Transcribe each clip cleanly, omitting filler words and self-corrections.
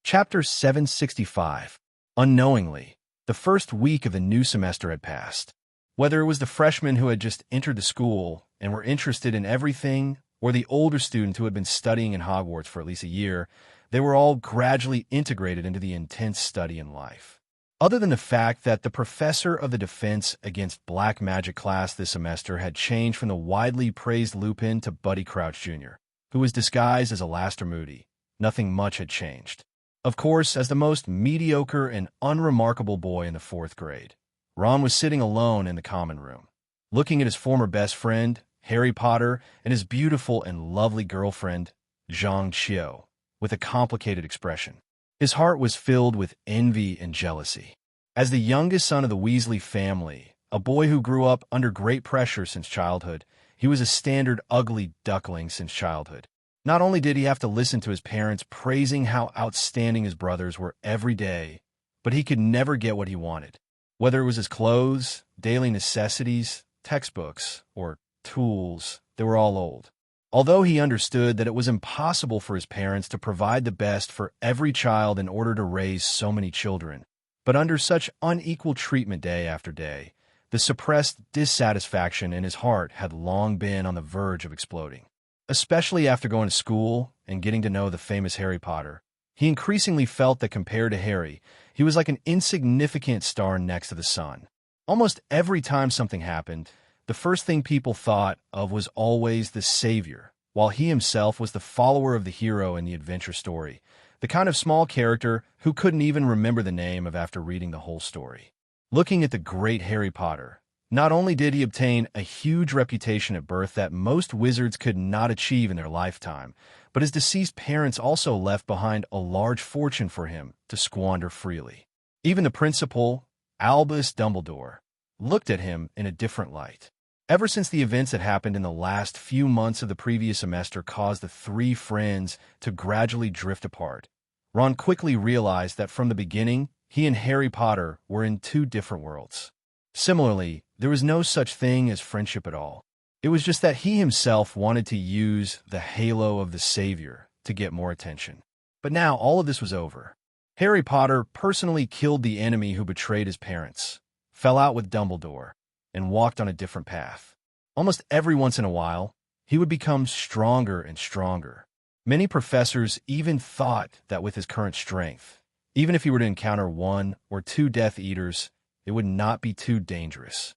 Chapter 765. Unknowingly, the first week of the new semester had passed. Whether it was the freshmen who had just entered the school and were interested in everything, or the older students who had been studying in Hogwarts for at least a year, they were all gradually integrated into the intense study in life. Other than the fact that the professor of the Defense Against Black Magic class this semester had changed from the widely praised Lupin to Buddy Crouch Jr., who was disguised as Alastair Moody, nothing much had changed. Of course, as the most mediocre and unremarkable boy in the 4th grade, Ron was sitting alone in the common room, looking at his former best friend, Harry Potter, and his beautiful and lovely girlfriend, Zhang Qiu, with a complicated expression. His heart was filled with envy and jealousy. As the youngest son of the Weasley family, a boy who grew up under great pressure since childhood, he was a standard ugly duckling since childhood. Not only did he have to listen to his parents praising how outstanding his brothers were every day, but he could never get what he wanted. Whether it was his clothes, daily necessities, textbooks, or tools, they were all old. Although he understood that it was impossible for his parents to provide the best for every child in order to raise so many children, but under such unequal treatment day after day, the suppressed dissatisfaction in his heart had long been on the verge of exploding. Especially after going to school and getting to know the famous Harry Potter, he increasingly felt that compared to Harry, he was like an insignificant star next to the sun. Almost every time something happened, the first thing people thought of was always the savior, while he himself was the follower of the hero in the adventure story, the kind of small character who couldn't even remember the name of after reading the whole story. Looking at the great Harry Potter, not only did he obtain a huge reputation at birth that most wizards could not achieve in their lifetime, but his deceased parents also left behind a large fortune for him to squander freely. Even the principal, Albus Dumbledore, looked at him in a different light. Ever since the events that happened in the last few months of the previous semester caused the three friends to gradually drift apart, Ron quickly realized that from the beginning, he and Harry Potter were in two different worlds. Similarly, there was no such thing as friendship at all. It was just that he himself wanted to use the halo of the savior to get more attention. But now all of this was over. Harry Potter personally killed the enemy who betrayed his parents, fell out with Dumbledore, and walked on a different path. Almost every once in a while, he would become stronger and stronger. Many professors even thought that with his current strength, even if he were to encounter 1 or 2 Death Eaters, it would not be too dangerous.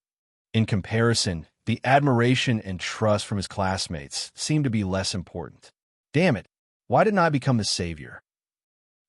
In comparison, the admiration and trust from his classmates seemed to be less important. Damn it, why didn't I become the savior?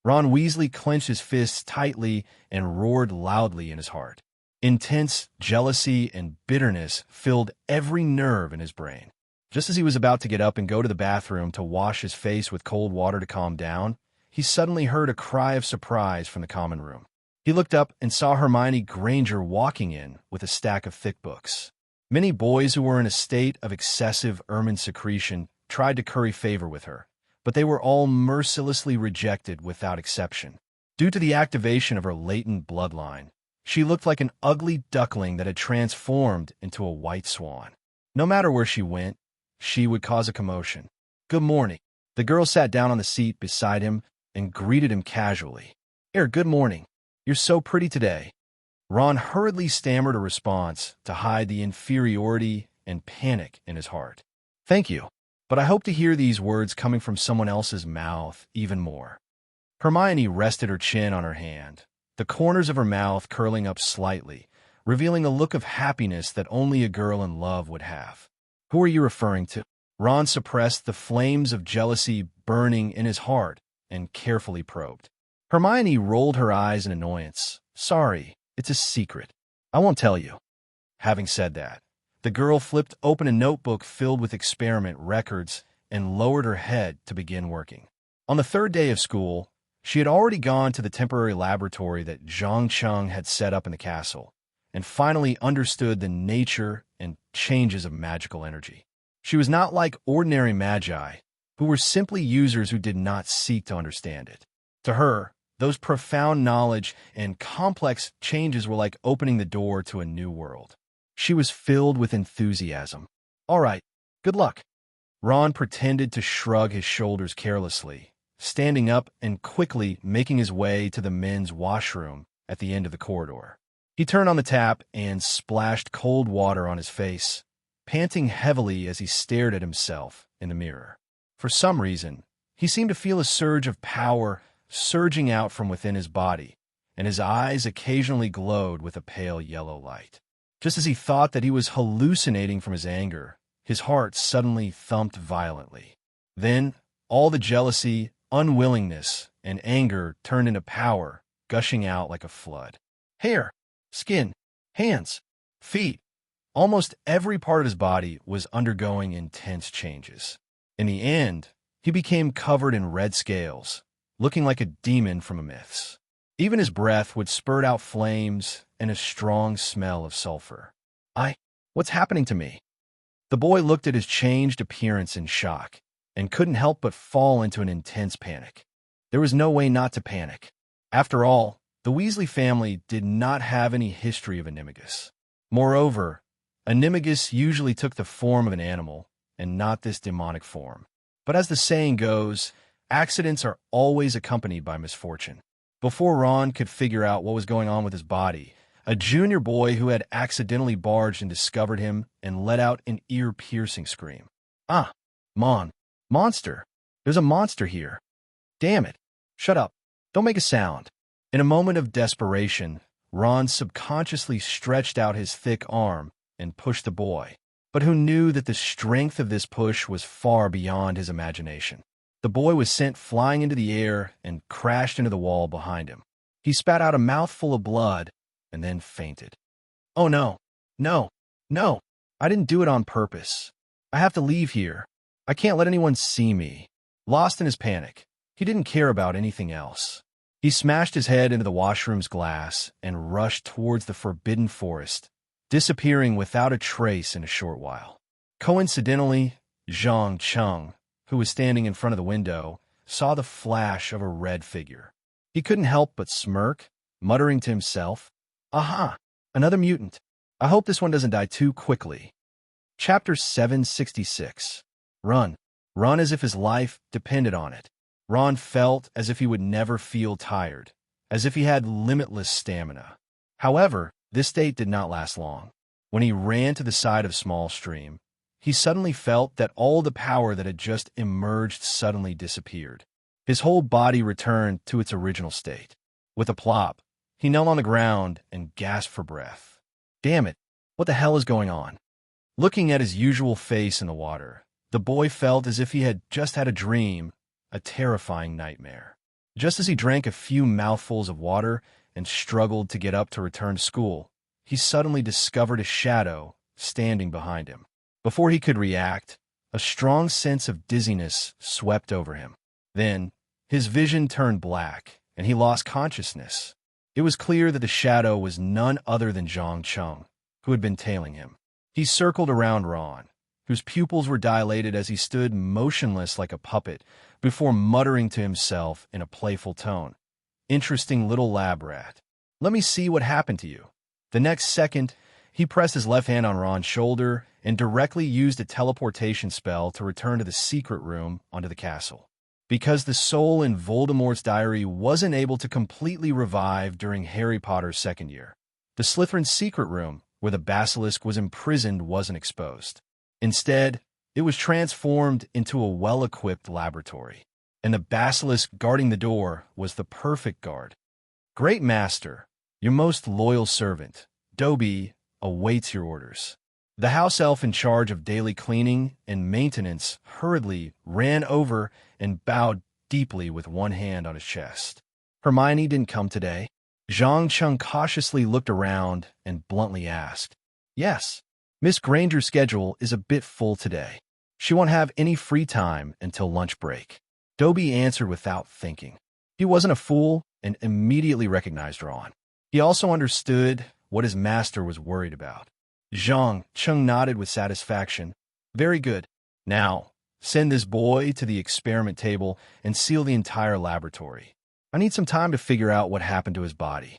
Ron Weasley clenched his fists tightly and roared loudly in his heart. Intense jealousy and bitterness filled every nerve in his brain. Just as he was about to get up and go to the bathroom to wash his face with cold water to calm down, he suddenly heard a cry of surprise from the common room. He looked up and saw Hermione Granger walking in with a stack of thick books. Many boys who were in a state of excessive ermine secretion tried to curry favor with her, but they were all mercilessly rejected without exception. Due to the activation of her latent bloodline, she looked like an ugly duckling that had transformed into a white swan. No matter where she went, she would cause a commotion. "Good morning." The girl sat down on the seat beside him and greeted him casually. Good morning. You're so pretty today." Ron hurriedly stammered a response to hide the inferiority and panic in his heart. "Thank you, but I hope to hear these words coming from someone else's mouth even more." Hermione rested her chin on her hand, the corners of her mouth curling up slightly, revealing a look of happiness that only a girl in love would have. "Who are you referring to?" Ron suppressed the flames of jealousy burning in his heart and carefully probed. Hermione rolled her eyes in annoyance. "Sorry, it's a secret. I won't tell you." Having said that, the girl flipped open a notebook filled with experiment records and lowered her head to begin working. On the 3rd day of school, she had already gone to the temporary laboratory that Zhang Cheng had set up in the castle, and finally understood the nature and changes of magical energy. She was not like ordinary magi, who were simply users who did not seek to understand it. To her, those profound knowledge and complex changes were like opening the door to a new world. She was filled with enthusiasm. "All right, good luck." Ron pretended to shrug his shoulders carelessly, standing up and quickly making his way to the men's washroom at the end of the corridor. He turned on the tap and splashed cold water on his face, panting heavily as he stared at himself in the mirror. For some reason, he seemed to feel a surge of power surging out from within his body, and his eyes occasionally glowed with a pale yellow light. Just as he thought that he was hallucinating from his anger, his heart suddenly thumped violently. Then, all the jealousy, unwillingness, and anger turned into power, gushing out like a flood. Hair, skin, hands, feet. Almost every part of his body was undergoing intense changes. In the end, he became covered in red scales, looking like a demon from a myths. Even his breath would spurt out flames and a strong smell of sulfur. What's happening to me? The boy looked at his changed appearance in shock and couldn't help but fall into an intense panic. There was no way not to panic. After all, the Weasley family did not have any history of animagus. Moreover, animagus usually took the form of an animal and not this demonic form. But as the saying goes, accidents are always accompanied by misfortune. Before Ron could figure out what was going on with his body, a junior boy who had accidentally barged in discovered him and let out an ear-piercing scream. Monster! There's a monster here! Damn it! Shut up! Don't make a sound! In a moment of desperation, Ron subconsciously stretched out his thick arm and pushed the boy, but who knew that the strength of this push was far beyond his imagination. The boy was sent flying into the air and crashed into the wall behind him. He spat out a mouthful of blood and then fainted. Oh no, no, no, I didn't do it on purpose. I have to leave here. I can't let anyone see me. Lost in his panic, he didn't care about anything else. He smashed his head into the washroom's glass and rushed towards the forbidden forest, disappearing without a trace in a short while. Coincidentally, Zhang Cheng, who was standing in front of the window, saw the flash of a red figure. He couldn't help but smirk, muttering to himself, "Aha! Another mutant. I hope this one doesn't die too quickly." Chapter 766. Run. Run as if his life depended on it. Ron felt as if he would never feel tired, as if he had limitless stamina. However, this state did not last long. When he ran to the side of a small stream, he suddenly felt that all the power that had just emerged suddenly disappeared. His whole body returned to its original state. With a plop, he knelt on the ground and gasped for breath. Damn it, what the hell is going on? Looking at his usual face in the water, the boy felt as if he had just had a dream, a terrifying nightmare. Just as he drank a few mouthfuls of water and struggled to get up to return to school, he suddenly discovered a shadow standing behind him. Before he could react, a strong sense of dizziness swept over him. Then, his vision turned black, and he lost consciousness. It was clear that the shadow was none other than Zhang Cheng, who had been tailing him. He circled around Ron, whose pupils were dilated as he stood motionless like a puppet, before muttering to himself in a playful tone, "Interesting little lab rat. Let me see what happened to you." The next second, he pressed his left hand on Ron's shoulder and directly used a teleportation spell to return to the secret room onto the castle. Because the soul in Voldemort's diary wasn't able to completely revive during Harry Potter's second year, the Slytherin's secret room, where the basilisk was imprisoned, wasn't exposed. Instead, it was transformed into a well-equipped laboratory, and the basilisk guarding the door was the perfect guard. Great Master, your most loyal servant, Dobby, awaits your orders. The house elf in charge of daily cleaning and maintenance hurriedly ran over and bowed deeply with one hand on his chest. Hermione didn't come today. Zhang Cheng cautiously looked around and bluntly asked, "Yes, Miss Granger's schedule is a bit full today. She won't have any free time until lunch break." Dobby answered without thinking. He wasn't a fool and immediately recognized Ron. He also understood what his master was worried about. Zhang Cheng nodded with satisfaction. "Very good. Now, send this boy to the experiment table and seal the entire laboratory. I need some time to figure out what happened to his body."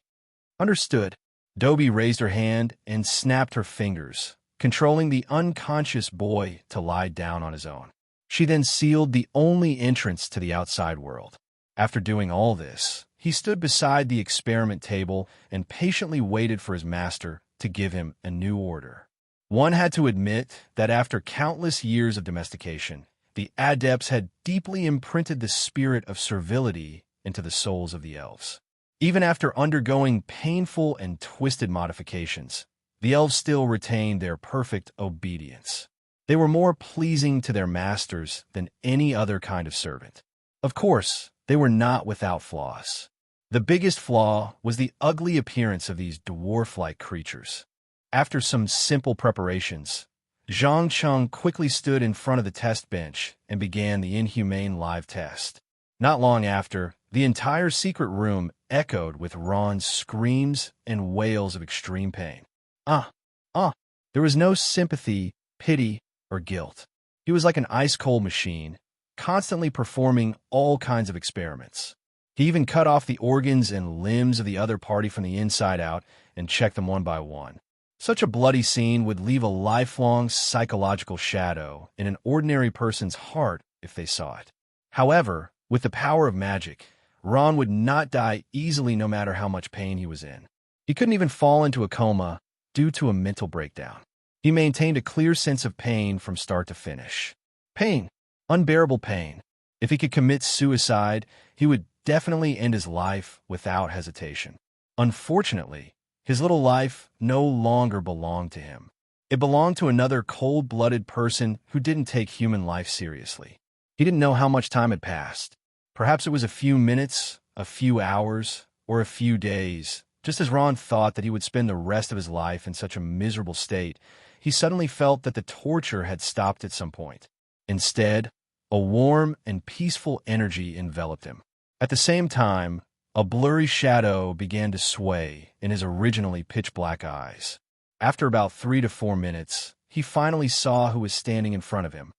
"Understood." Dobby raised her hand and snapped her fingers, controlling the unconscious boy to lie down on his own. She then sealed the only entrance to the outside world. After doing all this, he stood beside the experiment table and patiently waited for his master to give him a new order. One had to admit that after countless years of domestication, the adepts had deeply imprinted the spirit of servility into the souls of the elves. Even after undergoing painful and twisted modifications, the elves still retained their perfect obedience. They were more pleasing to their masters than any other kind of servant. Of course, they were not without flaws. The biggest flaw was the ugly appearance of these dwarf-like creatures. After some simple preparations, Zhang Cheng quickly stood in front of the test bench and began the inhumane live test. Not long after, the entire secret room echoed with Ron's screams and wails of extreme pain. There was no sympathy, pity, or guilt. He was like an ice-cold machine, constantly performing all kinds of experiments. He even cut off the organs and limbs of the other party from the inside out and checked them one by one. Such a bloody scene would leave a lifelong psychological shadow in an ordinary person's heart if they saw it. However, with the power of magic, Ron would not die easily no matter how much pain he was in. He couldn't even fall into a coma due to a mental breakdown. He maintained a clear sense of pain from start to finish. Pain. Unbearable pain. If he could commit suicide, he would definitely end his life without hesitation. Unfortunately, his little life no longer belonged to him. It belonged to another cold-blooded person who didn't take human life seriously. He didn't know how much time had passed. Perhaps it was a few minutes, a few hours, or a few days. Just as Ron thought that he would spend the rest of his life in such a miserable state, he suddenly felt that the torture had stopped at some point. Instead, a warm and peaceful energy enveloped him. At the same time, a blurry shadow began to sway in his originally pitch-black eyes. After about 3 to 4 minutes, he finally saw who was standing in front of him.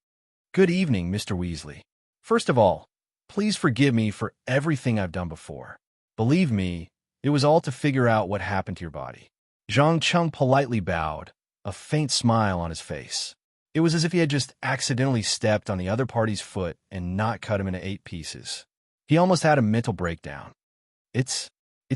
"Good evening, Mr. Weasley. First of all, please forgive me for everything I've done before. Believe me, it was all to figure out what happened to your body." Zhang Cheng politely bowed, a faint smile on his face. It was as if he had just accidentally stepped on the other party's foot and not cut him into 8 pieces. He almost had a mental breakdown. It's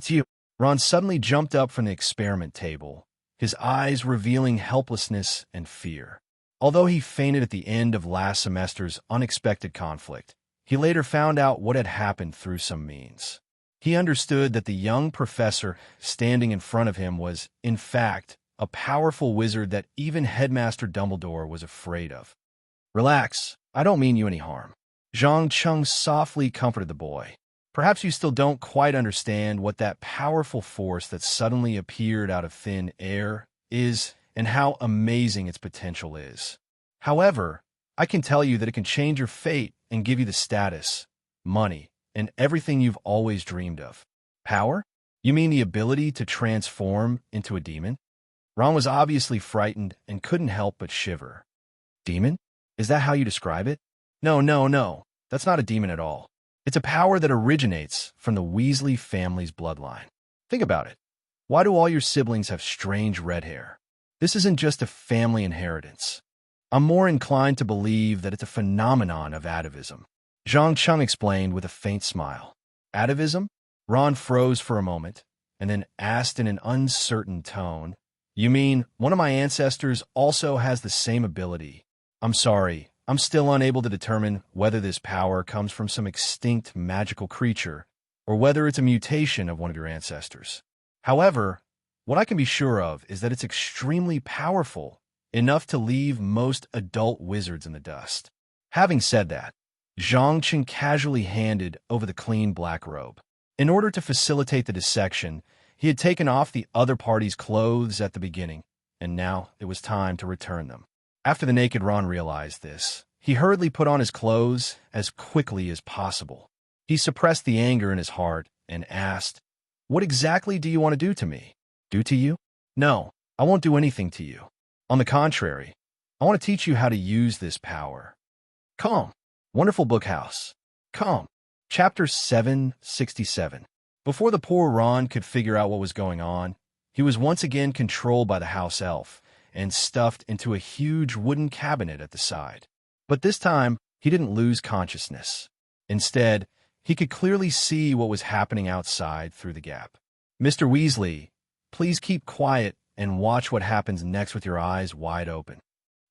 you." Ron suddenly jumped up from the experiment table, his eyes revealing helplessness and fear. Although he fainted at the end of last semester's unexpected conflict, he later found out what had happened through some means. He understood that the young professor standing in front of him was, in fact, a powerful wizard that even Headmaster Dumbledore was afraid of. "Relax, I don't mean you any harm." Zhang Cheng softly comforted the boy. "Perhaps you still don't quite understand what that powerful force that suddenly appeared out of thin air is and how amazing its potential is. However, I can tell you that it can change your fate and give you the status, money, and everything you've always dreamed of." "Power? You mean the ability to transform into a demon?" Ron was obviously frightened and couldn't help but shiver. "Demon? Is that how you describe it?" No. That's not a demon at all. It's a power that originates from the Weasley family's bloodline. Think about it. Why do all your siblings have strange red hair? This isn't just a family inheritance. I'm more inclined to believe that it's a phenomenon of atavism. Zhang Cheng explained with a faint smile. "Atavism?" Ron froze for a moment, and then asked in an uncertain tone, "You mean one of my ancestors also has the same ability?" "I'm sorry, I'm still unable to determine whether this power comes from some extinct magical creature or whether it's a mutation of one of your ancestors. However, what I can be sure of is that it's extremely powerful, enough to leave most adult wizards in the dust." Having said that, Zhang Chen casually handed over the clean black robe. In order to facilitate the dissection, he had taken off the other party's clothes at the beginning, and now it was time to return them. After the naked Ron realized this, he hurriedly put on his clothes as quickly as possible. He suppressed the anger in his heart and asked, "What exactly do you want to do to me?" "Do to you? No, I won't do anything to you. On the contrary, I want to teach you how to use this power." Come. Wonderful Bookhouse. Come. Chapter 767. Before the poor Ron could figure out what was going on, he was once again controlled by the house elf and stuffed into a huge wooden cabinet at the side. But this time, he didn't lose consciousness. Instead, he could clearly see what was happening outside through the gap. "Mr. Weasley, please keep quiet and watch what happens next with your eyes wide open,"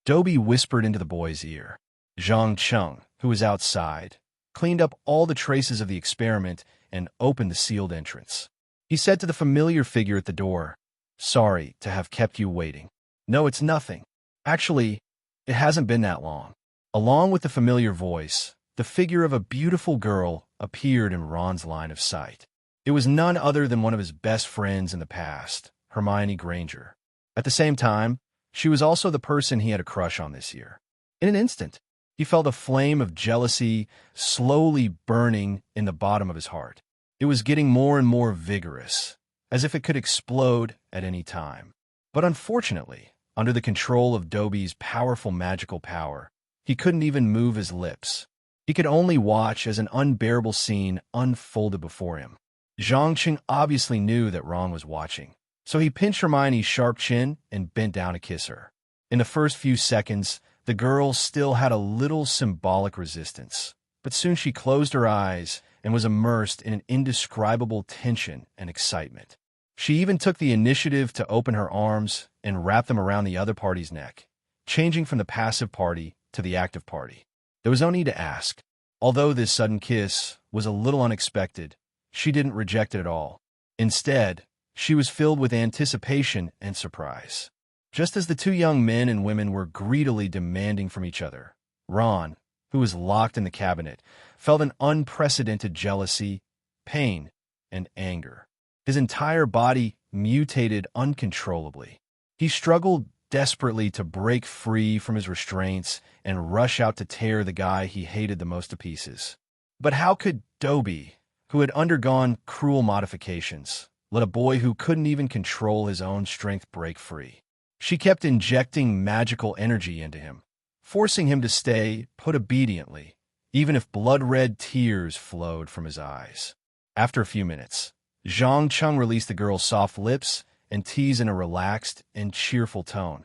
Dobby whispered into the boy's ear. Zhang Cheng, who was outside, cleaned up all the traces of the experiment and opened the sealed entrance. He said to the familiar figure at the door, "Sorry to have kept you waiting." "No, it's nothing. Actually, it hasn't been that long." Along with the familiar voice, the figure of a beautiful girl appeared in Ron's line of sight. It was none other than one of his best friends in the past, Hermione Granger. At the same time, she was also the person he had a crush on this year. In an instant, he felt a flame of jealousy slowly burning in the bottom of his heart. It was getting more and more vigorous, as if it could explode at any time. But unfortunately, under the control of Dobby's powerful magical power, he couldn't even move his lips. He could only watch as an unbearable scene unfolded before him. Zhang Qing obviously knew that Ron was watching, so he pinched Hermione's sharp chin and bent down to kiss her. In the first few seconds, the girl still had a little symbolic resistance, but soon she closed her eyes and was immersed in an indescribable tension and excitement. She even took the initiative to open her arms and wrap them around the other party's neck, changing from the passive party to the active party. There was no need to ask. Although this sudden kiss was a little unexpected, she didn't reject it at all. Instead, she was filled with anticipation and surprise. Just as the two young men and women were greedily demanding from each other, Ron, who was locked in the cabinet, felt an unprecedented jealousy, pain, and anger. His entire body mutated uncontrollably. He struggled desperately to break free from his restraints and rush out to tear the guy he hated the most to pieces. But how could Dobby, who had undergone cruel modifications, let a boy who couldn't even control his own strength break free? She kept injecting magical energy into him, forcing him to stay put obediently, even if blood-red tears flowed from his eyes. After a few minutes, Zhang Cheng released the girl's soft lips and teased in a relaxed and cheerful tone.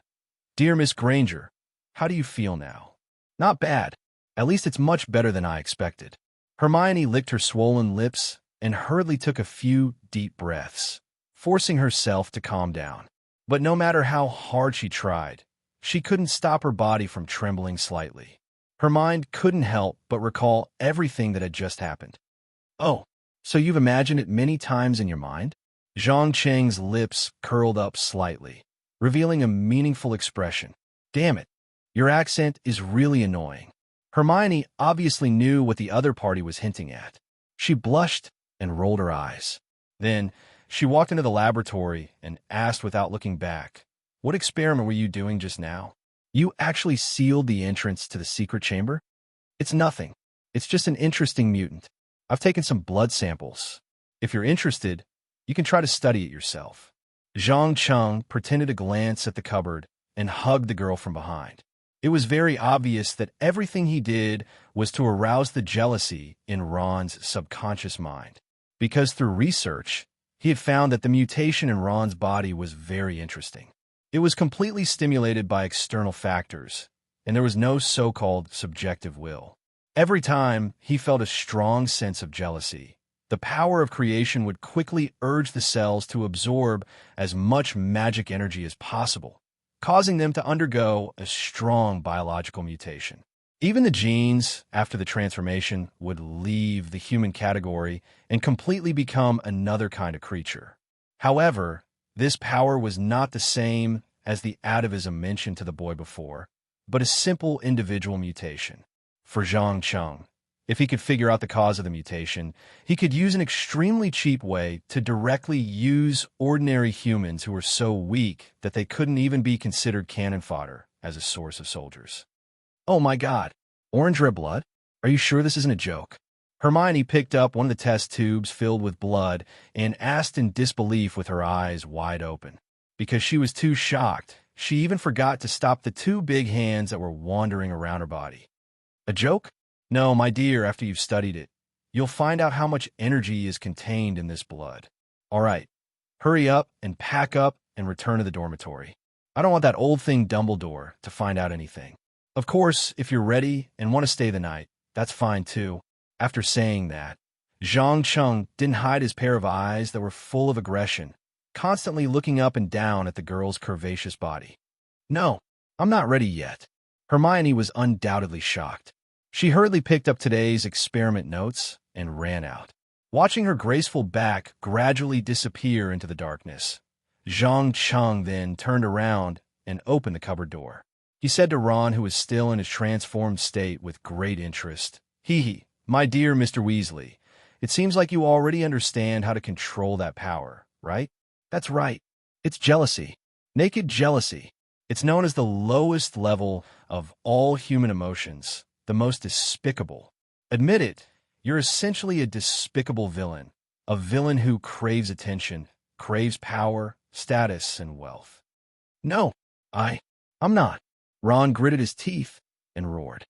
"Dear Miss Granger, how do you feel now?" "Not bad. At least it's much better than I expected." Hermione licked her swollen lips and hurriedly took a few deep breaths, forcing herself to calm down. But no matter how hard she tried, she couldn't stop her body from trembling slightly. Her mind couldn't help but recall everything that had just happened. "Oh, so you've imagined it many times in your mind?" Zhang Cheng's lips curled up slightly, revealing a meaningful expression. "Damn it, your accent is really annoying." Hermione obviously knew what the other party was hinting at. She blushed and rolled her eyes. Then, she walked into the laboratory and asked without looking back, "What experiment were you doing just now? You actually sealed the entrance to the secret chamber?" "It's nothing. It's just an interesting mutant. I've taken some blood samples. If you're interested, you can try to study it yourself." Zhang Cheng pretended to glance at the cupboard and hugged the girl from behind. It was very obvious that everything he did was to arouse the jealousy in Ron's subconscious mind, because through research, he had found that the mutation in Ron's body was very interesting. It was completely stimulated by external factors, and there was no so-called subjective will. Every time he felt a strong sense of jealousy, the power of creation would quickly urge the cells to absorb as much magic energy as possible, causing them to undergo a strong biological mutation. Even the genes, after the transformation, would leave the human category and completely become another kind of creature. However, this power was not the same as the atavism mentioned to the boy before, but a simple individual mutation. For Zhang Cheng, if he could figure out the cause of the mutation, he could use an extremely cheap way to directly use ordinary humans who were so weak that they couldn't even be considered cannon fodder as a source of soldiers. "Oh my God, orange red blood? Are you sure this isn't a joke?" Hermione picked up one of the test tubes filled with blood and asked in disbelief with her eyes wide open. Because she was too shocked, she even forgot to stop the two big hands that were wandering around her body. "A joke? No, my dear, after you've studied it, you'll find out how much energy is contained in this blood. All right, hurry up and pack up and return to the dormitory. I don't want that old thing Dumbledore to find out anything." Of course, if you're ready and want to stay the night, that's fine too. After saying that, Zhang Cheng didn't hide his pair of eyes that were full of aggression, constantly looking up and down at the girl's curvaceous body. No, I'm not ready yet. Hermione was undoubtedly shocked. She hurriedly picked up today's experiment notes and ran out. Watching her graceful back gradually disappear into the darkness, Zhang Cheng then turned around and opened the cupboard door. He said to Ron, who was still in his transformed state with great interest, "Hee, my dear Mr. Weasley, it seems like you already understand how to control that power, right?" "That's right. It's jealousy. Naked jealousy. It's known as the lowest level of all human emotions, the most despicable. Admit it, you're essentially a despicable villain, a villain who craves attention, craves power, status, and wealth." "No, I'm not." Ron gritted his teeth and roared.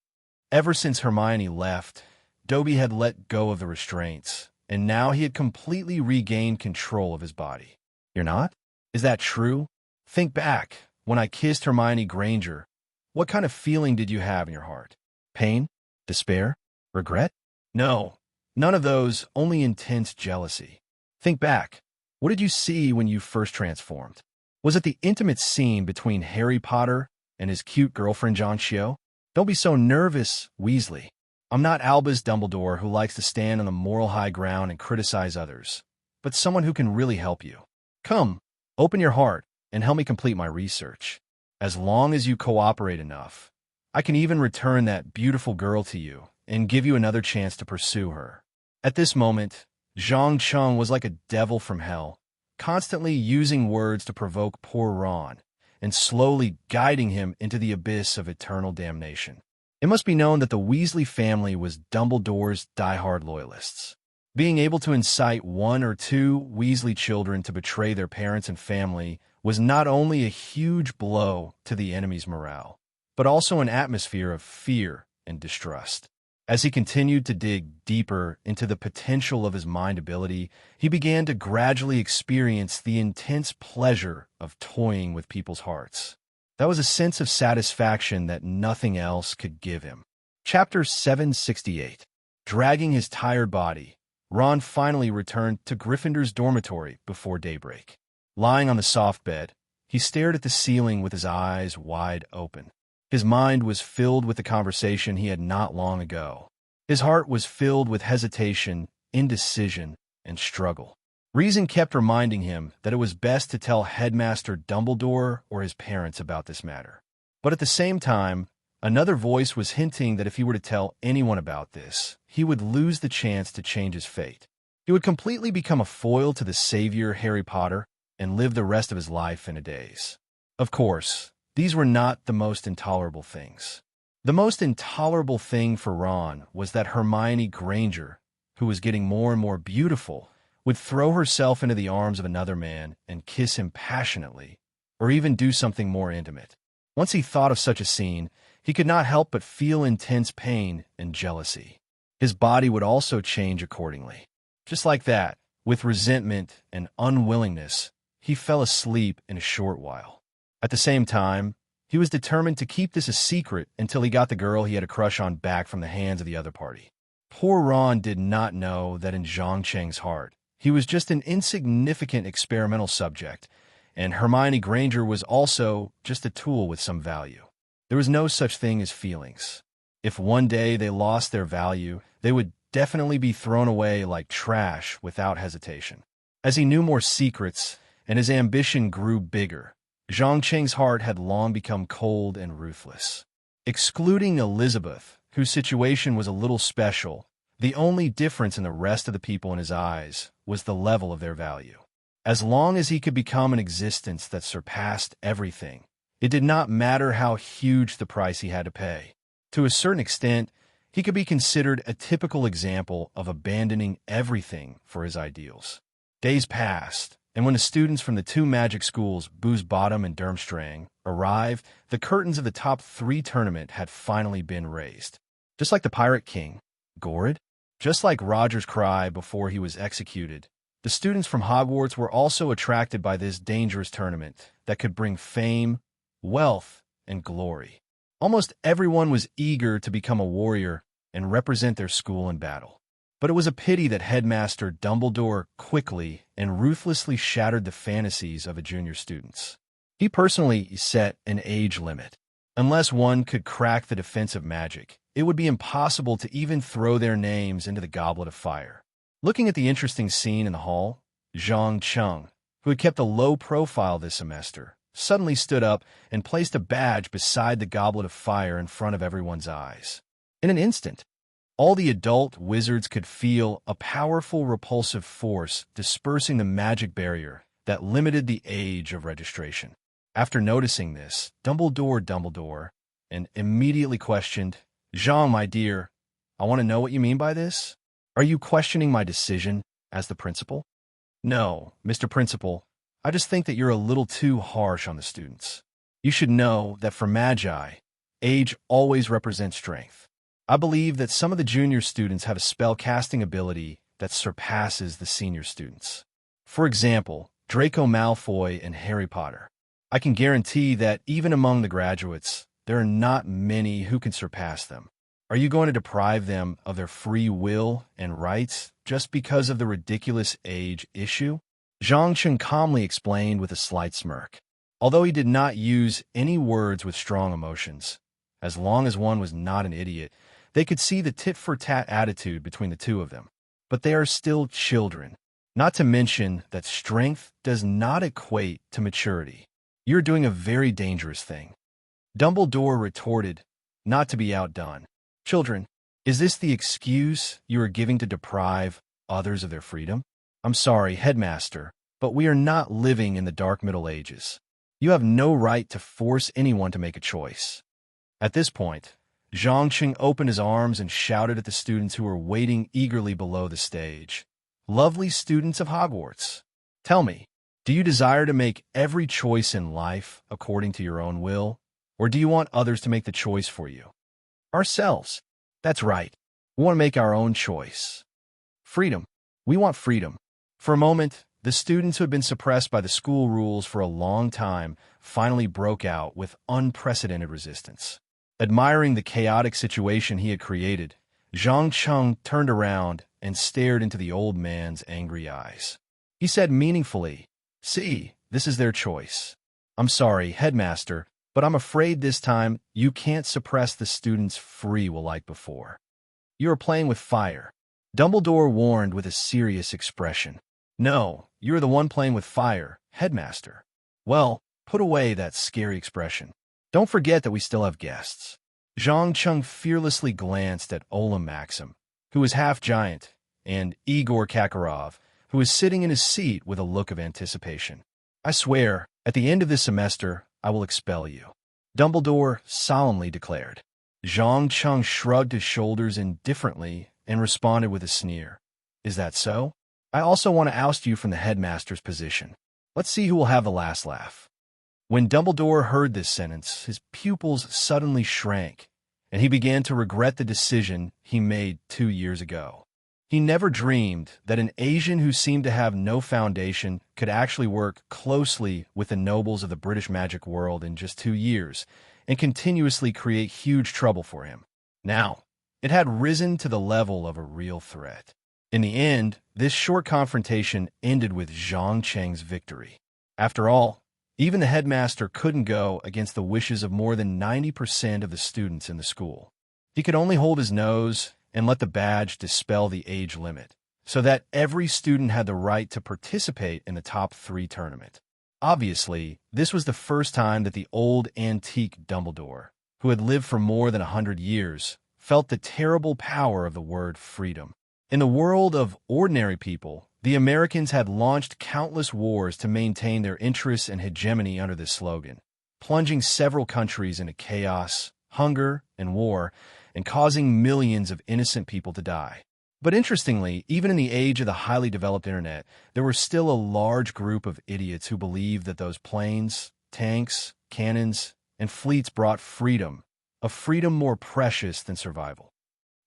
Ever since Hermione left, Dobby had let go of the restraints, and now he had completely regained control of his body. "You're not? Is that true? Think back. When I kissed Hermione Granger, what kind of feeling did you have in your heart? Pain? Despair? Regret? No, none of those, only intense jealousy. Think back. What did you see when you first transformed? Was it the intimate scene between Harry Potter and his cute girlfriend John Cho? Don't be so nervous, Weasley. I'm not Albus Dumbledore who likes to stand on the moral high ground and criticize others, but someone who can really help you. Come, open your heart and help me complete my research. As long as you cooperate enough, I can even return that beautiful girl to you and give you another chance to pursue her." At this moment, Zhang Cheng was like a devil from hell, constantly using words to provoke poor Ron and slowly guiding him into the abyss of eternal damnation. It must be known that the Weasley family was Dumbledore's diehard loyalists. Being able to incite one or two Weasley children to betray their parents and family was not only a huge blow to the enemy's morale, but also an atmosphere of fear and distrust. As he continued to dig deeper into the potential of his mind ability, he began to gradually experience the intense pleasure of toying with people's hearts. That was a sense of satisfaction that nothing else could give him. Chapter 768. Dragging his tired body, Ron finally returned to Gryffindor's dormitory before daybreak. Lying on the soft bed, he stared at the ceiling with his eyes wide open. His mind was filled with the conversation he had not long ago. His heart was filled with hesitation, indecision, and struggle. Reason kept reminding him that it was best to tell Headmaster Dumbledore or his parents about this matter. But at the same time, another voice was hinting that if he were to tell anyone about this, he would lose the chance to change his fate. He would completely become a foil to the savior Harry Potter and live the rest of his life in a daze. Of course, these were not the most intolerable things. The most intolerable thing for Ron was that Hermione Granger, who was getting more and more beautiful, would throw herself into the arms of another man and kiss him passionately, or even do something more intimate. Once he thought of such a scene, he could not help but feel intense pain and jealousy. His body would also change accordingly. Just like that, with resentment and unwillingness, he fell asleep in a short while. At the same time, he was determined to keep this a secret until he got the girl he had a crush on back from the hands of the other party. Poor Ron did not know that in Zhang Cheng's heart, he was just an insignificant experimental subject, and Hermione Granger was also just a tool with some value. There was no such thing as feelings. If one day they lost their value, they would definitely be thrown away like trash without hesitation. As he knew more secrets, and his ambition grew bigger, Zhang Cheng's heart had long become cold and ruthless. Excluding Elizabeth, whose situation was a little special, the only difference in the rest of the people in his eyes was the level of their value. As long as he could become an existence that surpassed everything, it did not matter how huge the price he had to pay. To a certain extent, he could be considered a typical example of abandoning everything for his ideals. Days passed, and when the students from the two magic schools, Booze Bottom and Durmstrang, arrived, the curtains of the top 3 tournament had finally been raised. Just like the Pirate King, Gored, just like Roger's cry before he was executed, the students from Hogwarts were also attracted by this dangerous tournament that could bring fame, wealth, and glory. Almost everyone was eager to become a warrior and represent their school in battle. But it was a pity that Headmaster Dumbledore quickly and ruthlessly shattered the fantasies of the junior students. He personally set an age limit. Unless one could crack the defense of magic, it would be impossible to even throw their names into the Goblet of Fire. Looking at the interesting scene in the hall, Zhang Cheng, who had kept a low profile this semester, suddenly stood up and placed a badge beside the Goblet of Fire in front of everyone's eyes. In an instant, all the adult wizards could feel a powerful repulsive force dispersing the magic barrier that limited the age of registration. After noticing this, Dumbledore, and immediately questioned, "Zhang, my dear, I want to know what you mean by this. Are you questioning my decision as the principal?" "No, Mr. Principal, I just think that you're a little too harsh on the students. You should know that for Magi, age always represents strength. I believe that some of the junior students have a spell-casting ability that surpasses the senior students. For example, Draco Malfoy and Harry Potter. I can guarantee that even among the graduates, there are not many who can surpass them. Are you going to deprive them of their free will and rights just because of the ridiculous age issue?" Zhang Cheng calmly explained with a slight smirk. Although he did not use any words with strong emotions, as long as one was not an idiot, they could see the tit-for-tat attitude between the two of them. But they are still children. Not to mention that strength does not equate to maturity. You're doing a very dangerous thing. Dumbledore retorted, not to be outdone. "Children, is this the excuse you are giving to deprive others of their freedom? I'm sorry, Headmaster, but we are not living in the Dark Middle Ages. You have no right to force anyone to make a choice." At this point, Zhang Cheng opened his arms and shouted at the students who were waiting eagerly below the stage. "Lovely students of Hogwarts, tell me, do you desire to make every choice in life according to your own will, or do you want others to make the choice for you?" "Ourselves. That's right. We want to make our own choice. Freedom. We want freedom." For a moment, the students who had been suppressed by the school rules for a long time finally broke out with unprecedented resistance. Admiring the chaotic situation he had created, Zhang Cheng turned around and stared into the old man's angry eyes. He said meaningfully, "See, this is their choice. I'm sorry, Headmaster, but I'm afraid this time you can't suppress the students' free will like before. You are playing with fire." Dumbledore warned with a serious expression. "No, you're the one playing with fire, Headmaster." "Well, put away that scary expression. Don't forget that we still have guests." Zhang Cheng fearlessly glanced at Olam Maxim, who was half-giant, and Igor Kakarov, who was sitting in his seat with a look of anticipation. "I swear, at the end of this semester, I will expel you," Dumbledore solemnly declared. Zhang Cheng shrugged his shoulders indifferently and responded with a sneer. "Is that so? I also want to oust you from the headmaster's position. Let's see who will have the last laugh." When Dumbledore heard this sentence, his pupils suddenly shrank, and he began to regret the decision he made 2 years ago. He never dreamed that an Asian who seemed to have no foundation could actually work closely with the nobles of the British magic world in just 2 years and continuously create huge trouble for him. Now, it had risen to the level of a real threat. In the end, this short confrontation ended with Zhang Cheng's victory. After all, even the headmaster couldn't go against the wishes of more than 90% of the students in the school. He could only hold his nose and let the badge dispel the age limit, so that every student had the right to participate in the top 3 tournament. Obviously, this was the first time that the old antique Dumbledore, who had lived for more than 100 years, felt the terrible power of the word freedom. In the world of ordinary people, the Americans had launched countless wars to maintain their interests and hegemony under this slogan, plunging several countries into chaos, hunger, and war, and causing millions of innocent people to die. But interestingly, even in the age of the highly developed internet, there were still a large group of idiots who believed that those planes, tanks, cannons, and fleets brought freedom, a freedom more precious than survival.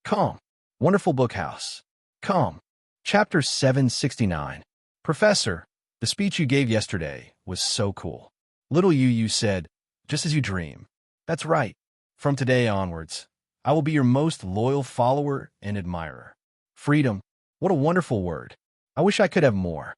Come, wonderful bookhouse. Come. Chapter 769. Professor, the speech you gave yesterday was so cool. Little you said, just as you dream. That's right. From today onwards, I will be your most loyal follower and admirer. Freedom, what a wonderful word. I wish I could have more.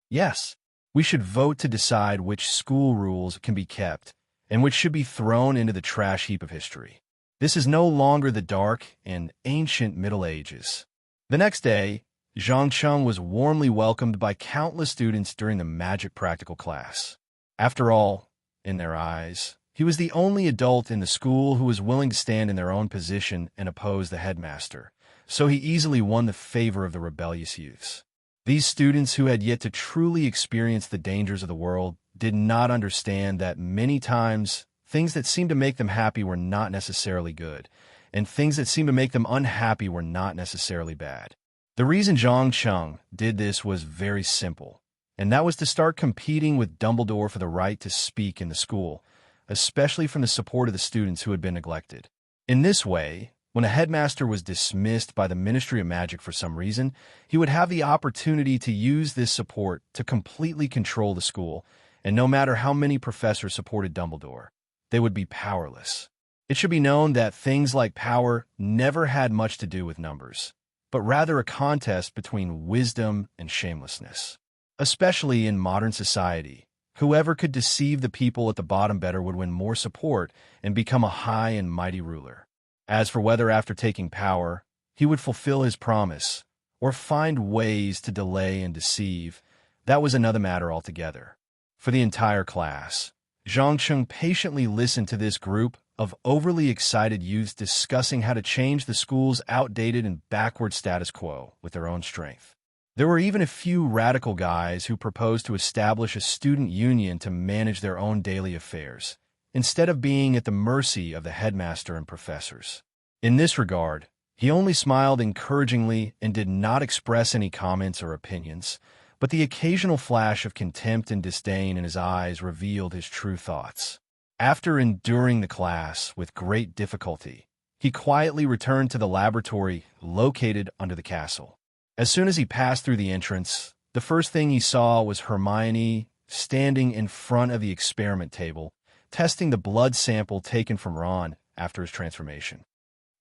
Yes, we should vote to decide which school rules can be kept and which should be thrown into the trash heap of history. This is no longer the dark and ancient Middle Ages. The next day, Zhang Cheng was warmly welcomed by countless students during the magic practical class. After all, in their eyes, he was the only adult in the school who was willing to stand in their own position and oppose the headmaster, so he easily won the favor of the rebellious youths. These students who had yet to truly experience the dangers of the world did not understand that many times things that seemed to make them happy were not necessarily good, and things that seemed to make them unhappy were not necessarily bad. The reason Zhang Cheng did this was very simple, and that was to start competing with Dumbledore for the right to speak in the school, especially from the support of the students who had been neglected. In this way, when a headmaster was dismissed by the Ministry of Magic for some reason, he would have the opportunity to use this support to completely control the school, and no matter how many professors supported Dumbledore, they would be powerless. It should be known that things like power never had much to do with numbers, but rather a contest between wisdom and shamelessness. Especially in modern society, whoever could deceive the people at the bottom better would win more support and become a high and mighty ruler. As for whether after taking power, he would fulfill his promise or find ways to delay and deceive, that was another matter altogether. For the entire class, Zhang Cheng patiently listened to this group of overly excited youths discussing how to change the school's outdated and backward status quo with their own strength. There were even a few radical guys who proposed to establish a student union to manage their own daily affairs, instead of being at the mercy of the headmaster and professors. In this regard, he only smiled encouragingly and did not express any comments or opinions, but the occasional flash of contempt and disdain in his eyes revealed his true thoughts. After enduring the class with great difficulty, he quietly returned to the laboratory located under the castle. As soon as he passed through the entrance, the first thing he saw was Hermione standing in front of the experiment table, testing the blood sample taken from Ron after his transformation.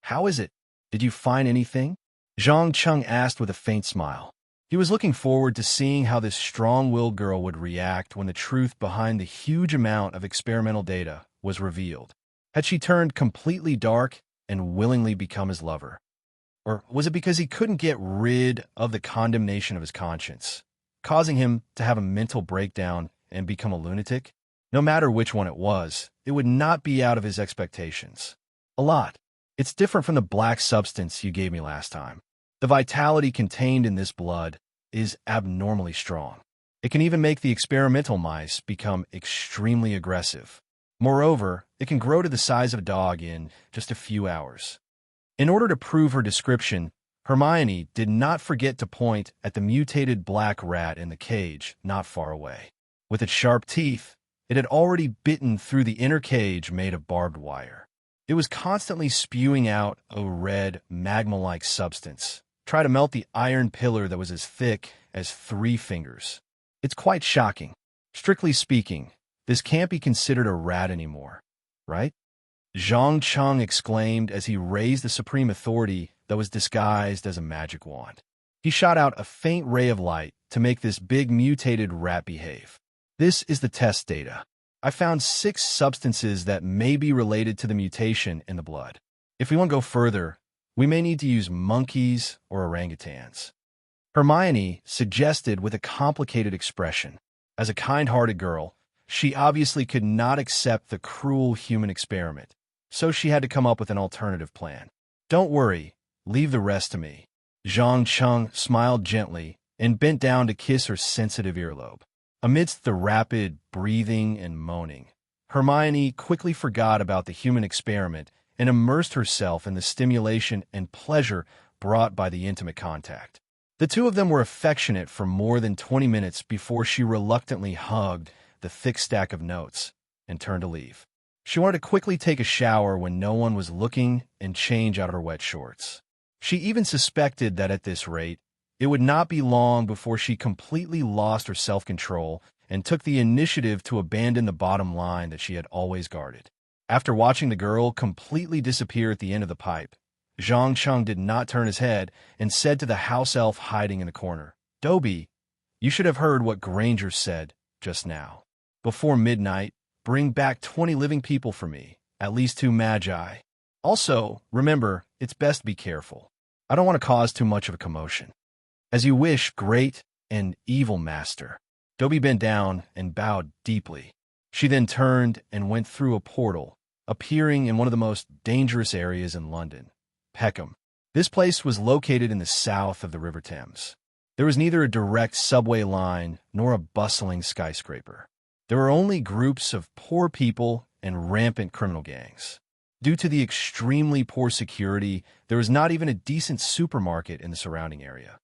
"How is it? Did you find anything?" Zhang Cheng asked with a faint smile. He was looking forward to seeing how this strong-willed girl would react when the truth behind the huge amount of experimental data was revealed. Had she turned completely dark and willingly become his lover? Or was it because he couldn't get rid of the condemnation of his conscience, causing him to have a mental breakdown and become a lunatic? No matter which one it would not be out of his expectations. A lot. It's different from the black substance you gave me last time. The vitality contained in this blood is abnormally strong. It can even make the experimental mice become extremely aggressive. Moreover, it can grow to the size of a dog in just a few hours. In order to prove her description, Hermione did not forget to point at the mutated black rat in the cage not far away. With its sharp teeth, it had already bitten through the inner cage made of barbed wire. It was constantly spewing out a red, magma-like substance, try to melt the iron pillar that was as thick as 3 fingers. It's quite shocking. Strictly speaking, this can't be considered a rat anymore, right? Zhang Cheng exclaimed as he raised the supreme authority that was disguised as a magic wand. He shot out a faint ray of light to make this big mutated rat behave. This is the test data. I found 6 substances that may be related to the mutation in the blood. If we want to go further, we may need to use monkeys or orangutans. Hermione suggested with a complicated expression. As a kind-hearted girl, she obviously could not accept the cruel human experiment, so she had to come up with an alternative plan. "Don't worry, leave the rest to me." Zhang Cheng smiled gently and bent down to kiss her sensitive earlobe. Amidst the rapid breathing and moaning, Hermione quickly forgot about the human experiment and immersed herself in the stimulation and pleasure brought by the intimate contact. The two of them were affectionate for more than 20 minutes before she reluctantly hugged the thick stack of notes and turned to leave. She wanted to quickly take a shower when no one was looking and change out of her wet shorts. She even suspected that at this rate, it would not be long before she completely lost her self-control and took the initiative to abandon the bottom line that she had always guarded. After watching the girl completely disappear at the end of the pipe, Zhang Cheng did not turn his head and said to the house elf hiding in the corner, "Dobie, you should have heard what Granger said just now. Before midnight, bring back 20 living people for me, at least 2 magi. Also, remember, it's best to be careful. I don't want to cause too much of a commotion." "As you wish, great and evil master." Dobie bent down and bowed deeply. She then turned and went through a portal, appearing in one of the most dangerous areas in London, Peckham. This place was located in the south of the River Thames. There was neither a direct subway line nor a bustling skyscraper. There were only groups of poor people and rampant criminal gangs. Due to the extremely poor security, there was not even a decent supermarket in the surrounding area.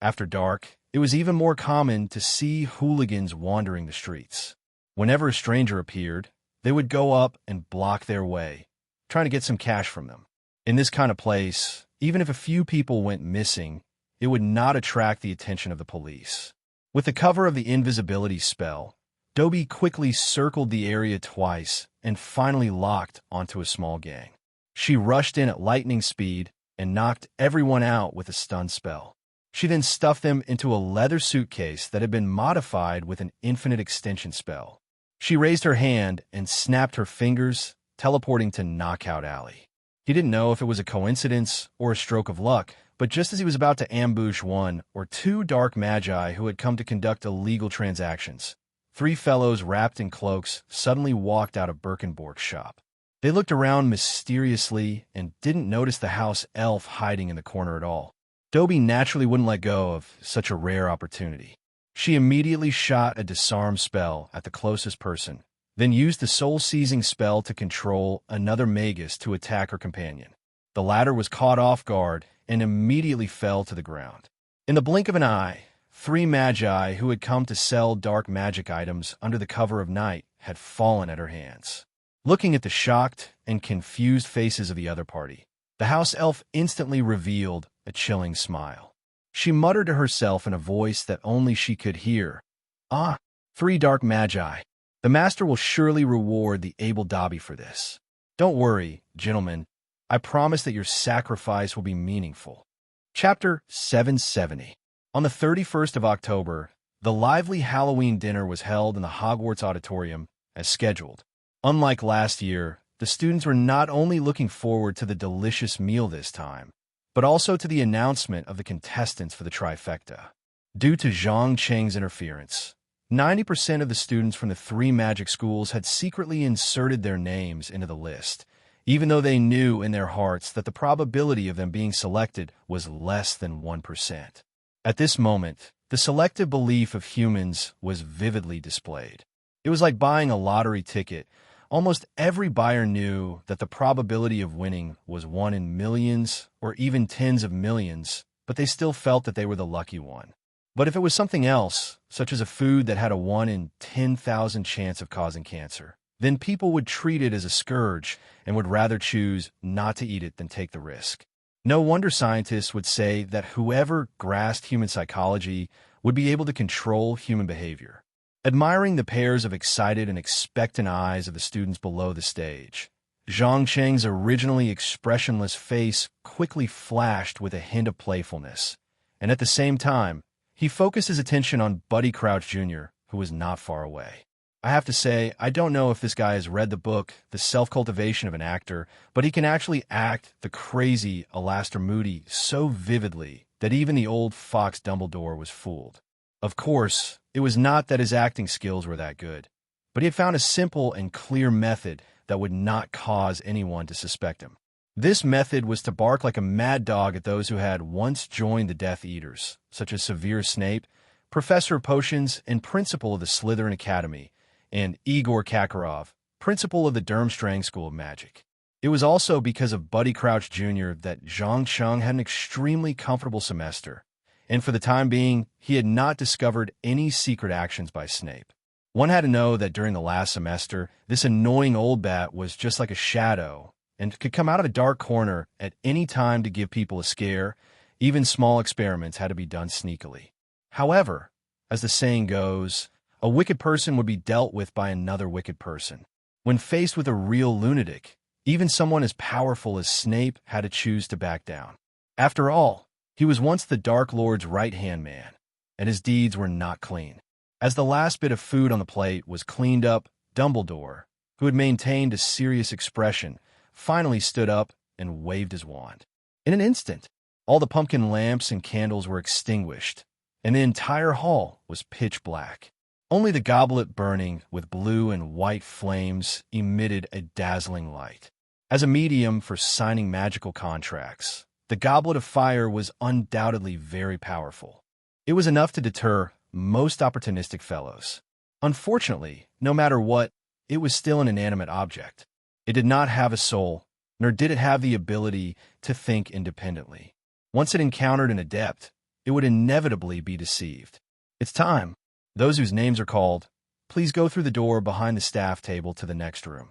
After dark, it was even more common to see hooligans wandering the streets. Whenever a stranger appeared, they would go up and block their way, trying to get some cash from them. In this kind of place, even if a few people went missing, it would not attract the attention of the police. With the cover of the invisibility spell, Dobie quickly circled the area twice and finally locked onto a small gang. She rushed in at lightning speed and knocked everyone out with a stun spell. She then stuffed them into a leather suitcase that had been modified with an infinite extension spell. She raised her hand and snapped her fingers, teleporting to Knockout Alley. He didn't know if it was a coincidence or a stroke of luck, but just as he was about to ambush 1 or 2 dark magi who had come to conduct illegal transactions, 3 fellows wrapped in cloaks suddenly walked out of Birkenborg's shop. They looked around mysteriously and didn't notice the house elf hiding in the corner at all. Dobie naturally wouldn't let go of such a rare opportunity. She immediately shot a disarm spell at the closest person, then used the soul-seizing spell to control another magus to attack her companion. The latter was caught off guard and immediately fell to the ground. In the blink of an eye, 3 magi who had come to sell dark magic items under the cover of night had fallen at her hands. Looking at the shocked and confused faces of the other party, the house elf instantly revealed a chilling smile. She muttered to herself in a voice that only she could hear, "Ah, 3 dark magi. The master will surely reward the able Dobie for this. Don't worry, gentlemen. I promise that your sacrifice will be meaningful." Chapter 770. On the 31st of October, the lively Halloween dinner was held in the Hogwarts Auditorium as scheduled. Unlike last year, the students were not only looking forward to the delicious meal this time, but also to the announcement of the contestants for the trifecta. Due to Zhang Cheng's interference, 90% of the students from the 3 magic schools had secretly inserted their names into the list, even though they knew in their hearts that the probability of them being selected was less than 1%. At this moment, the selective belief of humans was vividly displayed. It was like buying a lottery ticket. Almost every buyer knew that the probability of winning was 1 in millions or even tens of millions, but they still felt that they were the lucky one. But if it was something else, such as a food that had a 1 in 10,000 chance of causing cancer, then people would treat it as a scourge and would rather choose not to eat it than take the risk. No wonder scientists would say that whoever grasped human psychology would be able to control human behavior. Admiring the pairs of excited and expectant eyes of the students below the stage, Zhang Cheng's originally expressionless face quickly flashed with a hint of playfulness, and at the same time, he focused his attention on Buddy Crouch Jr., who was not far away. I have to say, I don't know if this guy has read the book, The Self-Cultivation of an Actor, but he can actually act the crazy Alastor Moody so vividly that even the old fox Dumbledore was fooled. Of course, it was not that his acting skills were that good, but he had found a simple and clear method that would not cause anyone to suspect him. This method was to bark like a mad dog at those who had once joined the Death Eaters, such as Severus Snape, Professor of Potions and Principal of the Slytherin Academy, and Igor Kakarov, Principal of the Durmstrang School of Magic. It was also because of Buddy Crouch Jr. that Zhang Cheng had an extremely comfortable semester, and for the time being, he had not discovered any secret actions by Snape. One had to know that during the last semester, this annoying old bat was just like a shadow and could come out of a dark corner at any time to give people a scare. Even small experiments had to be done sneakily. However, as the saying goes, a wicked person would be dealt with by another wicked person. When faced with a real lunatic, even someone as powerful as Snape had to choose to back down. After all, he was once the Dark Lord's right-hand man, and his deeds were not clean. As the last bit of food on the plate was cleaned up, Dumbledore, who had maintained a serious expression, finally stood up and waved his wand. In an instant, all the pumpkin lamps and candles were extinguished, and the entire hall was pitch black. Only the goblet burning with blue and white flames emitted a dazzling light. As a medium for signing magical contracts, the Goblet of Fire was undoubtedly very powerful. It was enough to deter most opportunistic fellows. Unfortunately, no matter what, it was still an inanimate object. It did not have a soul, nor did it have the ability to think independently. Once it encountered an adept, it would inevitably be deceived. It's time. Those whose names are called, please go through the door behind the staff table to the next room.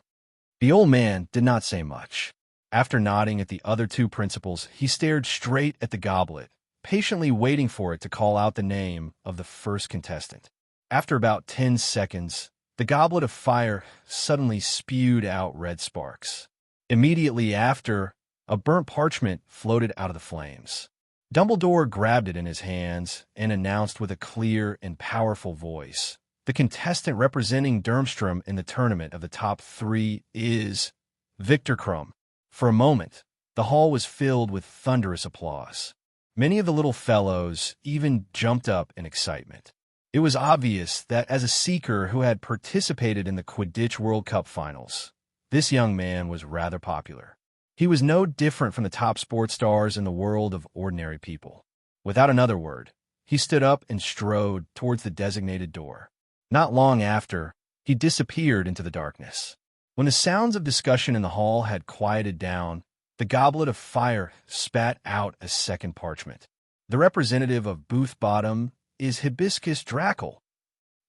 The old man did not say much. After nodding at the other two principals, he stared straight at the goblet, patiently waiting for it to call out the name of the first contestant. After about 10 seconds, the Goblet of Fire suddenly spewed out red sparks. Immediately after, a burnt parchment floated out of the flames. Dumbledore grabbed it in his hands and announced with a clear and powerful voice, "The contestant representing Durmstrang in the tournament of the top 3 is Victor Krum." For a moment, the hall was filled with thunderous applause. Many of the little fellows even jumped up in excitement. It was obvious that as a seeker who had participated in the Quidditch World Cup finals, this young man was rather popular. He was no different from the top sports stars in the world of ordinary people. Without another word, he stood up and strode towards the designated door. Not long after, he disappeared into the darkness. When the sounds of discussion in the hall had quieted down, the Goblet of Fire spat out a second parchment. The representative of Booth Bottom is Hibiscus Drackle.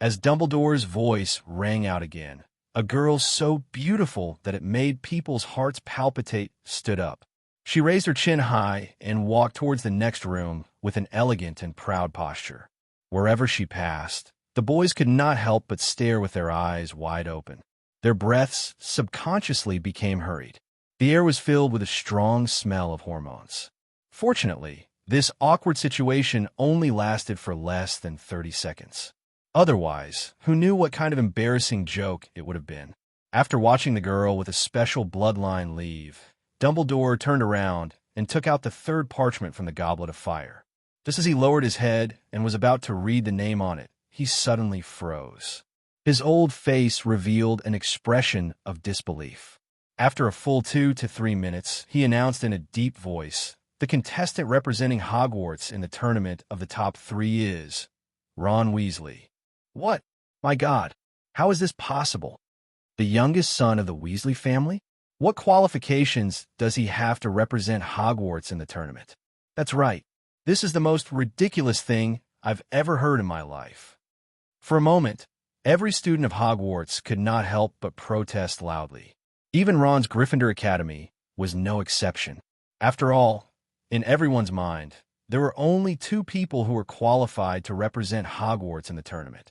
As Dumbledore's voice rang out again, a girl so beautiful that it made people's hearts palpitate stood up. She raised her chin high and walked towards the next room with an elegant and proud posture. Wherever she passed, the boys could not help but stare with their eyes wide open. Their breaths subconsciously became hurried. The air was filled with a strong smell of hormones. Fortunately, this awkward situation only lasted for less than 30 seconds. Otherwise, who knew what kind of embarrassing joke it would have been? After watching the girl with a special bloodline leave, Dumbledore turned around and took out the third parchment from the Goblet of Fire. Just as he lowered his head and was about to read the name on it, he suddenly froze. His old face revealed an expression of disbelief. After a full 2 to 3 minutes, he announced in a deep voice, "The contestant representing Hogwarts in the tournament of the top 3 is Ron Weasley." What? My God, how is this possible? The youngest son of the Weasley family? What qualifications does he have to represent Hogwarts in the tournament? That's right. This is the most ridiculous thing I've ever heard in my life. For a moment, every student of Hogwarts could not help but protest loudly. Even Ron's Gryffindor Academy was no exception. After all, in everyone's mind, there were only 2 people who were qualified to represent Hogwarts in the tournament.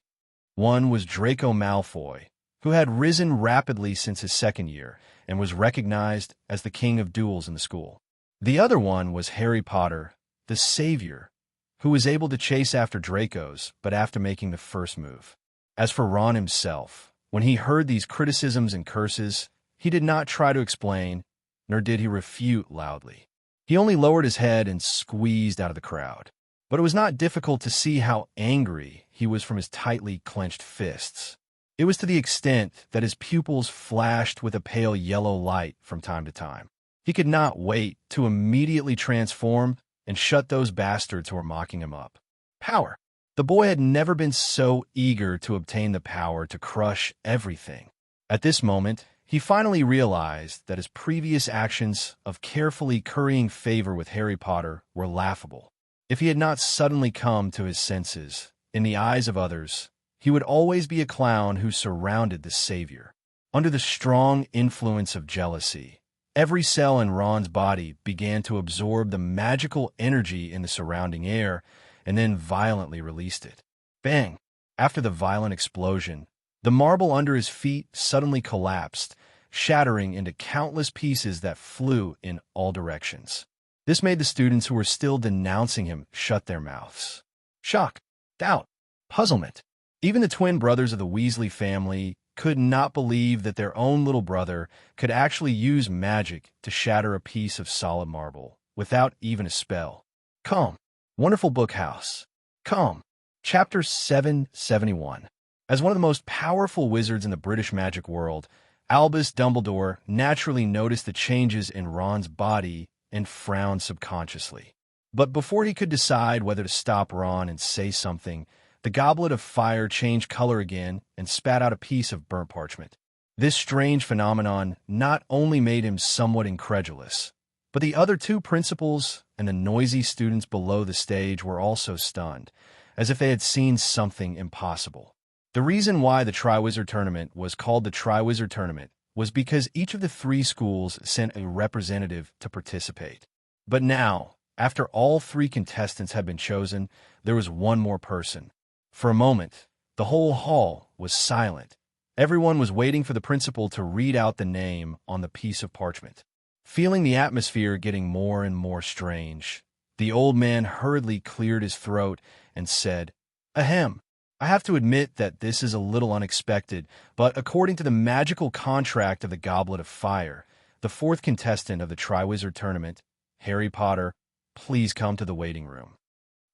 One was Draco Malfoy, who had risen rapidly since his second year and was recognized as the king of duels in the school. The other one was Harry Potter, the savior, who was able to chase after Dracos, but after making the first move. As for Ron himself, when he heard these criticisms and curses, he did not try to explain, nor did he refute loudly. He only lowered his head and squeezed out of the crowd. But it was not difficult to see how angry he was from his tightly clenched fists. It was to the extent that his pupils flashed with a pale yellow light from time to time. He could not wait to immediately transform and shut those bastards who were mocking him up. Power. The boy had never been so eager to obtain the power to crush everything. At this moment, he finally realized that his previous actions of carefully currying favor with Harry Potter were laughable. If he had not suddenly come to his senses, in the eyes of others, he would always be a clown who surrounded the savior. Under the strong influence of jealousy, every cell in Ron's body began to absorb the magical energy in the surrounding air and then violently released it. Bang! After the violent explosion, The marble under his feet suddenly collapsed, shattering into countless pieces that flew in all directions. This made the students who were still denouncing him shut their mouths. Shock, doubt, puzzlement. Even the twin brothers of the Weasley family could not believe that their own little brother could actually use magic to shatter a piece of solid marble without even a spell. Come, wonderful book house. Come. Chapter 771. As one of the most powerful wizards in the British magic world, Albus Dumbledore naturally noticed the changes in Ron's body and frowned subconsciously. But before he could decide whether to stop Ron and say something, the goblet of fire changed color again and spat out a piece of burnt parchment. This strange phenomenon not only made him somewhat incredulous, but the other two principals and the noisy students below the stage were also stunned, as if they had seen something impossible. The reason why the Triwizard Tournament was called the Triwizard Tournament was because each of the three schools sent a representative to participate. But now, after all three contestants had been chosen, there was one more person. For a moment, the whole hall was silent. Everyone was waiting for the principal to read out the name on the piece of parchment. Feeling the atmosphere getting more and more strange, the old man hurriedly cleared his throat and said, "Ahem. I have to admit that this is a little unexpected, but according to the magical contract of the Goblet of Fire, the fourth contestant of the Triwizard Tournament, Harry Potter, please come to the waiting room."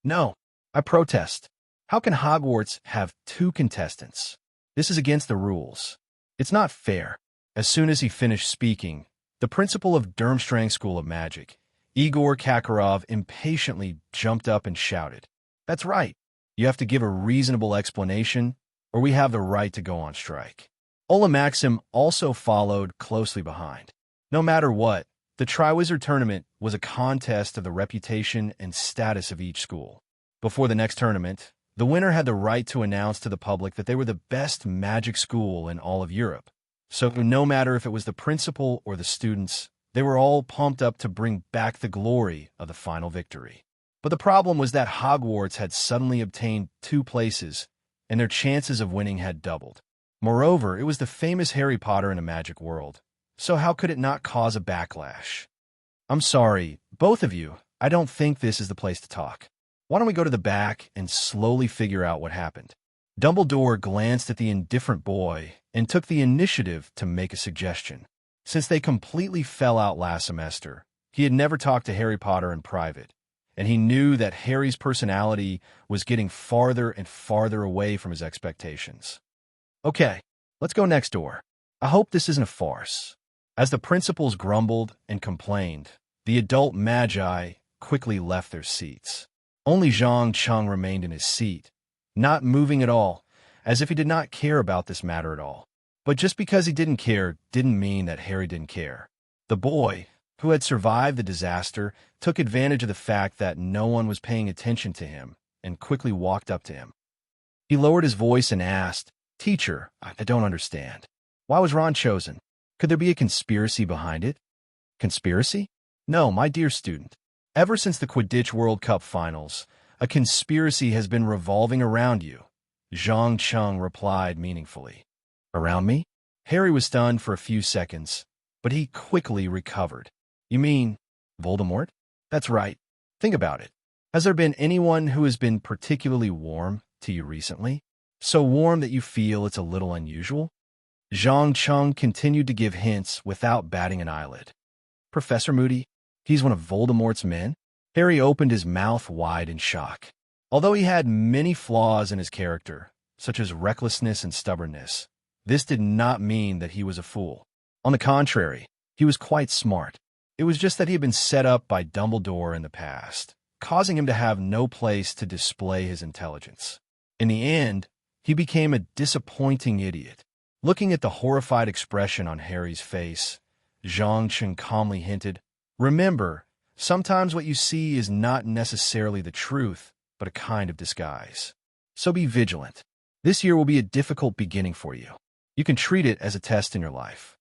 "No, I protest. How can Hogwarts have two contestants? This is against the rules. It's not fair." As soon as he finished speaking, the principal of Durmstrang School of Magic, Igor Kakarov, impatiently jumped up and shouted, "That's right. You have to give a reasonable explanation, or we have the right to go on strike." Ola Maxim also followed closely behind. No matter what, the Triwizard Tournament was a contest of the reputation and status of each school. Before the next tournament, the winner had the right to announce to the public that they were the best magic school in all of Europe. So no matter if it was the principal or the students, they were all pumped up to bring back the glory of the final victory. But the problem was that Hogwarts had suddenly obtained 2 places, and their chances of winning had doubled. Moreover, it was the famous Harry Potter in a magic world, so how could it not cause a backlash? "I'm sorry, both of you, I don't think this is the place to talk. Why don't we go to the back and slowly figure out what happened?" Dumbledore glanced at the indifferent boy and took the initiative to make a suggestion. Since they completely fell out last semester, he had never talked to Harry Potter in private, and he knew that Harry's personality was getting farther and farther away from his expectations. "Okay, let's go next door. I hope this isn't a farce." As the principals grumbled and complained, the adult magi quickly left their seats. Only Zhang Cheng remained in his seat, not moving at all, as if he did not care about this matter at all. But just because he didn't care didn't mean that Harry didn't care. The boy, who had survived the disaster, took advantage of the fact that no one was paying attention to him and quickly walked up to him. He lowered his voice and asked, "Teacher, I don't understand. Why was Ron chosen? Could there be a conspiracy behind it?" "Conspiracy? No, my dear student. Ever since the Quidditch World Cup finals, a conspiracy has been revolving around you," Zhang Cheng replied meaningfully. "Around me?" Harry was stunned for a few seconds, but he quickly recovered. "You mean Voldemort?" "That's right. Think about it. Has there been anyone who has been particularly warm to you recently? So warm that you feel it's a little unusual?" Zhang Cheng continued to give hints without batting an eyelid. "Professor Moody, he's one of Voldemort's men?" Harry opened his mouth wide in shock. Although he had many flaws in his character, such as recklessness and stubbornness, this did not mean that he was a fool. On the contrary, he was quite smart. It was just that he had been set up by Dumbledore in the past, causing him to have no place to display his intelligence. In the end, he became a disappointing idiot. Looking at the horrified expression on Harry's face, Zhang Cheng calmly hinted, "Remember, sometimes what you see is not necessarily the truth, but a kind of disguise. So be vigilant. This year will be a difficult beginning for you. You can treat it as a test in your life."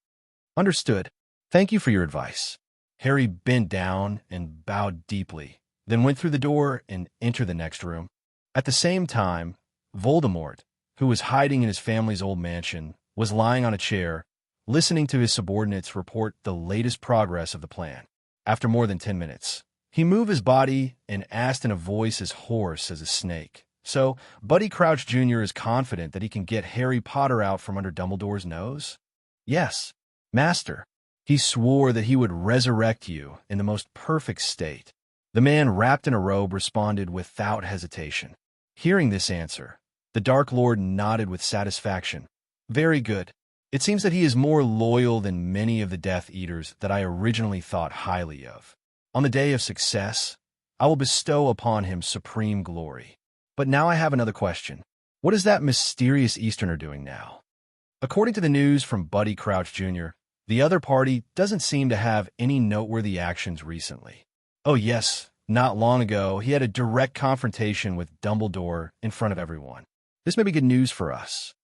"Understood. Thank you for your advice." Harry bent down and bowed deeply, then went through the door and entered the next room. At the same time, Voldemort, who was hiding in his family's old mansion, was lying on a chair, listening to his subordinates report the latest progress of the plan. After more than 10 minutes, he moved his body and asked in a voice as hoarse as a snake, "So, Buddy Crouch Jr. is confident that he can get Harry Potter out from under Dumbledore's nose?" "Yes, Master." He swore that he would resurrect you in the most perfect state. The man wrapped in a robe responded without hesitation. Hearing this answer, the Dark Lord nodded with satisfaction. "Very good. It seems that he is more loyal than many of the Death Eaters that I originally thought highly of. On the day of success, I will bestow upon him supreme glory. But now I have another question. What is that mysterious Easterner doing now?" According to the news from Buddy Crouch Jr., the other party doesn't seem to have any noteworthy actions recently. Oh yes, not long ago, he had a direct confrontation with Dumbledore in front of everyone. This may be good news for us.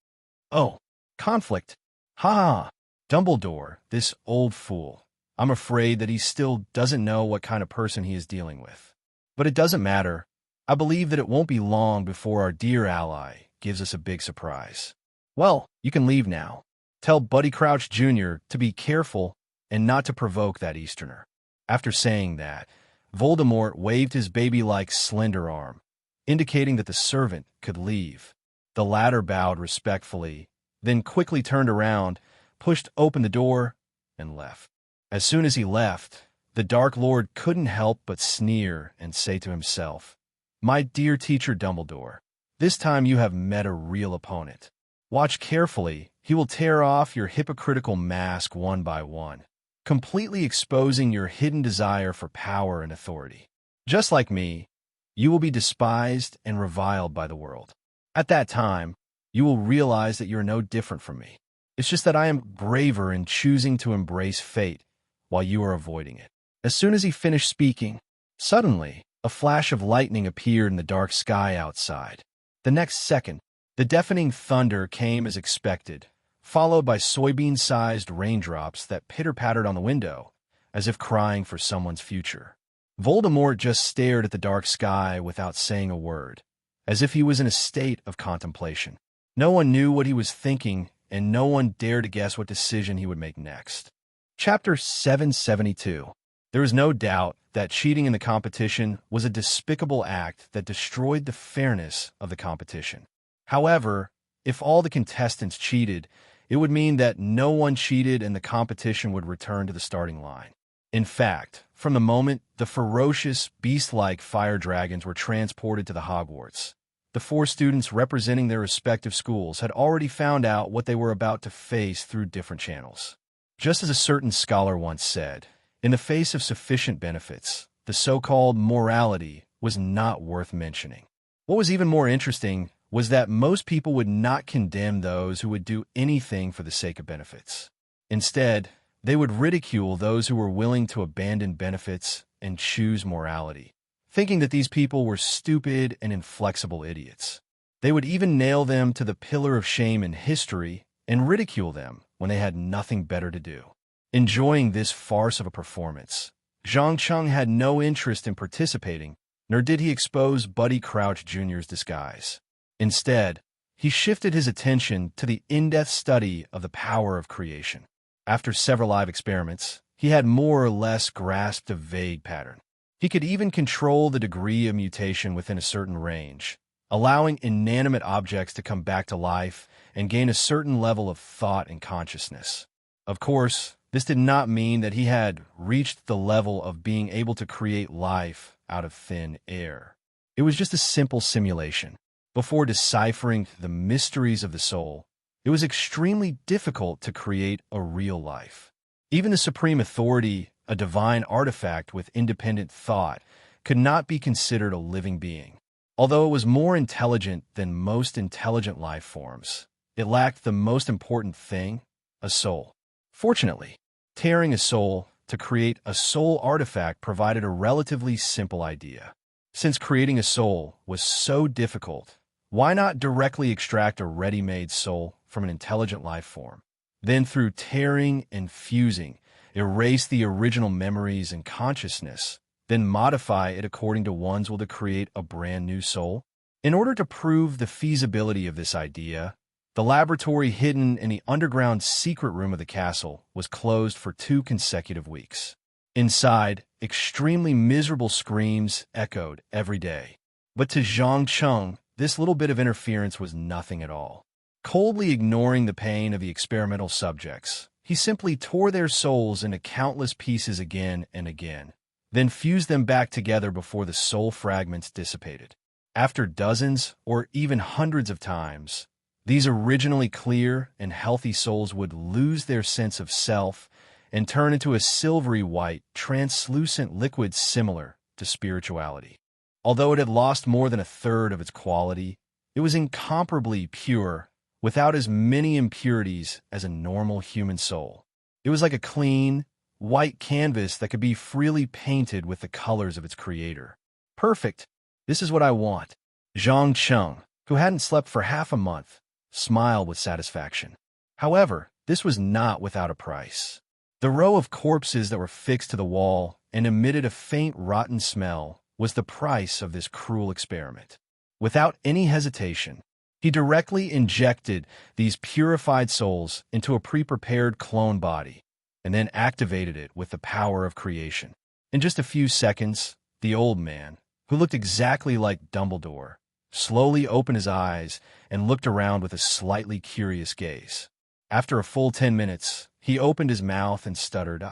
Oh, conflict. Ha ha. Dumbledore, this old fool. I'm afraid that he still doesn't know what kind of person he is dealing with. But it doesn't matter. I believe that it won't be long before our dear ally gives us a big surprise. Well, you can leave now. Tell Buddy Crouch Jr. to be careful and not to provoke that Easterner. After saying that, Voldemort waved his baby-like slender arm, indicating that the servant could leave. The latter bowed respectfully, then quickly turned around, pushed open the door, and left. As soon as he left, the Dark Lord couldn't help but sneer and say to himself, "My dear teacher Dumbledore, this time you have met a real opponent. Watch carefully, he will tear off your hypocritical mask one by one, completely exposing your hidden desire for power and authority. Just like me, you will be despised and reviled by the world. At that time, you will realize that you're no different from me. It's just that I am braver in choosing to embrace fate while you are avoiding it." As soon as he finished speaking, suddenly, a flash of lightning appeared in the dark sky outside. The next second, the deafening thunder came as expected, followed by soybean-sized raindrops that pitter-pattered on the window, as if crying for someone's future. Voldemort just stared at the dark sky without saying a word, as if he was in a state of contemplation. No one knew what he was thinking, and no one dared to guess what decision he would make next. Chapter 772. There is no doubt that cheating in the competition was a despicable act that destroyed the fairness of the competition. However, if all the contestants cheated, it would mean that no one cheated and the competition would return to the starting line. In fact, from the moment the ferocious, beast-like fire dragons were transported to the Hogwarts, the 4 students representing their respective schools had already found out what they were about to face through different channels. Just as a certain scholar once said, in the face of sufficient benefits, the so-called morality was not worth mentioning. What was even more interesting was that most people would not condemn those who would do anything for the sake of benefits. Instead, they would ridicule those who were willing to abandon benefits and choose morality, thinking that these people were stupid and inflexible idiots. They would even nail them to the pillar of shame in history and ridicule them when they had nothing better to do. Enjoying this farce of a performance, Zhang Cheng had no interest in participating, nor did he expose Buddy Crouch Jr.'s disguise. Instead, he shifted his attention to the in-depth study of the power of creation. After several live experiments, he had more or less grasped a vague pattern. He could even control the degree of mutation within a certain range, allowing inanimate objects to come back to life and gain a certain level of thought and consciousness. Of course, this did not mean that he had reached the level of being able to create life out of thin air. It was just a simple simulation. Before deciphering the mysteries of the soul, it was extremely difficult to create a real life. Even the supreme authority, a divine artifact with independent thought, could not be considered a living being. Although it was more intelligent than most intelligent life forms, it lacked the most important thing, a soul. Fortunately, tearing a soul to create a soul artifact provided a relatively simple idea. Since creating a soul was so difficult, why not directly extract a ready-made soul from an intelligent life form? Then through tearing and fusing, erase the original memories and consciousness, then modify it according to one's will to create a brand new soul? In order to prove the feasibility of this idea, the laboratory hidden in the underground secret room of the castle was closed for 2 consecutive weeks. Inside, extremely miserable screams echoed every day. But to Zhang Cheng, this little bit of interference was nothing at all. Coldly ignoring the pain of the experimental subjects, he simply tore their souls into countless pieces again and again, then fused them back together before the soul fragments dissipated. After dozens or even hundreds of times, these originally clear and healthy souls would lose their sense of self and turn into a silvery white, translucent liquid similar to spirituality. Although it had lost more than a third of its quality, it was incomparably pure, without as many impurities as a normal human soul. It was like a clean, white canvas that could be freely painted with the colors of its creator. Perfect. This is what I want. Zhang Cheng, who hadn't slept for half a month, smiled with satisfaction. However, this was not without a price. The row of corpses that were fixed to the wall and emitted a faint rotten smell was the price of this cruel experiment. Without any hesitation, he directly injected these purified souls into a pre-prepared clone body and then activated it with the power of creation. In just a few seconds, the old man, who looked exactly like Dumbledore, slowly opened his eyes and looked around with a slightly curious gaze. After a full 10 minutes, he opened his mouth and stuttered,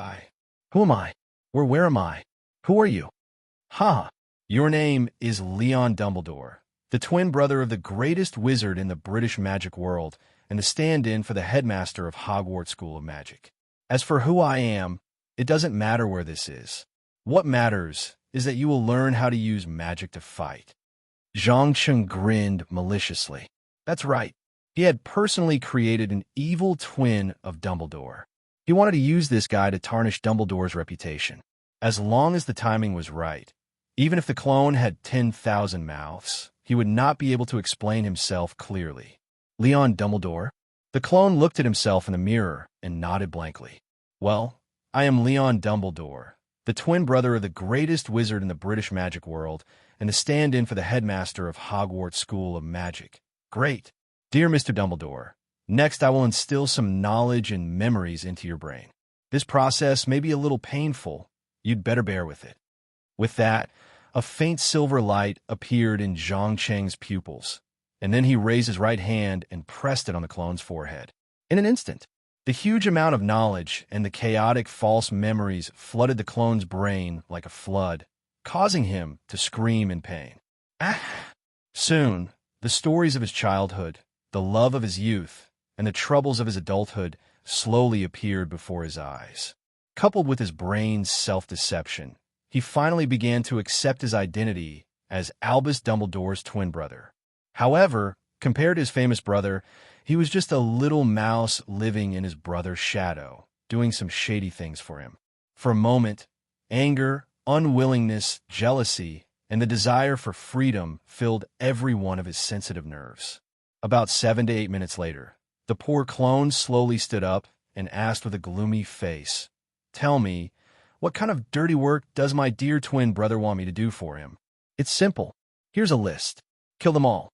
Who am I? Where am I? Who are you? Ha! Your name is Leon Dumbledore, the twin brother of the greatest wizard in the British magic world and the stand-in for the headmaster of Hogwarts School of Magic. As for who I am, it doesn't matter where this is. What matters is that you will learn how to use magic to fight. Zhang Cheng grinned maliciously. That's right. He had personally created an evil twin of Dumbledore. He wanted to use this guy to tarnish Dumbledore's reputation. As long as the timing was right, even if the clone had 10,000 mouths, he would not be able to explain himself clearly. Leon Dumbledore? The clone looked at himself in the mirror and nodded blankly. Well, I am Leon Dumbledore, the twin brother of the greatest wizard in the British magic world and the stand-in for the headmaster of Hogwarts School of Magic. Great. Dear Mr. Dumbledore, next I will instill some knowledge and memories into your brain. This process may be a little painful. You'd better bear with it. With that, a faint silver light appeared in Zhang Cheng's pupils, and then he raised his right hand and pressed it on the clone's forehead. In an instant, the huge amount of knowledge and the chaotic false memories flooded the clone's brain like a flood, causing him to scream in pain. Soon, the stories of his childhood, the love of his youth, and the troubles of his adulthood slowly appeared before his eyes. Coupled with his brain's self-deception, he finally began to accept his identity as Albus Dumbledore's twin brother. However, compared to his famous brother, he was just a little mouse living in his brother's shadow, doing some shady things for him. For a moment, anger, unwillingness, jealousy, and the desire for freedom filled every one of his sensitive nerves. About 7 to 8 minutes later, the poor clone slowly stood up and asked with a gloomy face, Tell me, what kind of dirty work does my dear twin brother want me to do for him? It's simple. Here's a list. Kill them all.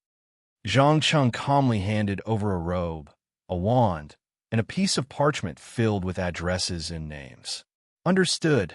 Zhang Cheng calmly handed over a robe, a wand, and a piece of parchment filled with addresses and names. Understood.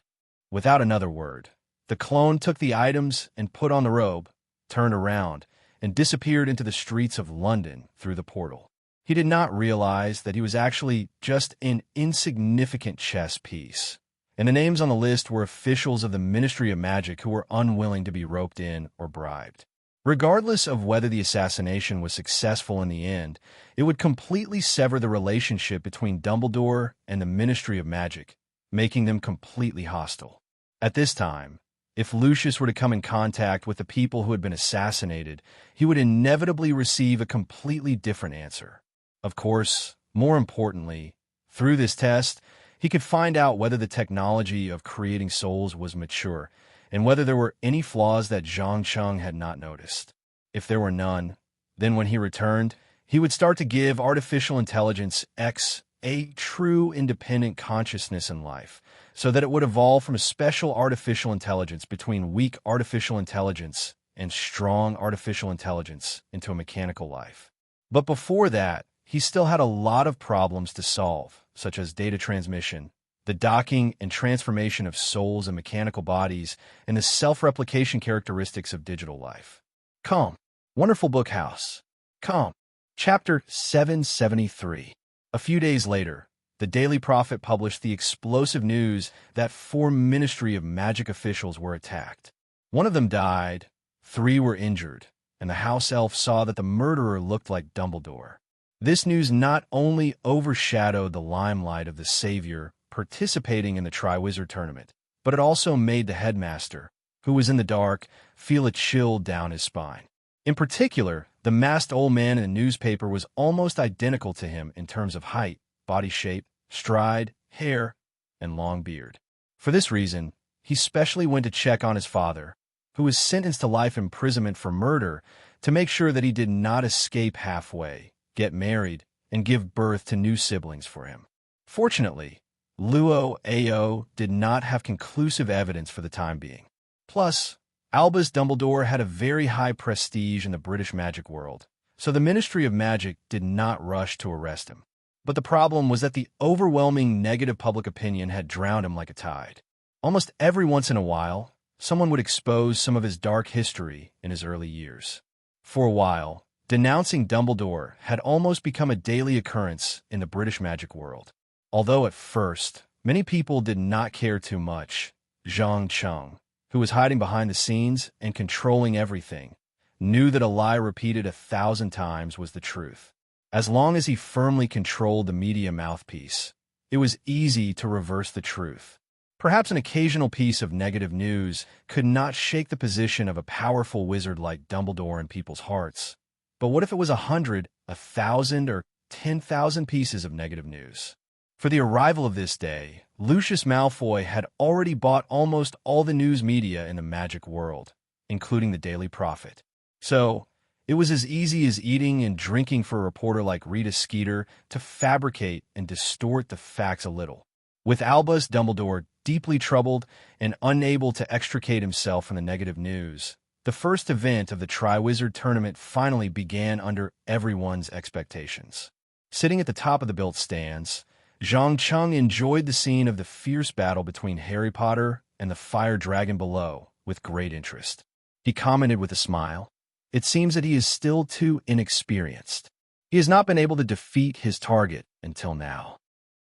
Without another word, the clone took the items and put on the robe, turned around, and disappeared into the streets of London through the portal. He did not realize that he was actually just an insignificant chess piece, and the names on the list were officials of the Ministry of Magic who were unwilling to be roped in or bribed. Regardless of whether the assassination was successful in the end, it would completely sever the relationship between Dumbledore and the Ministry of Magic, making them completely hostile. At this time, if Lucius were to come in contact with the people who had been assassinated, he would inevitably receive a completely different answer. Of course, more importantly, through this test, he could find out whether the technology of creating souls was mature and whether there were any flaws that Zhang Cheng had not noticed. If there were none, then when he returned, he would start to give artificial intelligence X a true independent consciousness in life, so that it would evolve from a special artificial intelligence between weak artificial intelligence and strong artificial intelligence into a mechanical life. But before that, he still had a lot of problems to solve, such as data transmission, the docking and transformation of souls and mechanical bodies, and the self-replication characteristics of digital life. Come, wonderful book house. Come. Chapter 773. A few days later, the Daily Prophet published the explosive news that 4 Ministry of Magic officials were attacked. One of them died, 3 were injured, and the house elf saw that the murderer looked like Dumbledore. This news not only overshadowed the limelight of the Savior participating in the Triwizard Tournament, but it also made the headmaster, who was in the dark, feel a chill down his spine. In particular, the masked old man in the newspaper was almost identical to him in terms of height, body shape, stride, hair, and long beard. For this reason, he specially went to check on his father, who was sentenced to life imprisonment for murder, to make sure that he did not escape halfway, get married, and give birth to new siblings for him. Fortunately, Luo Ao did not have conclusive evidence for the time being. Plus, Albus Dumbledore had a very high prestige in the British magic world, so the Ministry of Magic did not rush to arrest him. But the problem was that the overwhelming negative public opinion had drowned him like a tide. Almost every once in a while, someone would expose some of his dark history in his early years. For a while, denouncing Dumbledore had almost become a daily occurrence in the British magic world. Although at first, many people did not care too much, Zhang Cheng, who was hiding behind the scenes and controlling everything, knew that a lie repeated 1,000 times was the truth. As long as he firmly controlled the media mouthpiece, it was easy to reverse the truth. Perhaps an occasional piece of negative news could not shake the position of a powerful wizard like Dumbledore in people's hearts. But what if it was 100, 1,000, or 10,000 pieces of negative news? For the arrival of this day, Lucius Malfoy had already bought almost all the news media in the magic world, including the Daily Prophet. So, it was as easy as eating and drinking for a reporter like Rita Skeeter to fabricate and distort the facts a little. With Albus Dumbledore deeply troubled and unable to extricate himself from the negative news, the first event of the Triwizard Tournament finally began under everyone's expectations. Sitting at the top of the built stands, Zhang Cheng enjoyed the scene of the fierce battle between Harry Potter and the fire dragon below with great interest. He commented with a smile, "It seems that he is still too inexperienced. He has not been able to defeat his target until now."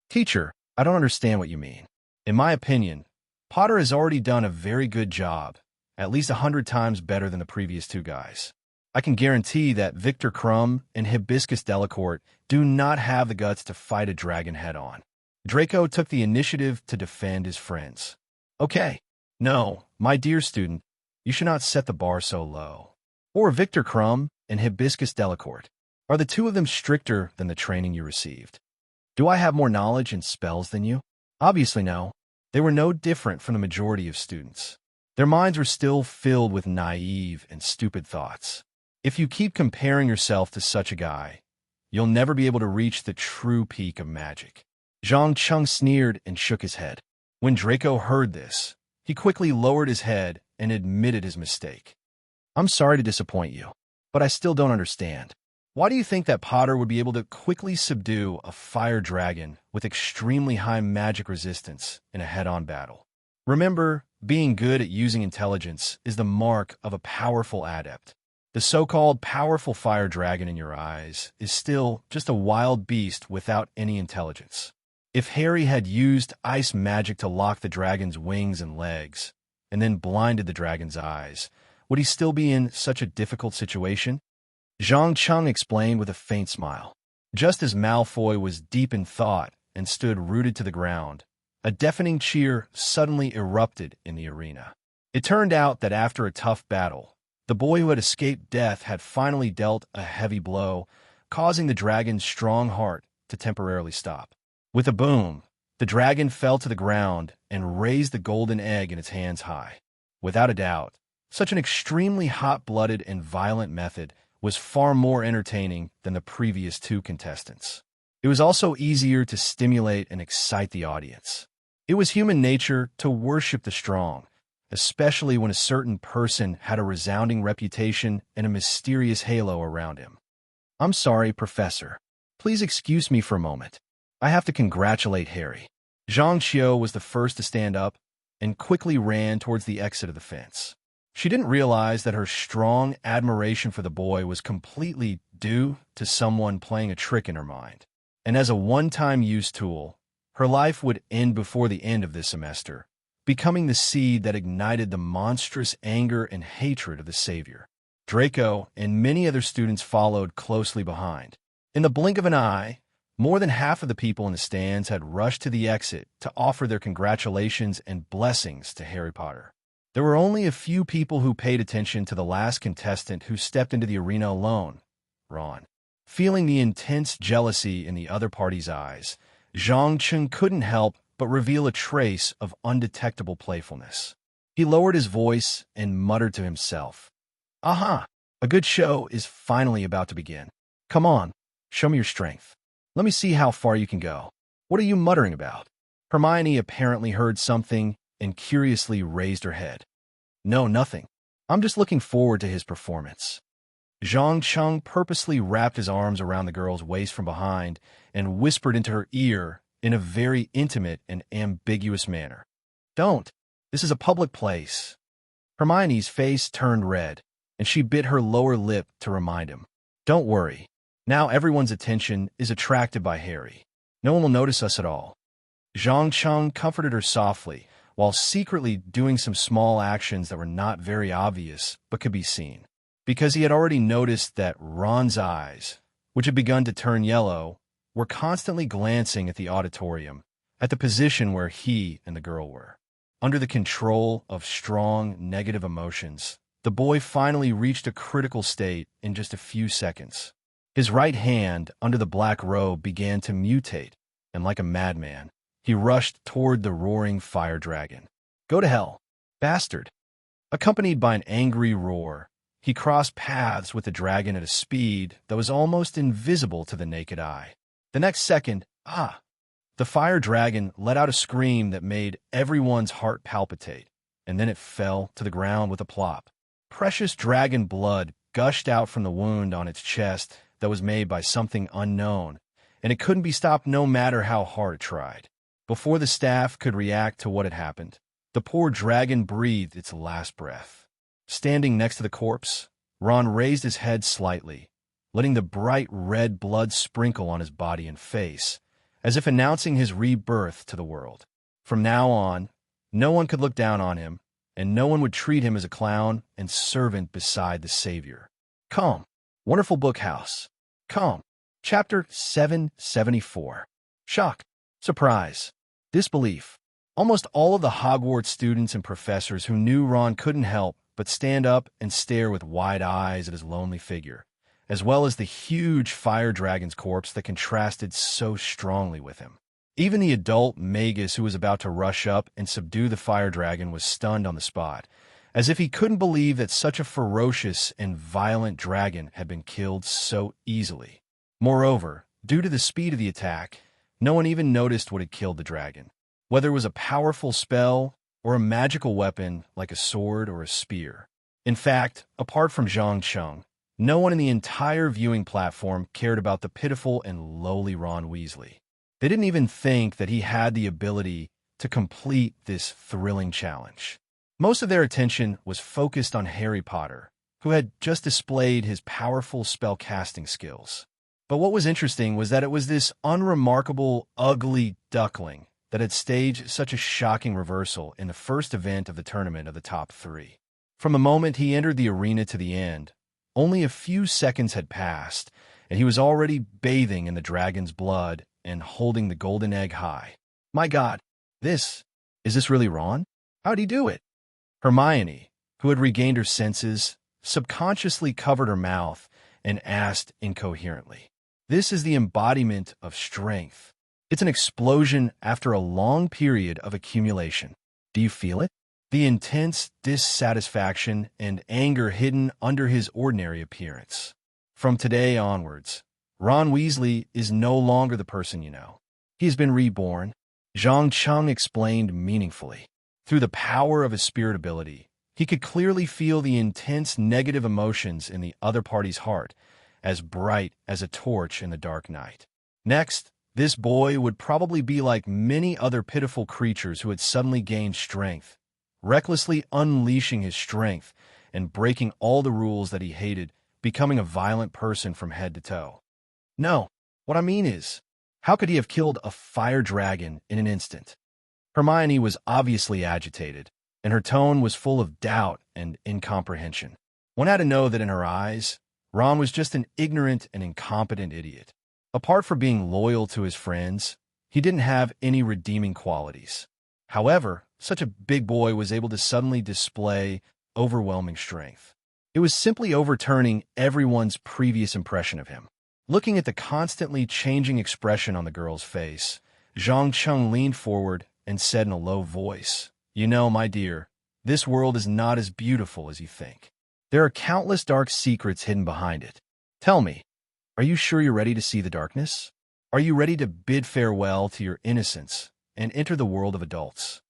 "Teacher, I don't understand what you mean. In my opinion, Potter has already done a very good job, at least 100 times better than the previous 2 guys. I can guarantee that Victor Crumb and Hibiscus Delacourt do not have the guts to fight a dragon head-on." Draco took the initiative to defend his friends. "Okay, no, my dear student, you should not set the bar so low. Or Victor Crumb and Hibiscus Delacourt. Are the 2 of them stricter than the training you received? Do I have more knowledge and spells than you? Obviously no. They were no different from the majority of students. Their minds were still filled with naive and stupid thoughts. If you keep comparing yourself to such a guy, you'll never be able to reach the true peak of magic." Zhang Cheng sneered and shook his head. When Draco heard this, he quickly lowered his head and admitted his mistake. "I'm sorry to disappoint you, but I still don't understand. Why do you think that Potter would be able to quickly subdue a fire dragon with extremely high magic resistance in a head-on battle? Remember, being good at using intelligence is the mark of a powerful adept. The so-called powerful fire dragon in your eyes is still just a wild beast without any intelligence. If Harry had used ice magic to lock the dragon's wings and legs, and then blinded the dragon's eyes, would he still be in such a difficult situation?" Zhang Cheng explained with a faint smile. Just as Malfoy was deep in thought and stood rooted to the ground, a deafening cheer suddenly erupted in the arena. It turned out that after a tough battle, the boy who had escaped death had finally dealt a heavy blow, causing the dragon's strong heart to temporarily stop. With a boom, the dragon fell to the ground and raised the golden egg in its hands high. Without a doubt, such an extremely hot-blooded and violent method was far more entertaining than the previous 2 contestants. It was also easier to stimulate and excite the audience. It was human nature to worship the strong, especially when a certain person had a resounding reputation and a mysterious halo around him. "I'm sorry, Professor. Please excuse me for a moment. I have to congratulate Harry." Zhang Qiu was the first to stand up and quickly ran towards the exit of the fence. She didn't realize that her strong admiration for the boy was completely due to someone playing a trick in her mind. And as a one-time use tool, her life would end before the end of this semester, becoming the seed that ignited the monstrous anger and hatred of the Savior. Draco and many other students followed closely behind. In the blink of an eye, more than half of the people in the stands had rushed to the exit to offer their congratulations and blessings to Harry Potter. There were only a few people who paid attention to the last contestant who stepped into the arena alone, Ron. Feeling the intense jealousy in the other party's eyes, Zhang Cheng couldn't help but reveal a trace of undetectable playfulness. He lowered his voice and muttered to himself, "Aha! A good show is finally about to begin. Come on, show me your strength. Let me see how far you can go. What are you muttering about?" Hermione apparently heard something and curiously raised her head. "No, nothing. I'm just looking forward to his performance." Zhang Cheng purposely wrapped his arms around the girl's waist from behind and whispered into her ear in a very intimate and ambiguous manner. "Don't. This is a public place." Hermione's face turned red, and she bit her lower lip to remind him. "Don't worry. Now everyone's attention is attracted by Harry. No one will notice us at all." Zhang Cheng comforted her softly, while secretly doing some small actions that were not very obvious but could be seen. Because he had already noticed that Ron's eyes, which had begun to turn yellow, were constantly glancing at the auditorium, at the position where he and the girl were. Under the control of strong negative emotions, the boy finally reached a critical state in just a few seconds. His right hand under the black robe began to mutate, and like a madman, he rushed toward the roaring fire dragon. "Go to hell, bastard!" Accompanied by an angry roar, he crossed paths with the dragon at a speed that was almost invisible to the naked eye. The next second, the fire dragon let out a scream that made everyone's heart palpitate, and then it fell to the ground with a plop. Precious dragon blood gushed out from the wound on its chest that was made by something unknown, and it couldn't be stopped no matter how hard it tried. Before the staff could react to what had happened, the poor dragon breathed its last breath. Standing next to the corpse, Ron raised his head slightly, letting the bright red blood sprinkle on his body and face, as if announcing his rebirth to the world. From now on, no one could look down on him, and no one would treat him as a clown and servant beside the Savior. Come, wonderful book house. Come. Chapter 774. Shock, surprise, disbelief. Almost all of the Hogwarts students and professors who knew Ron couldn't help but stand up and stare with wide eyes at his lonely figure, as well as the huge fire dragon's corpse that contrasted so strongly with him. Even the adult magus who was about to rush up and subdue the fire dragon was stunned on the spot, as if he couldn't believe that such a ferocious and violent dragon had been killed so easily. Moreover, due to the speed of the attack, no one even noticed what had killed the dragon, whether it was a powerful spell or a magical weapon like a sword or a spear. In fact, apart from Zhang Cheng, no one in the entire viewing platform cared about the pitiful and lowly Ron Weasley. They didn't even think that he had the ability to complete this thrilling challenge. Most of their attention was focused on Harry Potter, who had just displayed his powerful spell-casting skills. But what was interesting was that it was this unremarkable, ugly duckling that had staged such a shocking reversal in the first event of the tournament of the top three. From the moment he entered the arena to the end, only a few seconds had passed, and he was already bathing in the dragon's blood and holding the golden egg high. My God, is this really Ron? How'd he do it? Hermione, who had regained her senses, subconsciously covered her mouth and asked incoherently. This is the embodiment of strength. It's an explosion after a long period of accumulation. Do you feel it? The intense dissatisfaction and anger hidden under his ordinary appearance. From today onwards, Ron Weasley is no longer the person you know. He has been reborn, Zhang Cheng explained meaningfully. Through the power of his spirit ability, he could clearly feel the intense negative emotions in the other party's heart, as bright as a torch in the dark night. Next, this boy would probably be like many other pitiful creatures who had suddenly gained strength, recklessly unleashing his strength and breaking all the rules that he hated, becoming a violent person from head to toe. No, what I mean is, how could he have killed a fire dragon in an instant? Hermione was obviously agitated, and her tone was full of doubt and incomprehension. One had to know that in her eyes, Ron was just an ignorant and incompetent idiot. Apart from being loyal to his friends, he didn't have any redeeming qualities. However, such a big boy was able to suddenly display overwhelming strength. It was simply overturning everyone's previous impression of him. Looking at the constantly changing expression on the girl's face, Zhang Cheng leaned forward and said in a low voice, "You know, my dear, this world is not as beautiful as you think. There are countless dark secrets hidden behind it. Tell me, are you sure you're ready to see the darkness? Are you ready to bid farewell to your innocence and enter the world of adults?"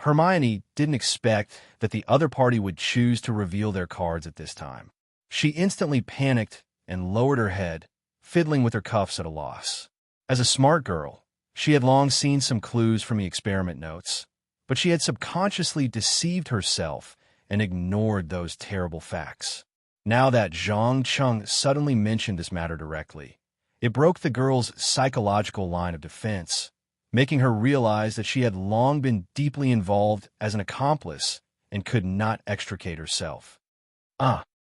Hermione didn't expect that the other party would choose to reveal their cards at this time. She instantly panicked and lowered her head, fiddling with her cuffs at a loss. As a smart girl, she had long seen some clues from the experiment notes, but she had subconsciously deceived herself and ignored those terrible facts. Now that Zhang Cheng suddenly mentioned this matter directly, it broke the girl's psychological line of defense, making her realize that she had long been deeply involved as an accomplice and could not extricate herself.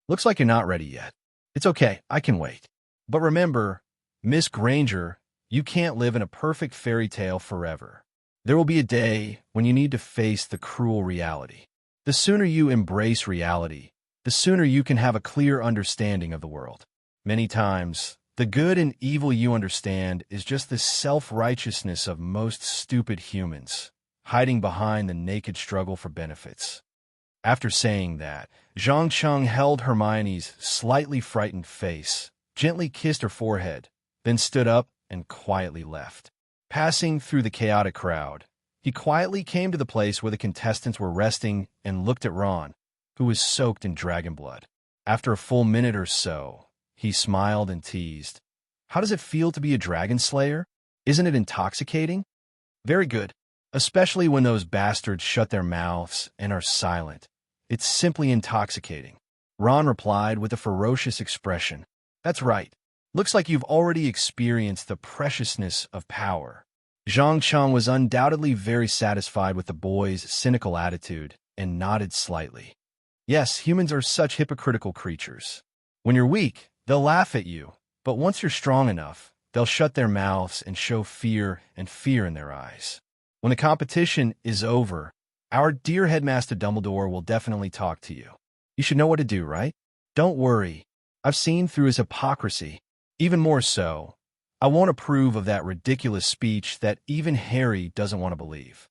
Looks like you're not ready yet. It's okay, I can wait. But remember, Miss Granger, you can't live in a perfect fairy tale forever. There will be a day when you need to face the cruel reality. The sooner you embrace reality, the sooner you can have a clear understanding of the world. Many times, the good and evil you understand is just the self-righteousness of most stupid humans, hiding behind the naked struggle for benefits. After saying that, Zhang Cheng held Hermione's slightly frightened face, gently kissed her forehead, then stood up and quietly left. Passing through the chaotic crowd, he quietly came to the place where the contestants were resting and looked at Ron, who was soaked in dragon blood. After a full minute or so, he smiled and teased, "How does it feel to be a dragon slayer? Isn't it intoxicating?" "Very good, especially when those bastards shut their mouths and are silent. It's simply intoxicating," Ron replied with a ferocious expression. "That's right. Looks like you've already experienced the preciousness of power." Zhang Cheng was undoubtedly very satisfied with the boy's cynical attitude and nodded slightly. Yes, humans are such hypocritical creatures. When you're weak, they'll laugh at you, but once you're strong enough, they'll shut their mouths and show fear in their eyes. When the competition is over, our dear Headmaster Dumbledore will definitely talk to you. You should know what to do, right? Don't worry. I've seen through his hypocrisy. Even more so, I won't approve of that ridiculous speech that even Harry doesn't want to believe.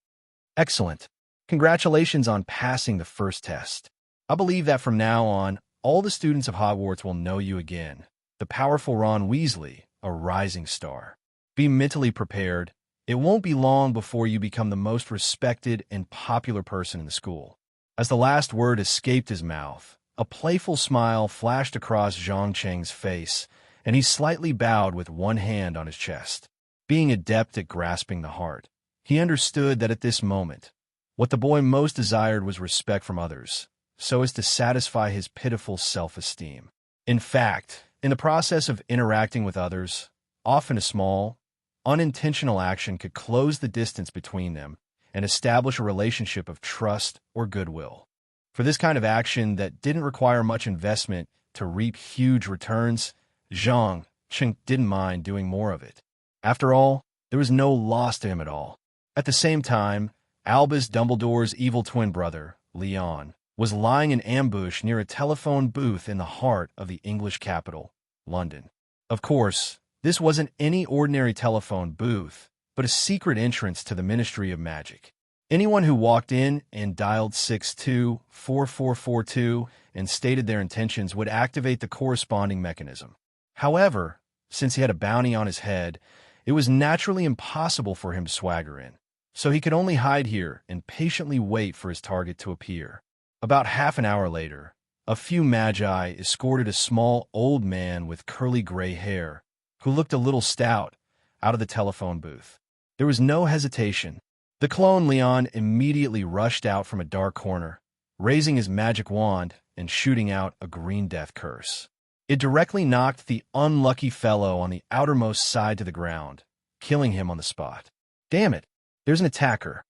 Excellent. Congratulations on passing the first test. I believe that from now on, all the students of Hogwarts will know you again, the powerful Ron Weasley, a rising star. Be mentally prepared. It won't be long before you become the most respected and popular person in the school. As the last word escaped his mouth, a playful smile flashed across Zhang Cheng's face, and he slightly bowed with one hand on his chest. Being adept at grasping the heart, he understood that at this moment, what the boy most desired was respect from others, so as to satisfy his pitiful self-esteem. In fact, in the process of interacting with others, often a small, unintentional action could close the distance between them and establish a relationship of trust or goodwill. For this kind of action that didn't require much investment to reap huge returns, Zhang Cheng didn't mind doing more of it. After all, there was no loss to him at all. At the same time, Albus Dumbledore's evil twin brother, Leon, was lying in ambush near a telephone booth in the heart of the English capital, London. Of course, this wasn't any ordinary telephone booth, but a secret entrance to the Ministry of Magic. Anyone who walked in and dialed 624442 and stated their intentions would activate the corresponding mechanism. However, since he had a bounty on his head, it was naturally impossible for him to swagger in. so he could only hide here and patiently wait for his target to appear. About half an hour later, a few magi escorted a small old man with curly gray hair, who looked a little stout, out of the telephone booth. There was no hesitation. The clone Leon immediately rushed out from a dark corner, raising his magic wand and shooting out a green death curse. It directly knocked the unlucky fellow on the outermost side to the ground, killing him on the spot. Damn it, there's an attacker.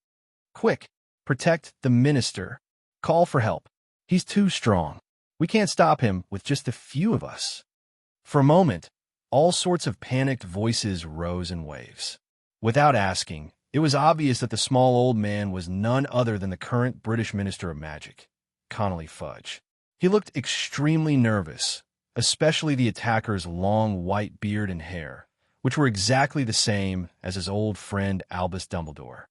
Quick, protect the minister. Call for help. He's too strong. We can't stop him with just a few of us. For a moment, all sorts of panicked voices rose in waves. Without asking, it was obvious that the small old man was none other than the current British Minister of Magic, Connolly Fudge. He looked extremely nervous, especially the attacker's long white beard and hair, which were exactly the same as his old friend Albus Dumbledore.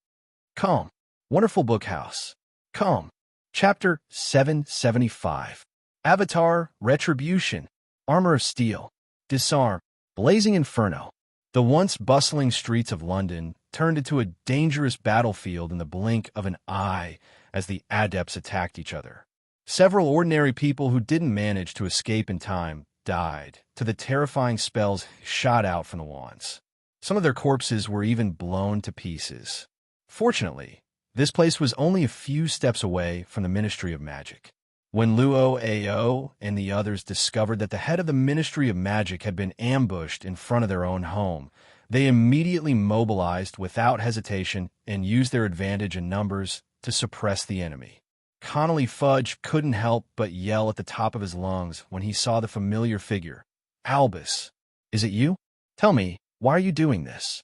Come, wonderful bookhouse. Come. Chapter 775. Avatar, Retribution, Armor of Steel, Disarm, Blazing Inferno. The once bustling streets of London turned into a dangerous battlefield in the blink of an eye as the adepts attacked each other. Several ordinary people who didn't manage to escape in time died to the terrifying spells shot out from the wands. Some of their corpses were even blown to pieces. Fortunately, this place was only a few steps away from the Ministry of Magic. When Luo Ao and the others discovered that the head of the Ministry of Magic had been ambushed in front of their own home, they immediately mobilized without hesitation and used their advantage in numbers to suppress the enemy. Connolly Fudge couldn't help but yell at the top of his lungs when he saw the familiar figure. Albus, is it you? Tell me, why are you doing this?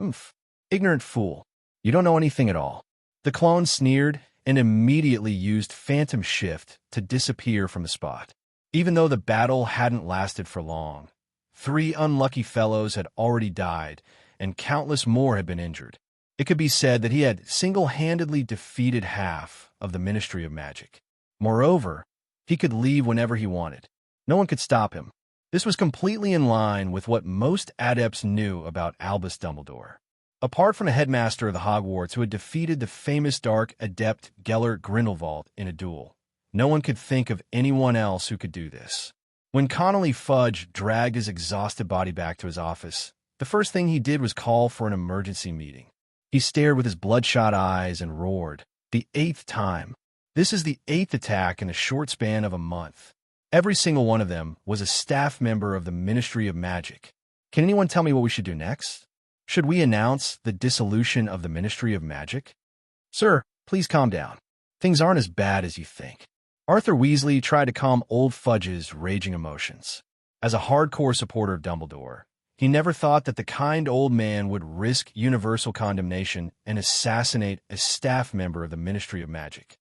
Oomph, ignorant fool. You don't know anything at all. The clone sneered and immediately used Phantom Shift to disappear from the spot. Even though the battle hadn't lasted for long, 3 unlucky fellows had already died, and countless more had been injured. It could be said that he had single-handedly defeated half of the Ministry of Magic. Moreover, he could leave whenever he wanted. No one could stop him. This was completely in line with what most adepts knew about Albus Dumbledore. Apart from the headmaster of the Hogwarts who had defeated the famous dark adept Gellert Grindelwald in a duel, no one could think of anyone else who could do this. When Connolly Fudge dragged his exhausted body back to his office, the first thing he did was call for an emergency meeting. He stared with his bloodshot eyes and roared, "The 8th time. This is the 8th attack in a short span of a month. Every single one of them was a staff member of the Ministry of Magic. Can anyone tell me what we should do next? Should we announce the dissolution of the Ministry of Magic?" "Sir, please calm down. Things aren't as bad as you think." Arthur Weasley tried to calm old Fudge's raging emotions. As a hardcore supporter of Dumbledore, he never thought that the kind old man would risk universal condemnation and assassinate a staff member of the Ministry of Magic.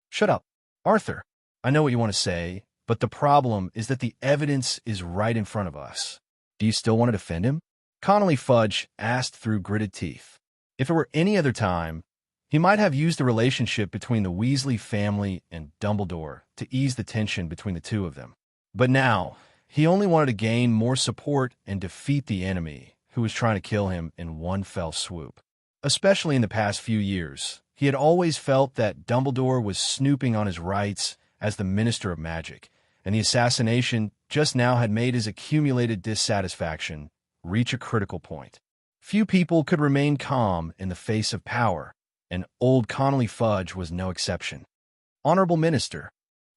"Shut up, Arthur. I know what you want to say, but the problem is that the evidence is right in front of us. Do you still want to defend him?" Connolly Fudge asked through gritted teeth. If it were any other time, he might have used the relationship between the Weasley family and Dumbledore to ease the tension between the two of them. But now, he only wanted to gain more support and defeat the enemy who was trying to kill him in one fell swoop. Especially in the past few years, he had always felt that Dumbledore was snooping on his rights as the Minister of Magic, and the assassination just now had made his accumulated dissatisfaction reach a critical point. Few people could remain calm in the face of power, and old Connolly Fudge was no exception. "Honorable Minister,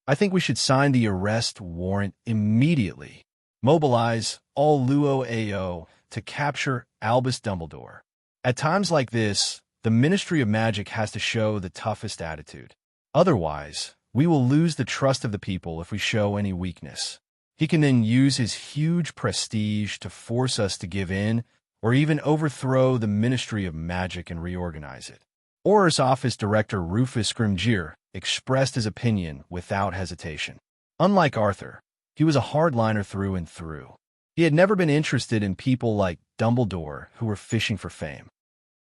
I think we should sign the arrest warrant immediately. Mobilize all Luo Ao to capture Albus Dumbledore. At times like this, the Ministry of Magic has to show the toughest attitude. Otherwise, we will lose the trust of the people if we show any weakness. He can then use his huge prestige to force us to give in or even overthrow the Ministry of Magic and reorganize it." Auror's office director Rufus Scrimgeour expressed his opinion without hesitation. Unlike Arthur, he was a hardliner through and through. He had never been interested in people like Dumbledore who were fishing for fame.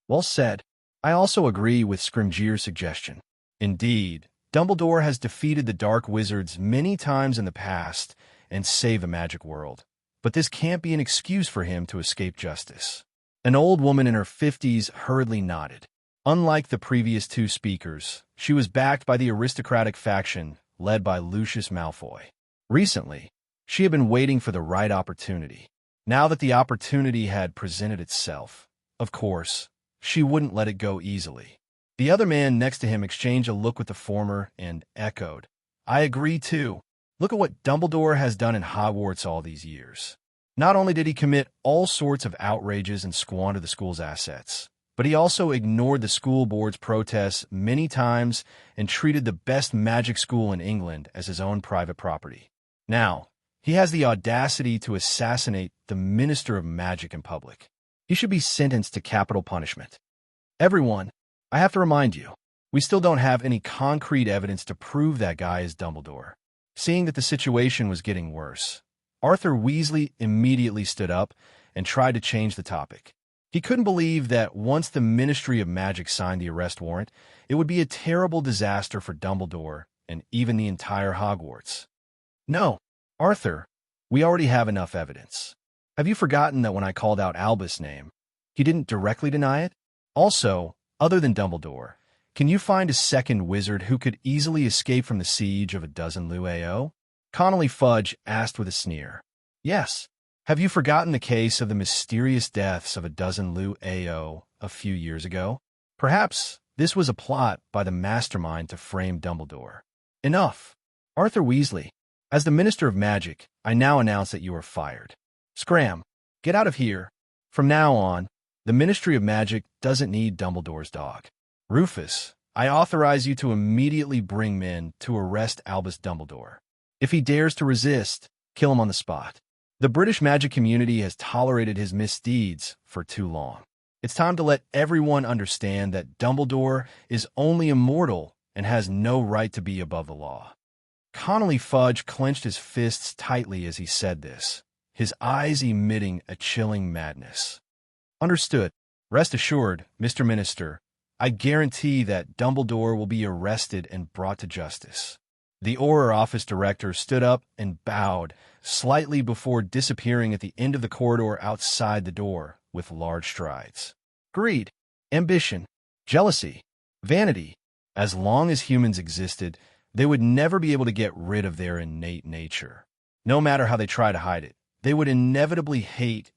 "Well said. I also agree with Scrimgeour's suggestion. Indeed, Dumbledore has defeated the Dark Wizards many times in the past and saved the magic world. But this can't be an excuse for him to escape justice." An old woman in her 50s hurriedly nodded. Unlike the previous two speakers, she was backed by the aristocratic faction led by Lucius Malfoy. Recently, she had been waiting for the right opportunity. Now that the opportunity had presented itself, of course, she wouldn't let it go easily. The other man next to him exchanged a look with the former and echoed, "I agree too. Look at what Dumbledore has done in Hogwarts all these years. Not only did he commit all sorts of outrages and squander the school's assets, but he also ignored the school board's protests many times and treated the best magic school in England as his own private property. Now, he has the audacity to assassinate the Minister of Magic in public. He should be sentenced to capital punishment. Everyone, I have to remind you, we still don't have any concrete evidence to prove that guy is Dumbledore." Seeing that the situation was getting worse, Arthur Weasley immediately stood up and tried to change the topic. He couldn't believe that once the Ministry of Magic signed the arrest warrant, it would be a terrible disaster for Dumbledore and even the entire Hogwarts. "No, Arthur, we already have enough evidence. Have you forgotten that when I called out Albus' name, he didn't directly deny it? Also, other than Dumbledore, can you find a second wizard who could easily escape from the siege of a dozen Luao?" Connolly Fudge asked with a sneer. "Yes. Have you forgotten the case of the mysterious deaths of a dozen Luao a few years ago? Perhaps this was a plot by the mastermind to frame Dumbledore." "Enough. Arthur Weasley, as the Minister of Magic, I now announce that you are fired. Scram, get out of here. From now on, the Ministry of Magic doesn't need Dumbledore's dog. Rufus, I authorize you to immediately bring men to arrest Albus Dumbledore. If he dares to resist, kill him on the spot. The British magic community has tolerated his misdeeds for too long. It's time to let everyone understand that Dumbledore is only a mortal and has no right to be above the law." Connolly Fudge clenched his fists tightly as he said this, his eyes emitting a chilling madness. "Understood. Rest assured, Mr. Minister, I guarantee that Dumbledore will be arrested and brought to justice." The Auror office director stood up and bowed slightly before disappearing at the end of the corridor outside the door with large strides. Greed, ambition, jealousy, vanity. As long as humans existed, they would never be able to get rid of their innate nature. No matter how they try to hide it, they would inevitably hate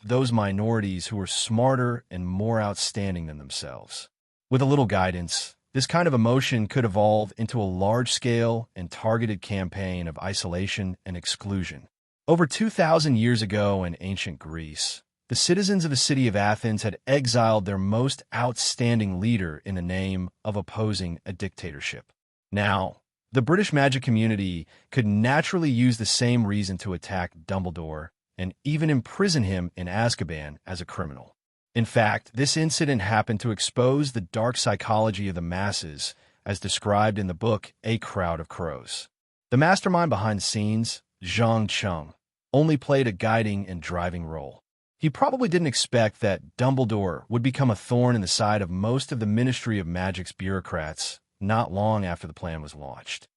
those minorities who were smarter and more outstanding than themselves. With a little guidance, this kind of emotion could evolve into a large-scale and targeted campaign of isolation and exclusion. Over 2,000 years ago in ancient Greece, the citizens of the city of Athens had exiled their most outstanding leader in the name of opposing a dictatorship. Now, the British magic community could naturally use the same reason to attack Dumbledore and even imprison him in Azkaban as a criminal. In fact, this incident happened to expose the dark psychology of the masses, as described in the book A Crowd of Crows. The mastermind behind the scenes, Zhang Chung, only played a guiding and driving role. He probably didn't expect that Dumbledore would become a thorn in the side of most of the Ministry of Magic's bureaucrats not long after the plan was launched.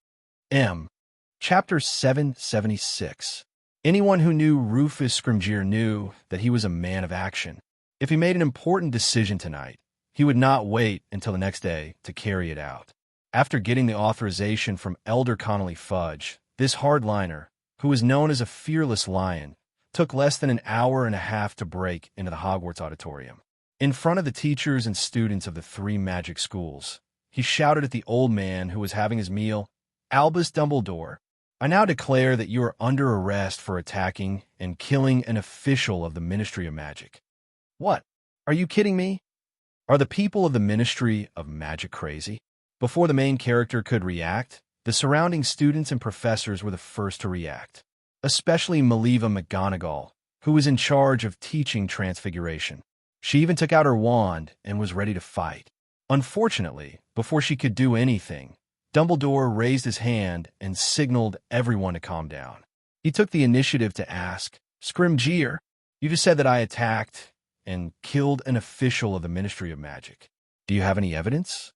Chapter 776. Anyone who knew Rufus Scrimgeour knew that he was a man of action. If he made an important decision tonight, he would not wait until the next day to carry it out. After getting the authorization from Elder Connolly Fudge, this hardliner, who was known as a fearless lion, took less than an hour and a half to break into the Hogwarts auditorium. In front of the teachers and students of the three magic schools, he shouted at the old man who was having his meal, "Albus Dumbledore, I now declare that you are under arrest for attacking and killing an official of the Ministry of Magic." "What? Are you kidding me? Are the people of the Ministry of Magic crazy?" Before the main character could react, the surrounding students and professors were the first to react, especially Maliva McGonagall, who was in charge of teaching Transfiguration. She even took out her wand and was ready to fight. Unfortunately, before she could do anything, Dumbledore raised his hand and signaled everyone to calm down. He took the initiative to ask, "Scrimgeour, you just said that I attacked and killed an official of the Ministry of Magic. Do you have any evidence?"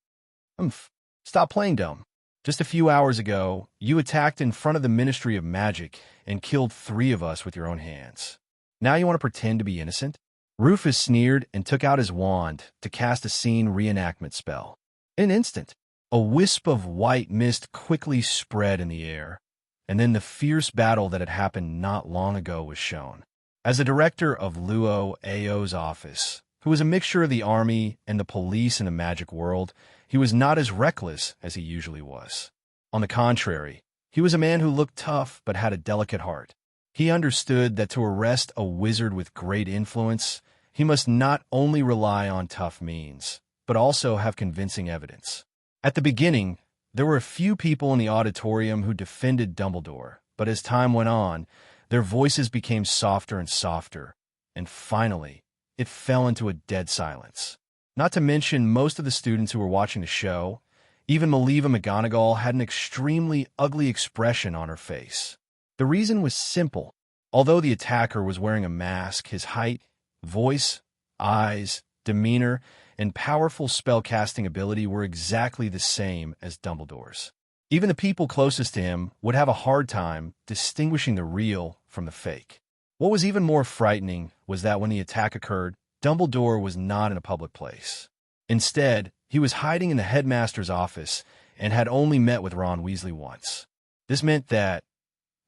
Stop playing dumb. Just a few hours ago, you attacked in front of the Ministry of Magic and killed 3 of us with your own hands. Now you want to pretend to be innocent? Rufus sneered and took out his wand to cast a scene reenactment spell. In an instant, a wisp of white mist quickly spread in the air, and then the fierce battle that had happened not long ago was shown. As the director of Luo Ao's office, who was a mixture of the army and the police in the magic world, he was not as reckless as he usually was. On the contrary, he was a man who looked tough but had a delicate heart. He understood that to arrest a wizard with great influence, he must not only rely on tough means, but also have convincing evidence. At the beginning, there were a few people in the auditorium who defended Dumbledore, but as time went on, their voices became softer and softer, and finally, it fell into a dead silence. Not to mention most of the students who were watching the show. Even Maliva McGonagall had an extremely ugly expression on her face. The reason was simple. Although the attacker was wearing a mask, his height, voice, eyes, demeanor, and powerful spell-casting ability were exactly the same as Dumbledore's. Even the people closest to him would have a hard time distinguishing the real from the fake. What was even more frightening was that when the attack occurred, Dumbledore was not in a public place. Instead, he was hiding in the headmaster's office and had only met with Ron Weasley once. This meant that,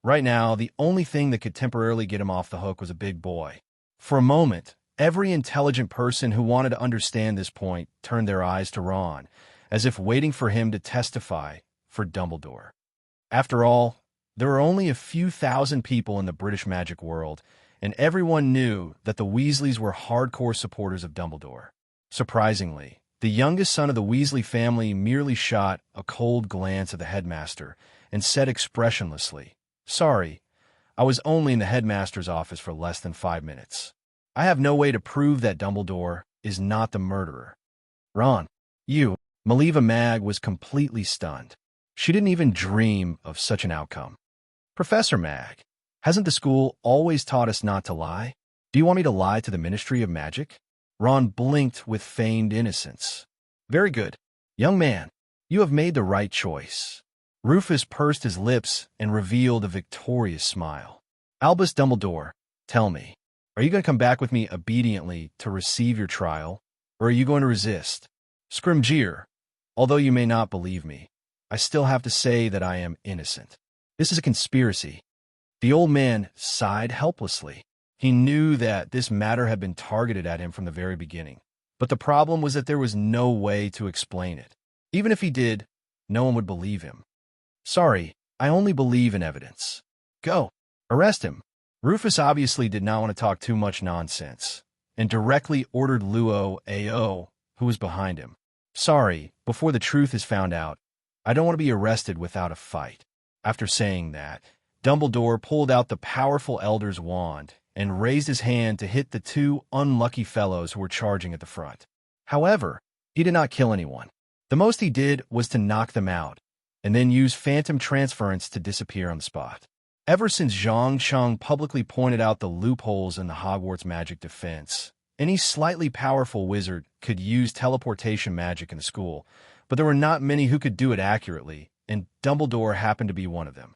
right now, the only thing that could temporarily get him off the hook was a big boy. For a moment, every intelligent person who wanted to understand this point turned their eyes to Ron, as if waiting for him to testify for Dumbledore. After all, there were only a few thousand people in the British magic world, and everyone knew that the Weasleys were hardcore supporters of Dumbledore. Surprisingly, the youngest son of the Weasley family merely shot a cold glance at the headmaster and said expressionlessly, "Sorry, I was only in the headmaster's office for less than 5 minutes. I have no way to prove that Dumbledore is not the murderer." "Ron, you..." Maliva Mag was completely stunned. She didn't even dream of such an outcome. "Professor Mag, hasn't the school always taught us not to lie? Do you want me to lie to the Ministry of Magic?" Ron blinked with feigned innocence. "Very good. Young man, you have made the right choice." Rufus pursed his lips and revealed a victorious smile. "Albus Dumbledore, tell me, are you going to come back with me obediently to receive your trial, or are you going to resist?" "Scrimgeour, although you may not believe me, I still have to say that I am innocent. This is a conspiracy." The old man sighed helplessly. He knew that this matter had been targeted at him from the very beginning. But the problem was that there was no way to explain it. Even if he did, no one would believe him. "Sorry, I only believe in evidence. Go, arrest him." Rufus obviously did not want to talk too much nonsense, and directly ordered Luo Ao, who was behind him. "Sorry, before the truth is found out, I don't want to be arrested without a fight." After saying that, Dumbledore pulled out the powerful Elder's wand and raised his hand to hit the two unlucky fellows who were charging at the front. However, he did not kill anyone. The most he did was to knock them out, and then use phantom transference to disappear on the spot. Ever since Zhang Cheng publicly pointed out the loopholes in the Hogwarts magic defense, any slightly powerful wizard could use teleportation magic in the school, but there were not many who could do it accurately, and Dumbledore happened to be one of them.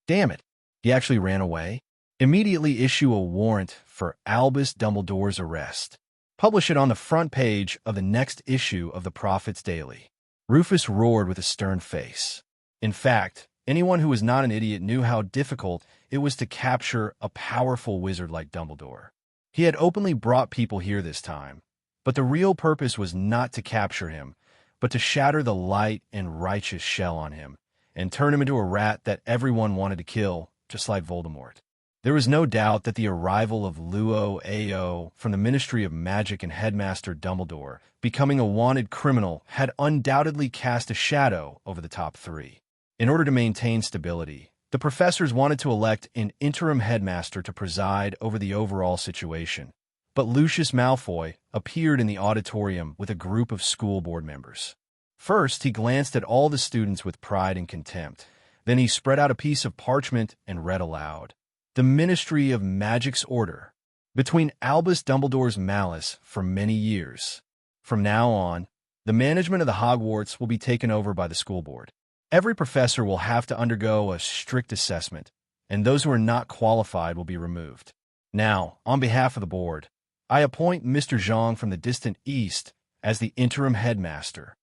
Damn it, he actually ran away? Immediately issue a warrant for Albus Dumbledore's arrest. Publish it on the front page of the next issue of the Prophet's Daily. Rufus roared with a stern face. In fact, anyone who was not an idiot knew how difficult it was to capture a powerful wizard like Dumbledore. He had openly brought people here this time, but the real purpose was not to capture him, but to shatter the light and righteous shell on him, and turn him into a rat that everyone wanted to kill, just like Voldemort. There was no doubt that the arrival of Luo Ao from the Ministry of Magic and Headmaster Dumbledore becoming a wanted criminal had undoubtedly cast a shadow over the top three. In order to maintain stability, the professors wanted to elect an interim headmaster to preside over the overall situation. But Lucius Malfoy appeared in the auditorium with a group of school board members. First, he glanced at all the students with pride and contempt. Then he spread out a piece of parchment and read aloud. "The Ministry of Magic's order. Between Albus Dumbledore's malice for many years. From now on, the management of the Hogwarts will be taken over by the school board. Every professor will have to undergo a strict assessment, and those who are not qualified will be removed. Now, on behalf of the board, I appoint Mr. Zhang from the distant east as the interim headmaster."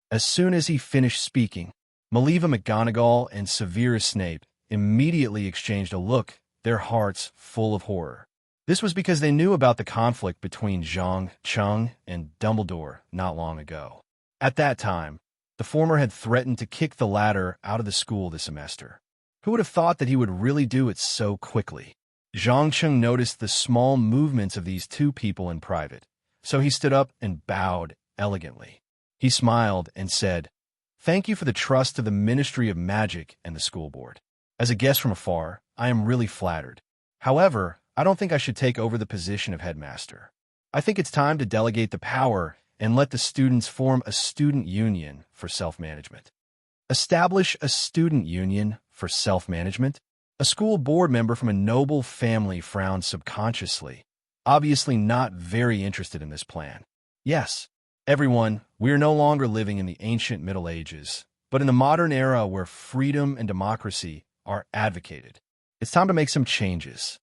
As soon as he finished speaking, Maliva McGonagall and Severus Snape immediately exchanged a look, their hearts full of horror. This was because they knew about the conflict between Zhang Cheng and Dumbledore not long ago. At that time, the former had threatened to kick the latter out of the school this semester. Who would have thought that he would really do it so quickly? Zhang Cheng noticed the small movements of these two people in private, so he stood up and bowed elegantly. He smiled and said, "Thank you for the trust of the Ministry of Magic and the school board. As a guest from afar, I am really flattered. However, I don't think I should take over the position of headmaster. I think it's time to delegate the power and let the students form a student union for self-management." Establish a student union for self-management? A school board member from a noble family frowned subconsciously, obviously not very interested in this plan. Yes, everyone, we are no longer living in the ancient Middle Ages, but in the modern era where freedom and democracy are advocated. It's time to make some changes.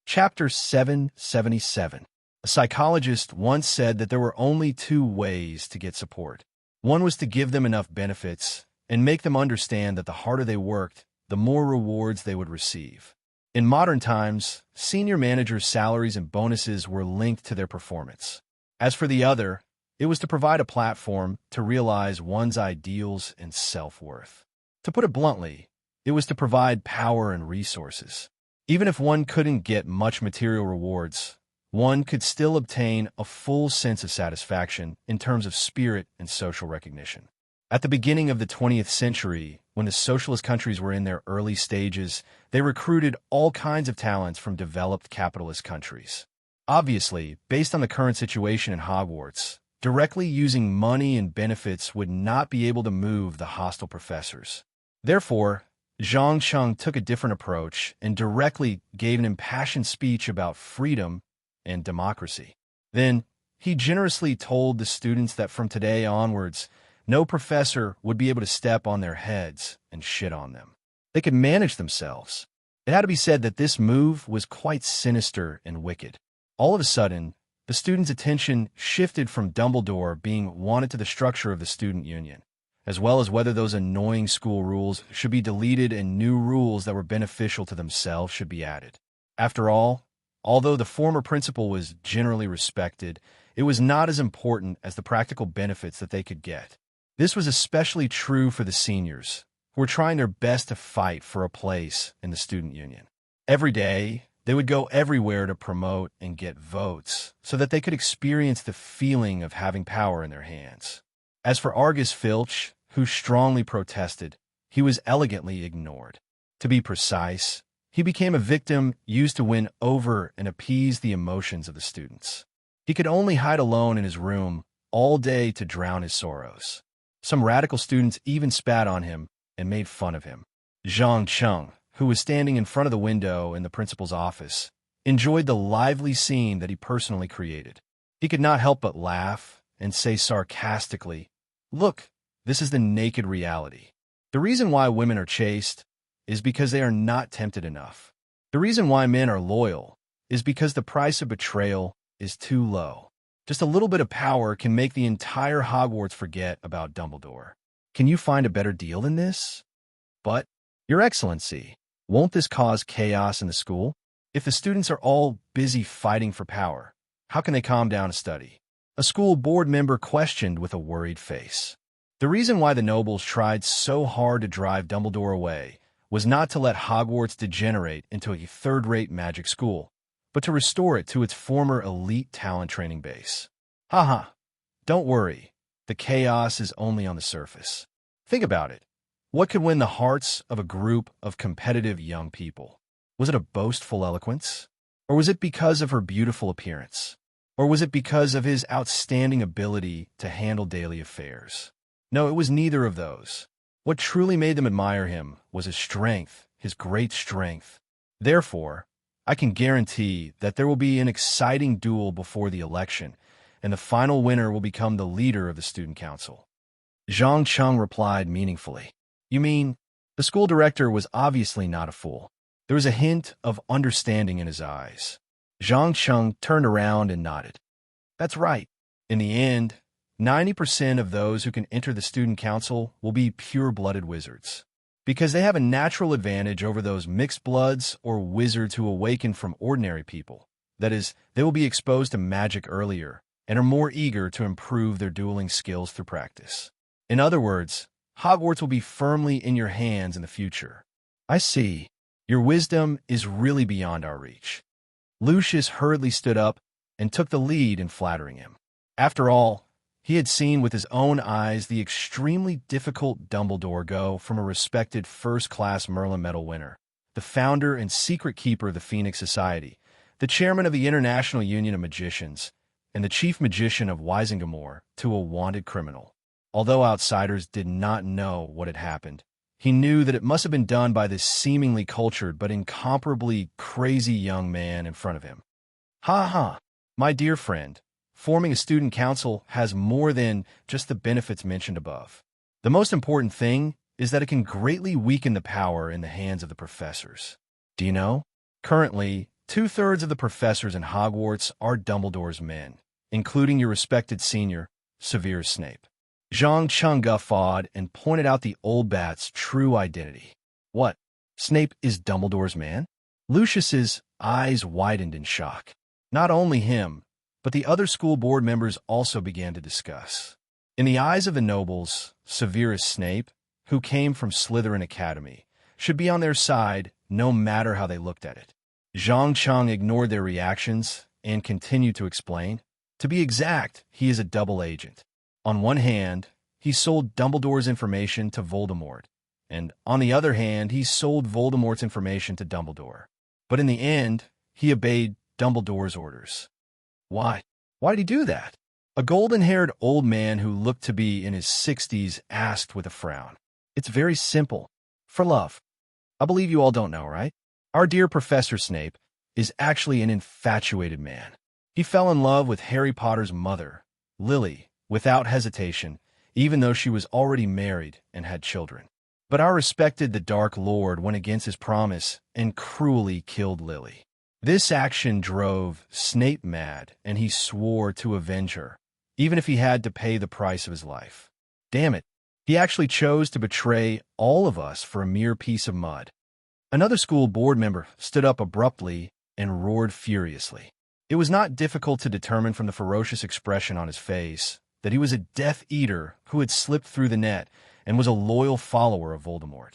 Chapter 777. A psychologist once said that there were only two ways to get support. One was to give them enough benefits and make them understand that the harder they worked, the more rewards they would receive. In modern times, senior managers' salaries and bonuses were linked to their performance. As for the other, it was to provide a platform to realize one's ideals and self-worth. To put it bluntly, it was to provide power and resources. Even if one couldn't get much material rewards, one could still obtain a full sense of satisfaction in terms of spirit and social recognition. At the beginning of the 20th century, when the socialist countries were in their early stages, they recruited all kinds of talents from developed capitalist countries. Obviously, based on the current situation in Hogwarts, directly using money and benefits would not be able to move the hostile professors. Therefore, Zhang Cheng took a different approach and directly gave an impassioned speech about freedom and democracy. Then, he generously told the students that from today onwards, no professor would be able to step on their heads and shit on them. They could manage themselves. It had to be said that this move was quite sinister and wicked. All of a sudden, the students' attention shifted from Dumbledore being wanted to the structure of the student union, as well as whether those annoying school rules should be deleted and new rules that were beneficial to themselves should be added. After all, although the former principal was generally respected, it was not as important as the practical benefits that they could get. This was especially true for the seniors, who were trying their best to fight for a place in the student union. Every day, they would go everywhere to promote and get votes so that they could experience the feeling of having power in their hands. As for Argus Filch, who strongly protested, he was elegantly ignored. To be precise, he became a victim used to win over and appease the emotions of the students. He could only hide alone in his room all day to drown his sorrows. Some radical students even spat on him and made fun of him. Zhang Cheng, who was standing in front of the window in the principal's office, enjoyed the lively scene that he personally created. He could not help but laugh and say sarcastically, "Look, this is the naked reality. The reason why women are chaste is because they are not tempted enough. The reason why men are loyal is because the price of betrayal is too low. Just a little bit of power can make the entire Hogwarts forget about Dumbledore. Can you find a better deal than this? But, Your Excellency, won't this cause chaos in the school? If the students are all busy fighting for power, how can they calm down to study?" A school board member questioned with a worried face. The reason why the nobles tried so hard to drive Dumbledore away was not to let Hogwarts degenerate into a third-rate magic school, but to restore it to its former elite talent training base. Haha, don't worry, the chaos is only on the surface. Think about it. What could win the hearts of a group of competitive young people? Was it a boastful eloquence? Or was it because of her beautiful appearance? Or was it because of his outstanding ability to handle daily affairs? No, it was neither of those. What truly made them admire him was his strength, his great strength. Therefore, I can guarantee that there will be an exciting duel before the election, and the final winner will become the leader of the student council. Zhang Cheng replied meaningfully. You mean, the school director was obviously not a fool. There was a hint of understanding in his eyes. Zhang Cheng turned around and nodded. That's right. In the end, 90% of those who can enter the student council will be pure-blooded wizards, because they have a natural advantage over those mixed bloods or wizards who awaken from ordinary people. That is, they will be exposed to magic earlier and are more eager to improve their dueling skills through practice. In other words, Hogwarts will be firmly in your hands in the future. I see. Your wisdom is really beyond our reach. Lucius hurriedly stood up and took the lead in flattering him. After all, he had seen with his own eyes the extremely difficult Dumbledore go from a respected first-class Merlin Medal winner, the founder and secret keeper of the Phoenix Society, the chairman of the International Union of Magicians, and the chief magician of Wisingamore, to a wanted criminal. Although outsiders did not know what had happened, he knew that it must have been done by this seemingly cultured but incomparably crazy young man in front of him. Ha ha, my dear friend, forming a student council has more than just the benefits mentioned above. The most important thing is that it can greatly weaken the power in the hands of the professors. Do you know? Currently, 2/3 of the professors in Hogwarts are Dumbledore's men, including your respected senior, Severus Snape. Zhang Cheng guffawed and pointed out the old bat's true identity. What? Snape is Dumbledore's man? Lucius's eyes widened in shock. Not only him, but the other school board members also began to discuss. In the eyes of the nobles, Severus Snape, who came from Slytherin Academy, should be on their side no matter how they looked at it. Zhang Cheng ignored their reactions and continued to explain. To be exact, he is a double agent. On one hand, he sold Dumbledore's information to Voldemort, and on the other hand, he sold Voldemort's information to Dumbledore. But in the end, he obeyed Dumbledore's orders. Why? Why did he do that? A golden-haired old man who looked to be in his 60s asked with a frown. It's very simple. For love. I believe you all don't know, right? Our dear Professor Snape is actually an infatuated man. He fell in love with Harry Potter's mother, Lily, without hesitation, even though she was already married and had children. But our respected the Dark Lord went against his promise and cruelly killed Lily. This action drove Snape mad, and he swore to avenge her, even if he had to pay the price of his life. Damn it, he actually chose to betray all of us for a mere piece of mud. Another school board member stood up abruptly and roared furiously. It was not difficult to determine from the ferocious expression on his face that he was a Death Eater who had slipped through the net and was a loyal follower of Voldemort.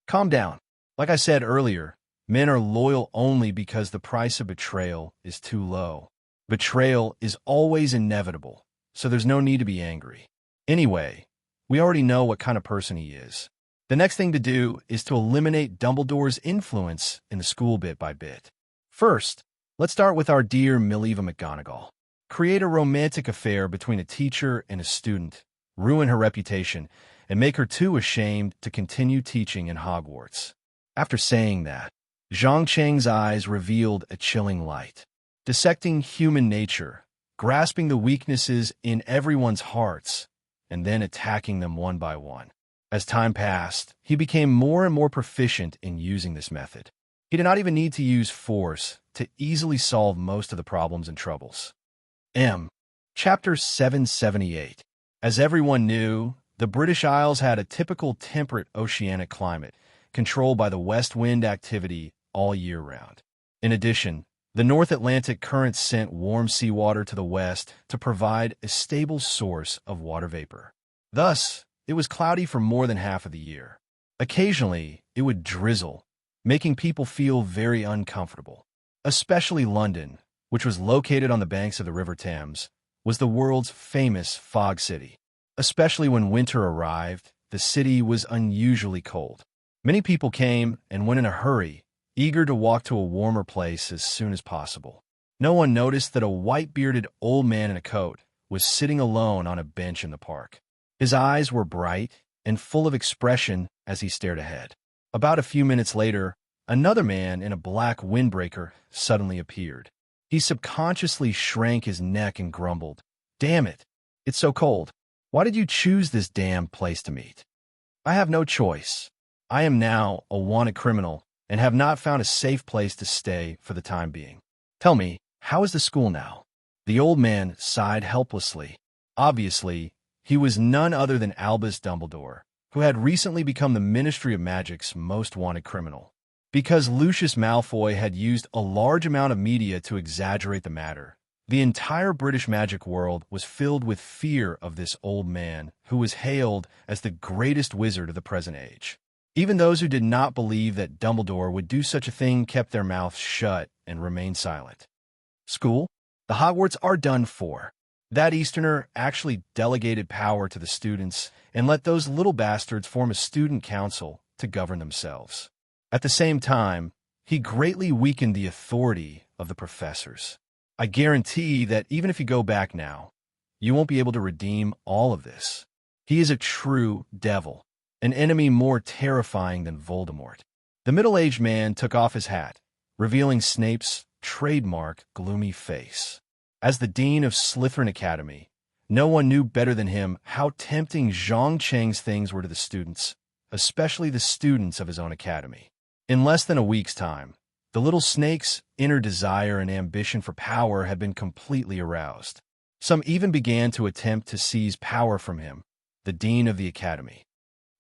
Calm down. Like I said earlier, men are loyal only because the price of betrayal is too low. Betrayal is always inevitable, so there's no need to be angry. Anyway, we already know what kind of person he is. The next thing to do is to eliminate Dumbledore's influence in the school bit by bit. First, let's start with our dear Mileva McGonagall. Create a romantic affair between a teacher and a student, ruin her reputation, and make her too ashamed to continue teaching in Hogwarts. After saying that, Zhang Cheng's eyes revealed a chilling light. Dissecting human nature, grasping the weaknesses in everyone's hearts, and then attacking them one by one. As time passed, he became more and more proficient in using this method. He did not even need to use force to easily solve most of the problems and troubles. Chapter 778. As everyone knew, the British Isles had a typical temperate oceanic climate, controlled by the west wind activity all year round. In addition, the North Atlantic currents sent warm seawater to the west to provide a stable source of water vapor. Thus, it was cloudy for more than half of the year. Occasionally, it would drizzle, making people feel very uncomfortable. Especially London, which was located on the banks of the River Thames, was the world's famous fog city. Especially when winter arrived, the city was unusually cold. Many people came and went in a hurry, eager to walk to a warmer place as soon as possible. No one noticed that a white-bearded old man in a coat was sitting alone on a bench in the park. His eyes were bright and full of expression as he stared ahead. About a few minutes later, another man in a black windbreaker suddenly appeared. He subconsciously shrank his neck and grumbled, "Damn it, it's so cold. Why did you choose this damn place to meet? I have no choice. I am now a wanted criminal and have not found a safe place to stay for the time being. Tell me, how is the school now? The old man sighed helplessly. Obviously, he was none other than Albus Dumbledore, who had recently become the Ministry of Magic's most wanted criminal. Because Lucius Malfoy had used a large amount of media to exaggerate the matter, the entire British magic world was filled with fear of this old man who was hailed as the greatest wizard of the present age. Even those who did not believe that Dumbledore would do such a thing kept their mouths shut and remained silent. School? The Hogwarts are done for. That Easterner actually delegated power to the students and let those little bastards form a student council to govern themselves. At the same time, he greatly weakened the authority of the professors. I guarantee that even if you go back now, you won't be able to redeem all of this. He is a true devil, an enemy more terrifying than Voldemort. The middle-aged man took off his hat, revealing Snape's trademark gloomy face. As the dean of Slytherin Academy, no one knew better than him how tempting Zhang Cheng's things were to the students, especially the students of his own academy. In less than a week's time, the little snake's inner desire and ambition for power had been completely aroused. Some even began to attempt to seize power from him, the dean of the academy.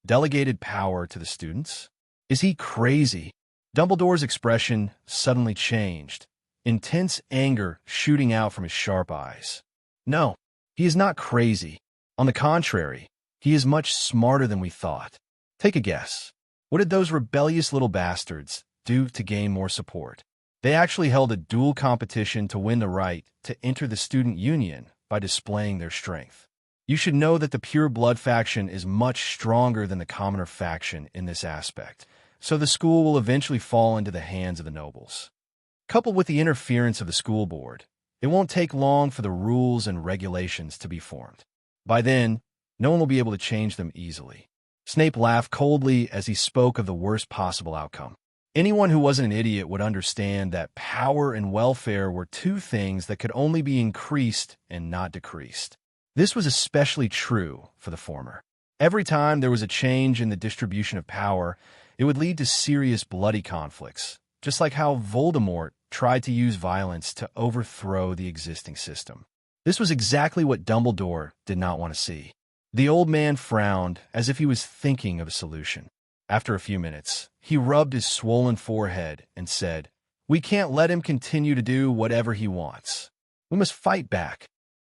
Delegated power to the students? Is he crazy? Dumbledore's expression suddenly changed, intense anger shooting out from his sharp eyes. No, he is not crazy. On the contrary, he is much smarter than we thought. Take a guess. What did those rebellious little bastards do to gain more support? They actually held a dual competition to win the right to enter the student union by displaying their strength. You should know that the pure blood faction is much stronger than the commoner faction in this aspect, so the school will eventually fall into the hands of the nobles. Coupled with the interference of the school board, it won't take long for the rules and regulations to be formed. By then, no one will be able to change them easily. Snape laughed coldly as he spoke of the worst possible outcome. Anyone who wasn't an idiot would understand that power and welfare were two things that could only be increased and not decreased. This was especially true for the former. Every time there was a change in the distribution of power, it would lead to serious bloody conflicts, just like how Voldemort tried to use violence to overthrow the existing system. This was exactly what Dumbledore did not want to see. The old man frowned as if he was thinking of a solution. After a few minutes, he rubbed his swollen forehead and said, "We can't let him continue to do whatever he wants. We must fight back."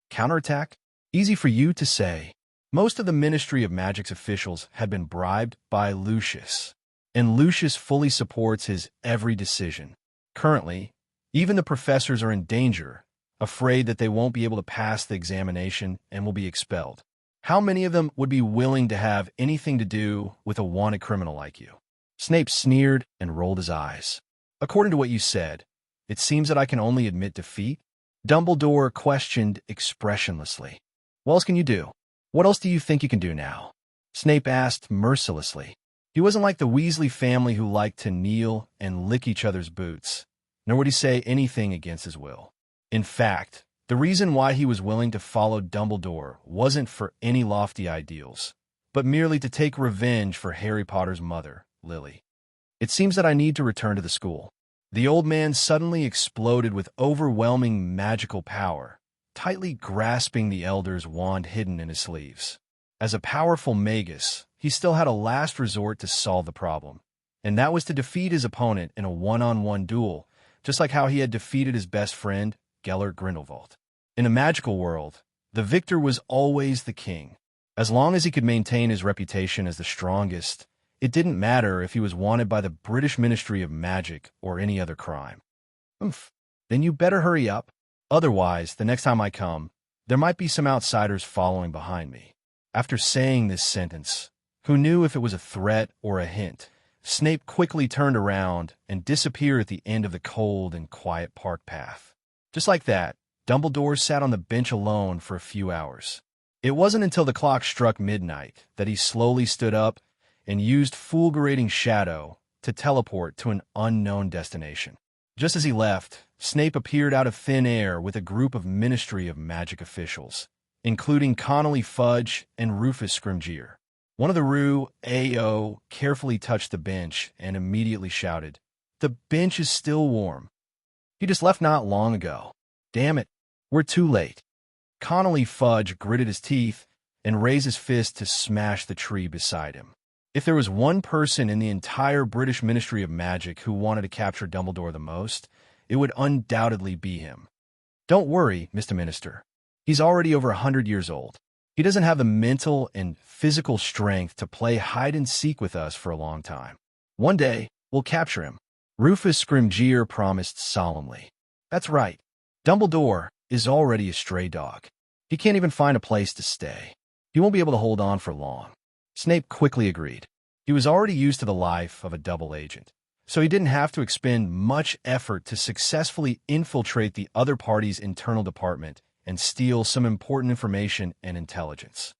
Counterattack? Easy for you to say. Most of the Ministry of Magic's officials had been bribed by Lucius, and Lucius fully supports his every decision. Currently, even the professors are in danger, afraid that they won't be able to pass the examination and will be expelled. How many of them would be willing to have anything to do with a wanted criminal like you? Snape sneered and rolled his eyes. According to what you said, it seems that I can only admit defeat? Dumbledore questioned expressionlessly. What else can you do? What else do you think you can do now? Snape asked mercilessly. He wasn't like the Weasley family who liked to kneel and lick each other's boots, nor would he say anything against his will. In fact, the reason why he was willing to follow Dumbledore wasn't for any lofty ideals, but merely to take revenge for Harry Potter's mother, Lily. It seems that I need to return to the school. The old man suddenly exploded with overwhelming magical power, tightly grasping the elder's wand hidden in his sleeves. As a powerful magus, he still had a last resort to solve the problem, and that was to defeat his opponent in a one-on-one duel, just like how he had defeated his best friend, Gellert Grindelwald. In a magical world, the victor was always the king. As long as he could maintain his reputation as the strongest, it didn't matter if he was wanted by the British Ministry of Magic or any other crime. Then you better hurry up. Otherwise, the next time I come, there might be some outsiders following behind me. After saying this sentence, who knew if it was a threat or a hint, Snape quickly turned around and disappeared at the end of the cold and quiet park path. Just like that, Dumbledore sat on the bench alone for a few hours. It wasn't until the clock struck midnight that he slowly stood up and used fulgurating shadow to teleport to an unknown destination. Just as he left, Snape appeared out of thin air with a group of Ministry of Magic officials, including Connolly Fudge and Rufus Scrimgeour. One of the Rue A.O. carefully touched the bench and immediately shouted, "The bench is still warm." He just left not long ago. Damn it, we're too late. Connolly Fudge gritted his teeth and raised his fist to smash the tree beside him. If there was one person in the entire British Ministry of Magic who wanted to capture Dumbledore the most, it would undoubtedly be him. Don't worry, Mr. Minister. He's already over 100 years old. He doesn't have the mental and physical strength to play hide-and-seek with us for a long time. One day, we'll capture him. Rufus Scrimgeour promised solemnly. That's right. Dumbledore is already a stray dog. He can't even find a place to stay. He won't be able to hold on for long. Snape quickly agreed. He was already used to the life of a double agent, so he didn't have to expend much effort to successfully infiltrate the other party's internal department and steal some important information and intelligence.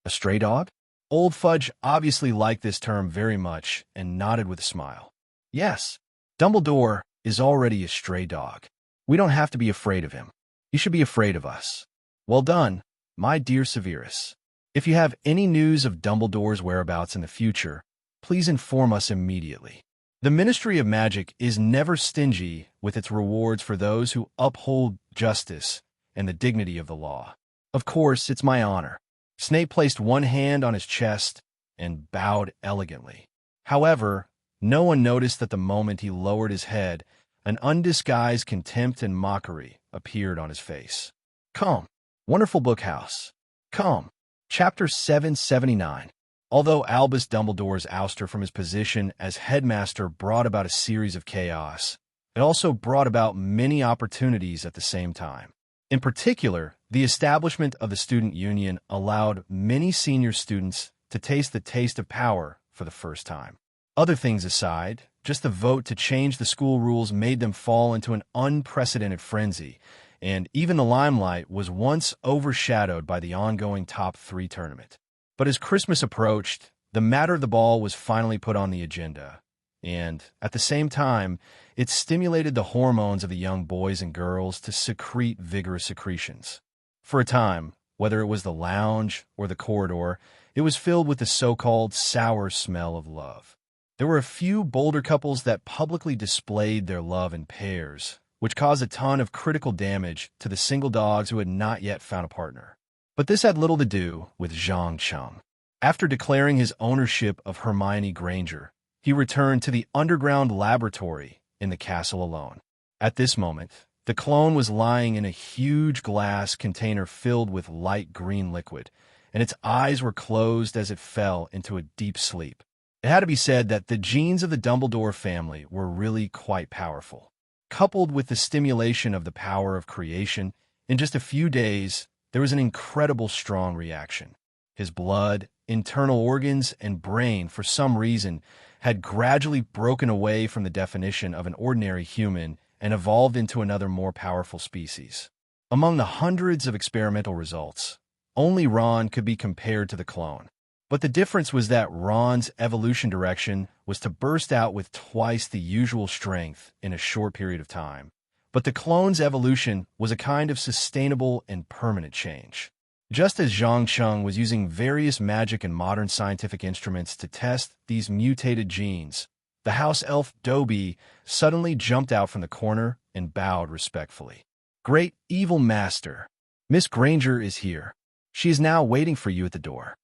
A stray dog? Old Fudge obviously liked this term very much and nodded with a smile. Yes, Dumbledore is already a stray dog. We don't have to be afraid of him. He should be afraid of us. Well done, my dear Severus. If you have any news of Dumbledore's whereabouts in the future, please inform us immediately. The Ministry of Magic is never stingy with its rewards for those who uphold justice and the dignity of the law. Of course, it's my honor. Snape placed one hand on his chest and bowed elegantly. However, no one noticed that the moment he lowered his head, an undisguised contempt and mockery appeared on his face. Come, wonderful bookhouse. Come. Chapter 779. Although Albus Dumbledore's ouster from his position as headmaster brought about a series of chaos, it also brought about many opportunities at the same time. In particular, the establishment of the student union allowed many senior students to taste the taste of power for the first time. Other things aside, just the vote to change the school rules made them fall into an unprecedented frenzy, and even the limelight was once overshadowed by the ongoing Top 3 tournament. But as Christmas approached, the matter of the ball was finally put on the agenda, and, at the same time, it stimulated the hormones of the young boys and girls to secrete vigorous secretions. For a time, whether it was the lounge or the corridor, it was filled with the so-called sour smell of love. There were a few bolder couples that publicly displayed their love in pairs, which caused a ton of critical damage to the single dogs who had not yet found a partner. But this had little to do with Zhang Cheng. After declaring his ownership of Hermione Granger, he returned to the underground laboratory in the castle alone. At this moment, the clone was lying in a huge glass container filled with light green liquid, and its eyes were closed as it fell into a deep sleep. It had to be said that the genes of the Dumbledore family were really quite powerful. Coupled with the stimulation of the power of creation, in just a few days, there was an incredible strong reaction. His blood, internal organs, and brain, for some reason, had gradually broken away from the definition of an ordinary human and evolved into another more powerful species. Among the hundreds of experimental results, only Ron could be compared to the clone. But the difference was that Ron's evolution direction was to burst out with twice the usual strength in a short period of time. But the clone's evolution was a kind of sustainable and permanent change. Just as Zhang Cheng was using various magic and modern scientific instruments to test these mutated genes, the house elf Dobby suddenly jumped out from the corner and bowed respectfully. Great evil master, Miss Granger is here. She is now waiting for you at the door.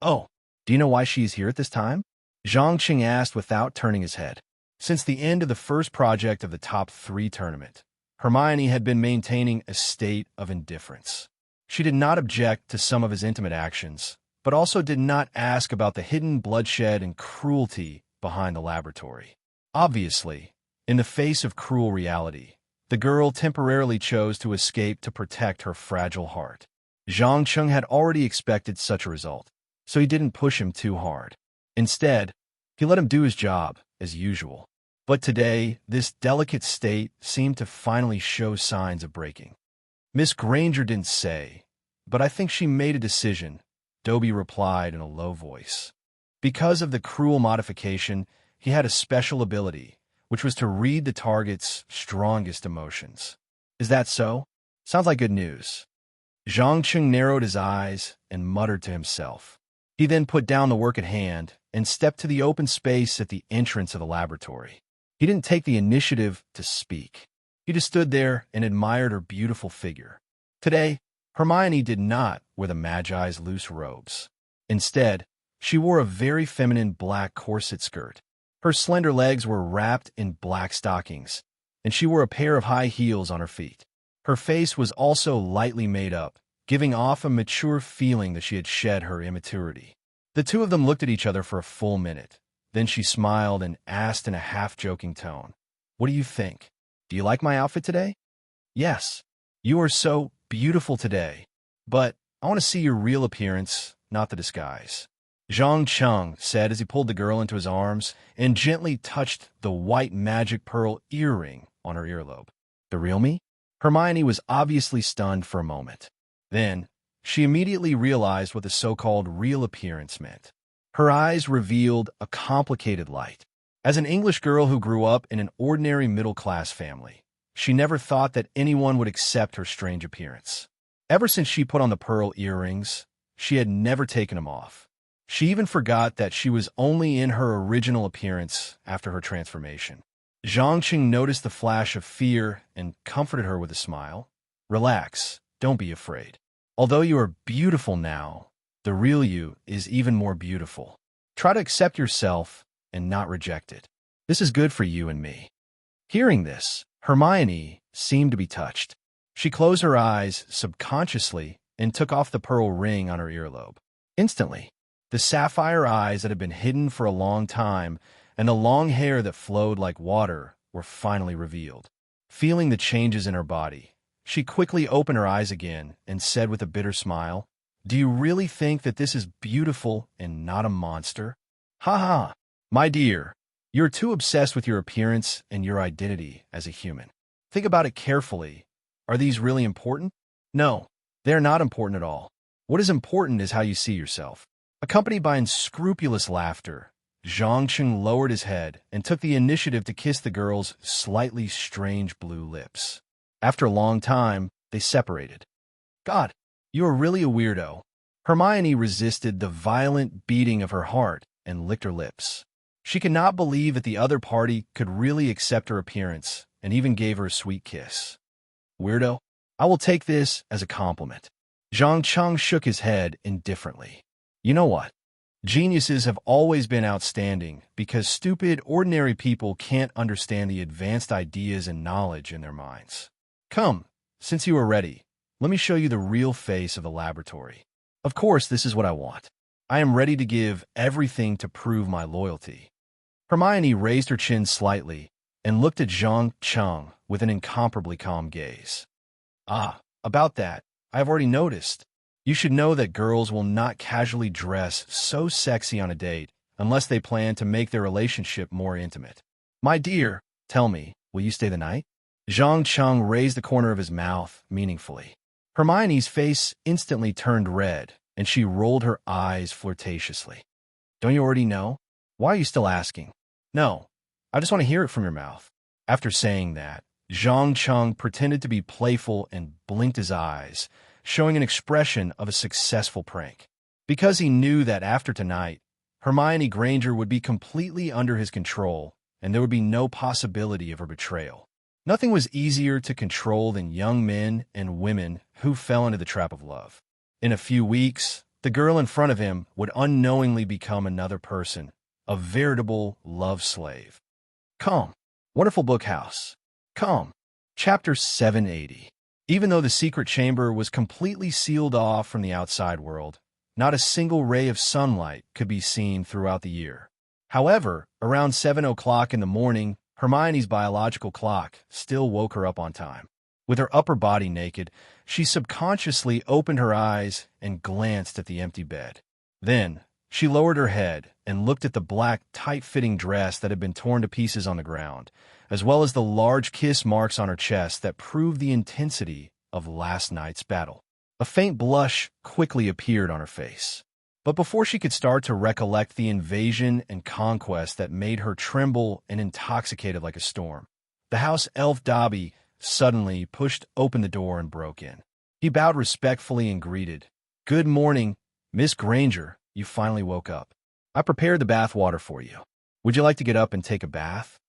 Oh, do you know why she is here at this time? Zhang Cheng asked without turning his head. Since the end of the first project of the Top 3 tournament, Hermione had been maintaining a state of indifference. She did not object to some of his intimate actions, but also did not ask about the hidden bloodshed and cruelty behind the laboratory. Obviously, in the face of cruel reality, the girl temporarily chose to escape to protect her fragile heart. Zhang Cheng had already expected such a result, so he didn't push him too hard. Instead, he let him do his job, as usual. But today, this delicate state seemed to finally show signs of breaking. Miss Granger didn't say, but I think she made a decision, Dobby replied in a low voice. Because of the cruel modification, he had a special ability, which was to read the target's strongest emotions. Is that so? Sounds like good news. Zhang Cheng narrowed his eyes and muttered to himself. He then put down the work at hand and stepped to the open space at the entrance of the laboratory. He didn't take the initiative to speak. He just stood there and admired her beautiful figure. Today, Hermione did not wear the Magi's loose robes. Instead, she wore a very feminine black corset skirt. Her slender legs were wrapped in black stockings, and she wore a pair of high heels on her feet. Her face was also lightly made up, giving off a mature feeling that she had shed her immaturity. The two of them looked at each other for a full minute. Then she smiled and asked in a half-joking tone, "What do you think? Do you like my outfit today?" "Yes, you are so beautiful today, but I want to see your real appearance, not the disguise," Zhang Cheng said as he pulled the girl into his arms and gently touched the white magic pearl earring on her earlobe. "The real me?" Hermione was obviously stunned for a moment. Then, she immediately realized what the so-called real appearance meant. Her eyes revealed a complicated light. As an English girl who grew up in an ordinary middle-class family, she never thought that anyone would accept her strange appearance. Ever since she put on the pearl earrings, she had never taken them off. She even forgot that she was only in her original appearance after her transformation. Zhang Qing noticed the flash of fear and comforted her with a smile. "Relax, don't be afraid. Although you are beautiful now, the real you is even more beautiful. Try to accept yourself and not reject it. This is good for you and me." Hearing this, Hermione seemed to be touched. She closed her eyes subconsciously and took off the pearl ring on her earlobe. Instantly, the sapphire eyes that had been hidden for a long time and the long hair that flowed like water were finally revealed. Feeling the changes in her body, she quickly opened her eyes again and said with a bitter smile, "Do you really think that this is beautiful and not a monster?" "Ha ha, my dear, you're too obsessed with your appearance and your identity as a human. Think about it carefully. Are these really important? No, they're not important at all. What is important is how you see yourself." Accompanied by unscrupulous laughter, Zhang Qing lowered his head and took the initiative to kiss the girl's slightly strange blue lips. After a long time, they separated. "God, you are really a weirdo." Hermione resisted the violent beating of her heart and licked her lips. She could not believe that the other party could really accept her appearance and even gave her a sweet kiss. "Weirdo? I will take this as a compliment." Zhang Cheng shook his head indifferently. "You know what? Geniuses have always been outstanding because stupid, ordinary people can't understand the advanced ideas and knowledge in their minds. Come, since you are ready, let me show you the real face of the laboratory. Of course, this is what I want. I am ready to give everything to prove my loyalty." Hermione raised her chin slightly and looked at Zhang Cheng with an incomparably calm gaze. "Ah, about that, I have already noticed. You should know that girls will not casually dress so sexy on a date unless they plan to make their relationship more intimate. My dear, tell me, will you stay the night?" Zhang Cheng raised the corner of his mouth meaningfully. Hermione's face instantly turned red, and she rolled her eyes flirtatiously. "Don't you already know? Why are you still asking?" "No, I just want to hear it from your mouth." After saying that, Zhang Cheng pretended to be playful and blinked his eyes, showing an expression of a successful prank. Because he knew that after tonight, Hermione Granger would be completely under his control, and there would be no possibility of her betrayal. Nothing was easier to control than young men and women who fell into the trap of love. In a few weeks, the girl in front of him would unknowingly become another person, a veritable love slave. Come, Wonderful Book House. Come. Chapter 780. Even though the secret chamber was completely sealed off from the outside world, not a single ray of sunlight could be seen throughout the year. However, around 7 o'clock in the morning, Hermione's biological clock still woke her up on time. With her upper body naked, she subconsciously opened her eyes and glanced at the empty bed. Then, she lowered her head and looked at the black, tight-fitting dress that had been torn to pieces on the ground, as well as the large kiss marks on her chest that proved the intensity of last night's battle. A faint blush quickly appeared on her face. But before she could start to recollect the invasion and conquest that made her tremble and intoxicated like a storm, the house elf Dobby suddenly pushed open the door and broke in. He bowed respectfully and greeted, "Good morning, Miss Granger. You finally woke up. I prepared the bath water for you. Would you like to get up and take a bath?"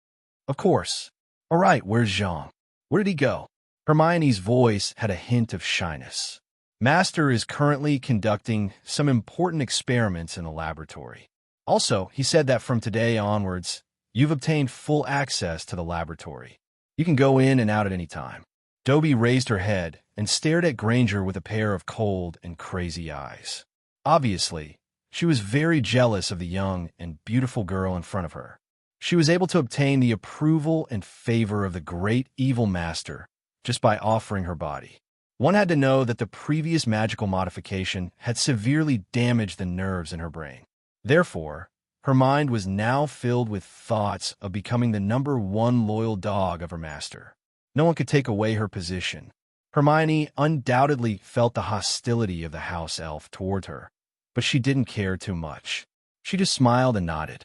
"Of course." "All right, where's Jean?" Where did he go? Hermione's voice had a hint of shyness. Master is currently conducting some important experiments in the laboratory. Also, he said that from today onwards, you've obtained full access to the laboratory. You can go in and out at any time. Dobby raised her head and stared at Granger with a pair of cold and crazy eyes. Obviously, she was very jealous of the young and beautiful girl in front of her. She was able to obtain the approval and favor of the great evil master just by offering her body. One had to know that the previous magical modification had severely damaged the nerves in her brain. Therefore, her mind was now filled with thoughts of becoming the #1 loyal dog of her master. No one could take away her position. Hermione undoubtedly felt the hostility of the house elf toward her, but she didn't care too much. She just smiled and nodded.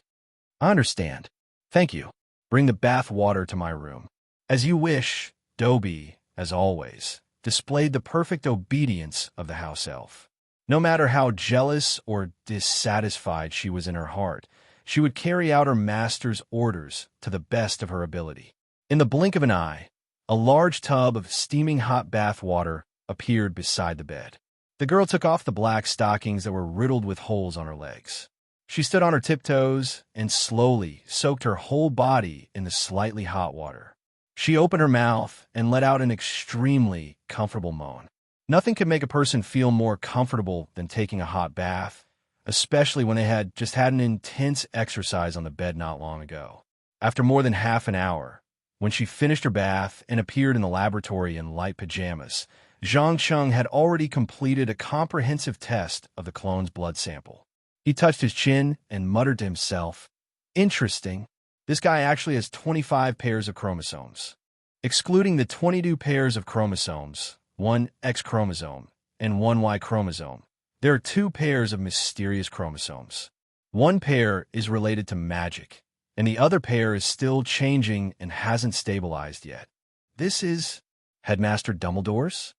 I understand. Thank you. Bring the bath water to my room. As you wish. Dobby, as always, displayed the perfect obedience of the house elf. No matter how jealous or dissatisfied she was in her heart, she would carry out her master's orders to the best of her ability. In the blink of an eye, a large tub of steaming hot bath water appeared beside the bed. The girl took off the black stockings that were riddled with holes on her legs. She stood on her tiptoes and slowly soaked her whole body in the slightly hot water. She opened her mouth and let out an extremely comfortable moan. Nothing could make a person feel more comfortable than taking a hot bath, especially when they had just had an intense exercise on the bed not long ago. After more than half an hour, when she finished her bath and appeared in the laboratory in light pajamas, Zhang Cheng had already completed a comprehensive test of the clone's blood sample. He touched his chin and muttered to himself, "Interesting. This guy actually has 25 pairs of chromosomes. Excluding the 22 pairs of chromosomes, 1 X chromosome and 1 Y chromosome, there are 2 pairs of mysterious chromosomes. One pair is related to magic, and the other pair is still changing and hasn't stabilized yet. This is Headmaster Dumbledore's?"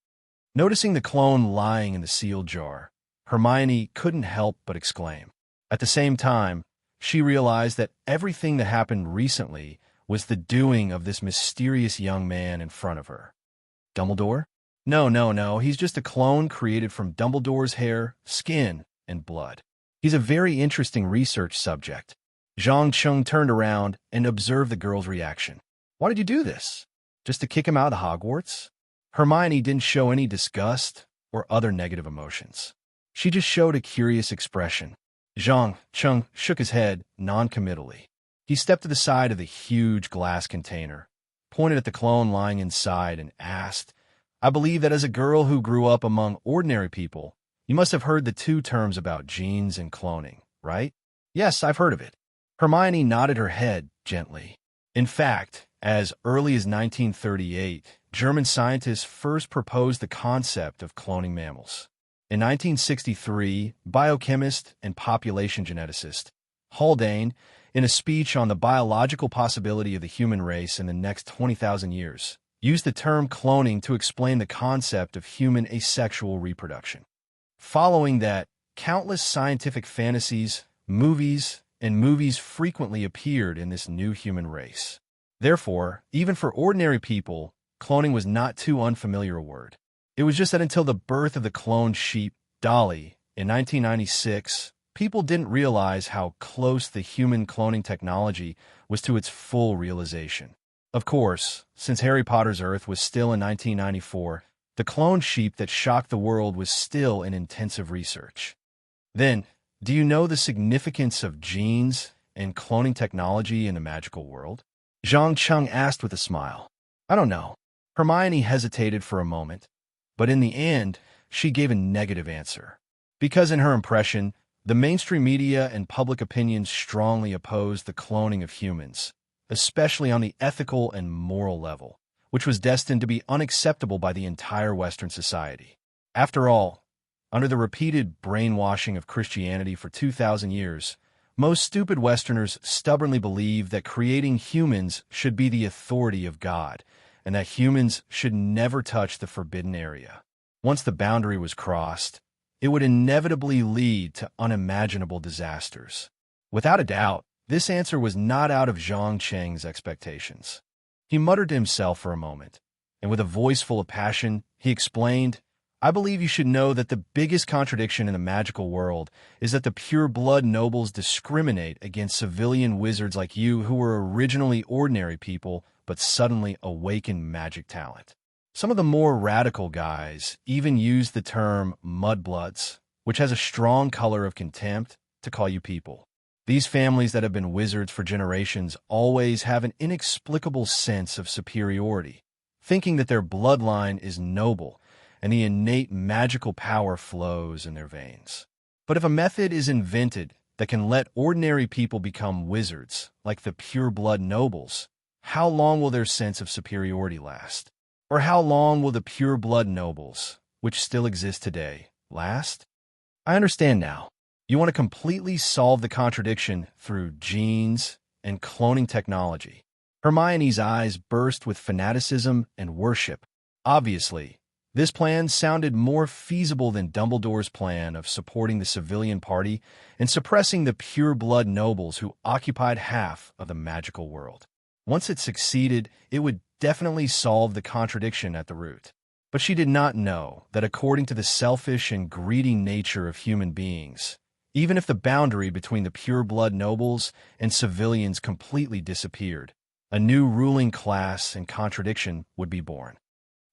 Noticing the clone lying in the sealed jar, Hermione couldn't help but exclaim. At the same time, she realized that everything that happened recently was the doing of this mysterious young man in front of her. Dumbledore? No, he's just a clone created from Dumbledore's hair, skin, and blood. He's a very interesting research subject. Zhang Cheng turned around and observed the girl's reaction. Why did you do this? Just to kick him out of Hogwarts? Hermione didn't show any disgust or other negative emotions. She just showed a curious expression. Zhang Cheng shook his head non-committally. He stepped to the side of the huge glass container, pointed at the clone lying inside, and asked, "I believe that as a girl who grew up among ordinary people, you must have heard the 2 terms about genes and cloning, right?" "Yes, I've heard of it." Hermione nodded her head gently. In fact, as early as 1938, German scientists first proposed the concept of cloning mammals. In 1963, biochemist and population geneticist Haldane, in a speech on the biological possibility of the human race in the next 20,000 years, used the term cloning to explain the concept of human asexual reproduction. Following that, countless scientific fantasies, movies frequently appeared in this new human race. Therefore, even for ordinary people, cloning was not too unfamiliar a word. It was just that until the birth of the cloned sheep, Dolly, in 1996, people didn't realize how close the human cloning technology was to its full realization. Of course, since Harry Potter's Earth was still in 1994, the cloned sheep that shocked the world was still in intensive research. Then, do you know the significance of genes and cloning technology in the magical world? Zhang Cheng asked with a smile. I don't know. Hermione hesitated for a moment, but in the end, she gave a negative answer. Because in her impression, the mainstream media and public opinion strongly opposed the cloning of humans, especially on the ethical and moral level, which was destined to be unacceptable by the entire Western society. After all, under the repeated brainwashing of Christianity for 2,000 years, most stupid Westerners stubbornly believed that creating humans should be the authority of God, and that humans should never touch the forbidden area. Once the boundary was crossed, it would inevitably lead to unimaginable disasters. Without a doubt, this answer was not out of Zhang Cheng's expectations. He muttered to himself for a moment, and with a voice full of passion, he explained, "I believe you should know that the biggest contradiction in the magical world is that the pure-blood nobles discriminate against civilian wizards like you who were originally ordinary people but suddenly awakened magic talent. Some of the more radical guys even use the term mudbloods, which has a strong color of contempt, to call you people. These families that have been wizards for generations always have an inexplicable sense of superiority, thinking that their bloodline is noble and the innate magical power flows in their veins. But if a method is invented that can let ordinary people become wizards, like the pure-blood nobles, how long will their sense of superiority last? Or how long will the pure-blood nobles, which still exist today, last? I understand now. You want to completely solve the contradiction through genes and cloning technology." Hermione's eyes burst with fanaticism and worship. Obviously, this plan sounded more feasible than Dumbledore's plan of supporting the civilian party and suppressing the pure-blood nobles who occupied half of the magical world. Once it succeeded, it would definitely solve the contradiction at the root. But she did not know that according to the selfish and greedy nature of human beings, even if the boundary between the pure-blood nobles and civilians completely disappeared, a new ruling class and contradiction would be born.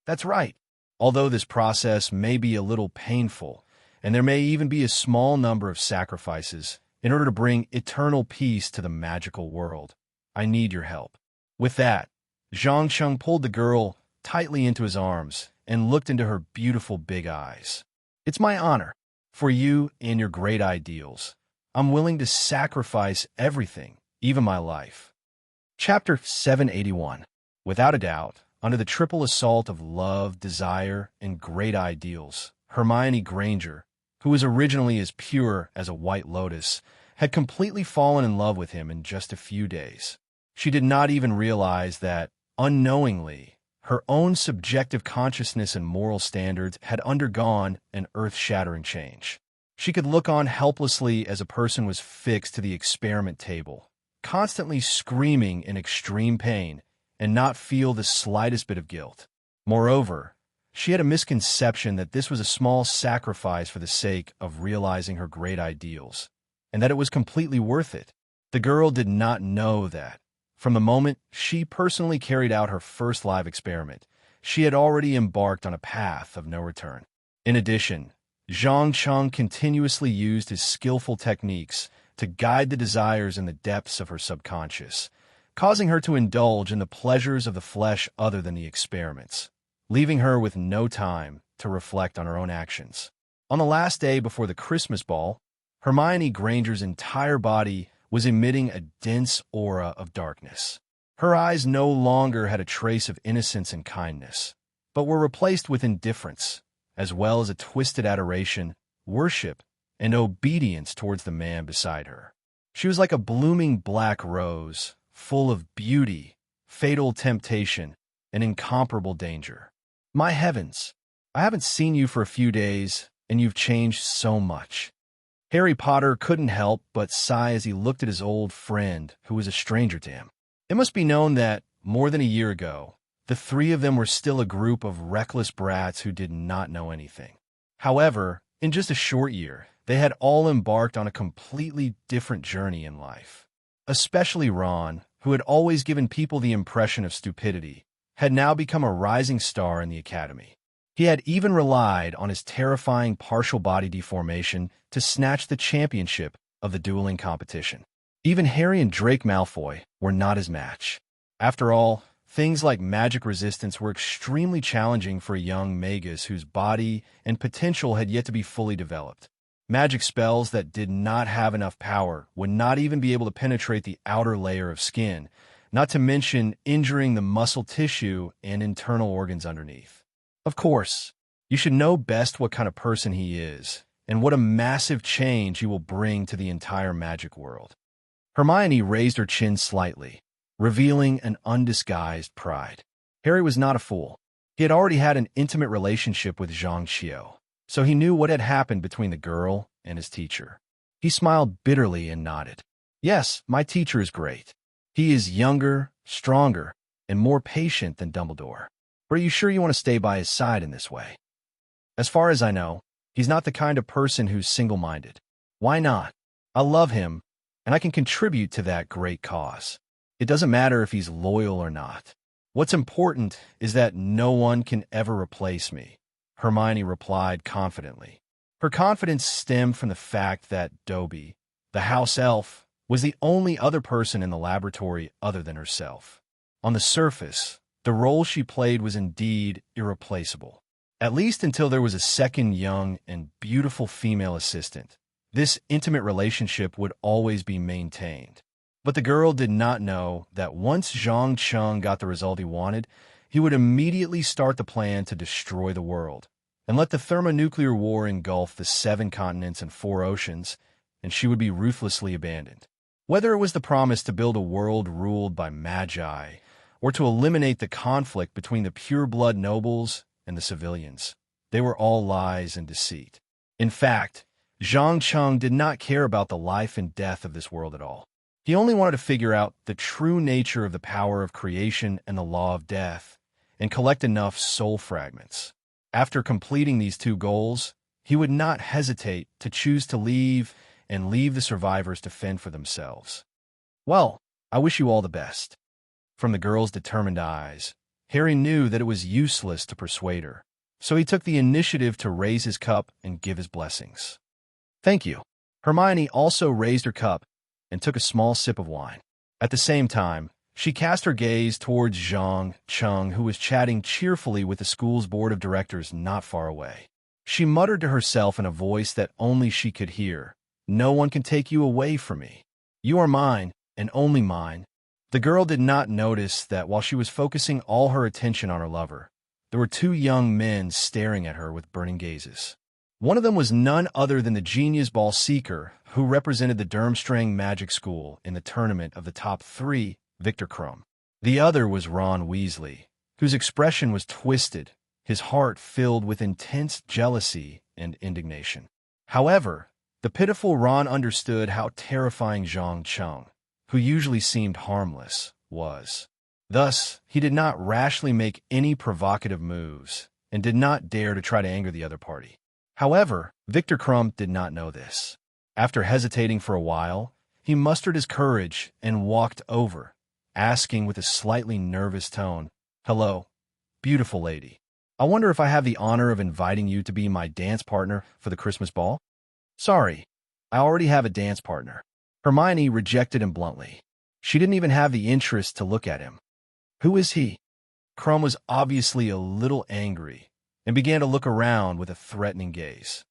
That's right. Although this process may be a little painful, and there may even be a small number of sacrifices in order to bring eternal peace to the magical world, I need your help. With that, Zhang Cheng pulled the girl tightly into his arms and looked into her beautiful big eyes. "It's my honor. For you and your great ideals, I'm willing to sacrifice everything, even my life." Chapter 781. Without a doubt, under the triple assault of love, desire, and great ideals, Hermione Granger, who was originally as pure as a white lotus, had completely fallen in love with him in just a few days. She did not even realize that, unknowingly, her own subjective consciousness and moral standards had undergone an earth-shattering change. She could look on helplessly as a person was fixed to the experiment table, constantly screaming in extreme pain, and not feel the slightest bit of guilt. Moreover, she had a misconception that this was a small sacrifice for the sake of realizing her great ideals, and that it was completely worth it. The girl did not know that, from the moment she personally carried out her first live experiment, she had already embarked on a path of no return. In addition, Zhang Cheng continuously used his skillful techniques to guide the desires in the depths of her subconscious, causing her to indulge in the pleasures of the flesh other than the experiments, leaving her with no time to reflect on her own actions. On the last day before the Christmas ball, Hermione Granger's entire body was emitting a dense aura of darkness. Her eyes no longer had a trace of innocence and kindness, but were replaced with indifference, as well as a twisted adoration, worship, and obedience towards the man beside her. She was like a blooming black rose, full of beauty, fatal temptation, and incomparable danger. "My heavens, I haven't seen you for a few days, and you've changed so much." Harry Potter couldn't help but sigh as he looked at his old friend, who was a stranger to him. It must be known that, more than a year ago, the three of them were still a group of reckless brats who did not know anything. However, in just a short year, they had all embarked on a completely different journey in life. Especially Ron, who had always given people the impression of stupidity, had now become a rising star in the academy. He had even relied on his terrifying partial body deformation to snatch the championship of the dueling competition. Even Harry and Drake Malfoy were not his match. After all, things like magic resistance were extremely challenging for a young magus whose body and potential had yet to be fully developed. Magic spells that did not have enough power would not even be able to penetrate the outer layer of skin, not to mention injuring the muscle tissue and internal organs underneath. Of course, you should know best what kind of person he is, and what a massive change he will bring to the entire magic world. Hermione raised her chin slightly, revealing an undisguised pride. Harry was not a fool. He had already had an intimate relationship with Zhang Qiu, so he knew what had happened between the girl and his teacher. He smiled bitterly and nodded. "Yes, my teacher is great. He is younger, stronger, and more patient than Dumbledore. Or are you sure you want to stay by his side in this way? As far as I know, he's not the kind of person who's single-minded. Why not? I love him, and I can contribute to that great cause. It doesn't matter if he's loyal or not. What's important is that no one can ever replace me, Hermione replied confidently. Her confidence stemmed from the fact that Dobby, the house elf, was the only other person in the laboratory other than herself. On the surface, the role she played was indeed irreplaceable. At least until there was a second young and beautiful female assistant. This intimate relationship would always be maintained. But the girl did not know that once Zhang Cheng got the result he wanted, he would immediately start the plan to destroy the world and let the thermonuclear war engulf the 7 continents and 4 oceans, and she would be ruthlessly abandoned. Whether it was the promise to build a world ruled by magi or to eliminate the conflict between the pure-blood nobles and the civilians, they were all lies and deceit. In fact, Zhang Cheng did not care about the life and death of this world at all. He only wanted to figure out the true nature of the power of creation and the law of death, and collect enough soul fragments. After completing these 2 goals, he would not hesitate to choose to leave the survivors to fend for themselves. Well, I wish you all the best. From the girl's determined eyes, Harry knew that it was useless to persuade her, so he took the initiative to raise his cup and give his blessings. Thank you. Hermione also raised her cup and took a small sip of wine. At the same time, she cast her gaze towards Zhang Cheng, who was chatting cheerfully with the school's board of directors not far away. She muttered to herself in a voice that only she could hear, "No one can take you away from me. You are mine, and only mine." The girl did not notice that while she was focusing all her attention on her lover, there were 2 young men staring at her with burning gazes. One of them was none other than the Genius Ball Seeker, who represented the Durmstrang Magic School in the tournament of the top 3, Victor Krum. The other was Ron Weasley, whose expression was twisted, his heart filled with intense jealousy and indignation. However, the pitiful Ron understood how terrifying Zhang Cheng, who usually seemed harmless, was. Thus, he did not rashly make any provocative moves and did not dare to try to anger the other party. However, Victor Krum did not know this. After hesitating for a while, he mustered his courage and walked over, asking with a slightly nervous tone, "Hello, beautiful lady. I wonder if I have the honor of inviting you to be my dance partner for the Christmas ball?" "Sorry, I already have a dance partner." Hermione rejected him bluntly. She didn't even have the interest to look at him. "Who is he?" Krum was obviously a little angry and began to look around with a threatening gaze.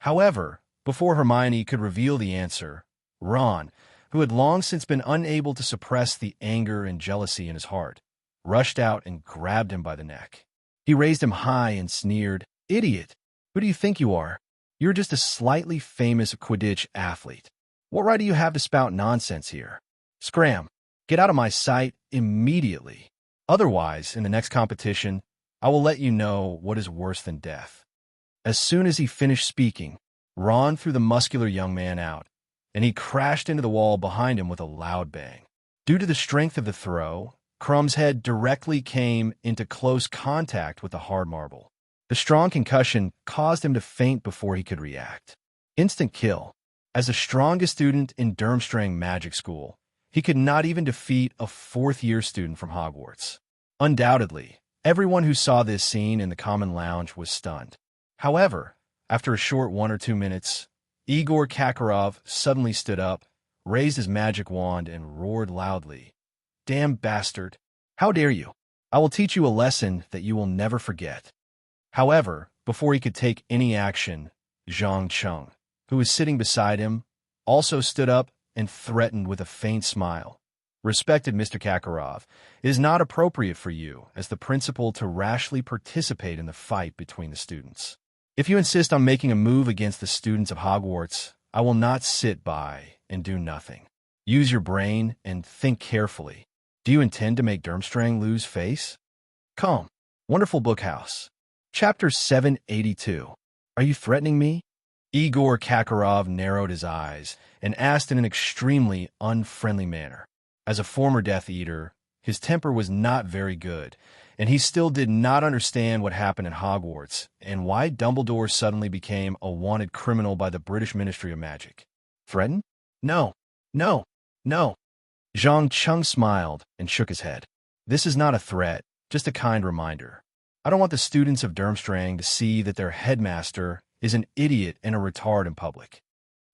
However, before Hermione could reveal the answer, Ron, who had long since been unable to suppress the anger and jealousy in his heart, rushed out and grabbed him by the neck. He raised him high and sneered, "Idiot! Who do you think you are? You're just a slightly famous Quidditch athlete. What right do you have to spout nonsense here? Scram! Get out of my sight immediately. Otherwise, in the next competition, I will let you know what is worse than death." As soon as he finished speaking, Ron threw the muscular young man out, and he crashed into the wall behind him with a loud bang. Due to the strength of the throw, Krum's head directly came into close contact with the hard marble. The strong concussion caused him to faint before he could react. Instant kill. As the strongest student in Durmstrang Magic School, he could not even defeat a 4th-year student from Hogwarts. Undoubtedly, everyone who saw this scene in the common lounge was stunned. However, after a short 1 or 2 minutes, Igor Kakarov suddenly stood up, raised his magic wand, and roared loudly, "Damn bastard! How dare you? I will teach you a lesson that you will never forget." However, before he could take any action, Zhang Cheng, who was sitting beside him, also stood up and threatened with a faint smile, "Respected Mr. Kakarov, it is not appropriate for you, as the principal, to rashly participate in the fight between the students. If you insist on making a move against the students of Hogwarts, I will not sit by and do nothing. Use your brain and think carefully. Do you intend to make Durmstrang lose face?" Come. Wonderful Bookhouse. Chapter 782. Are you threatening me? Igor Kakarov narrowed his eyes and asked in an extremely unfriendly manner. As a former Death Eater, his temper was not very good, and he still did not understand what happened in Hogwarts and why Dumbledore suddenly became a wanted criminal by the British Ministry of Magic. Threatened? No, no, no. Zhang Chung smiled and shook his head. This is not a threat, just a kind reminder. I don't want the students of Durmstrang to see that their headmaster is an idiot and a retard in public.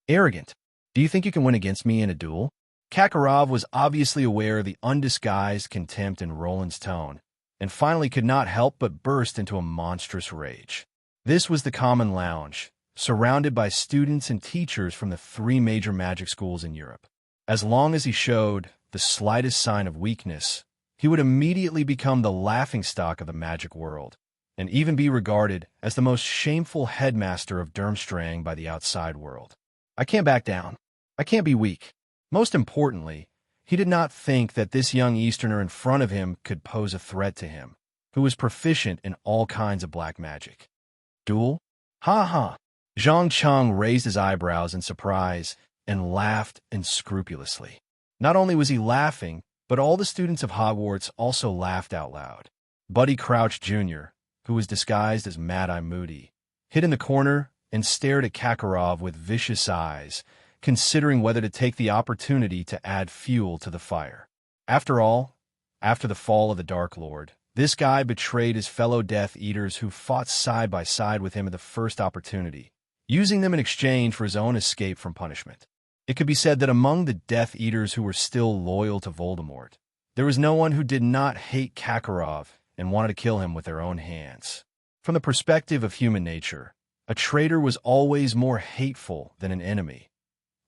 Arrogant. Do you think you can win against me in a duel? Kakarov was obviously aware of the undisguised contempt in Roland's tone, and finally could not help but burst into a monstrous rage. This was the Common Lounge, surrounded by students and teachers from the 3 major magic schools in Europe. As long as he showed the slightest sign of weakness, he would immediately become the laughingstock of the magic world, and even be regarded as the most shameful headmaster of Durmstrang by the outside world. I can't back down. I can't be weak. Most importantly, he did not think that this young Easterner in front of him could pose a threat to him, who was proficient in all kinds of black magic. Duel? Ha ha! Zhang Chung raised his eyebrows in surprise and laughed unscrupulously. Not only was he laughing, but all the students of Hogwarts also laughed out loud. Buddy Crouch Jr., who was disguised as Mad-Eye Moody, hid in the corner and stared at Kakarov with vicious eyes, considering whether to take the opportunity to add fuel to the fire. After all, after the fall of the Dark Lord, this guy betrayed his fellow Death Eaters who fought side by side with him at the first opportunity, using them in exchange for his own escape from punishment. It could be said that among the Death Eaters who were still loyal to Voldemort, there was no one who did not hate Kakarov and wanted to kill him with their own hands. From the perspective of human nature, a traitor was always more hateful than an enemy.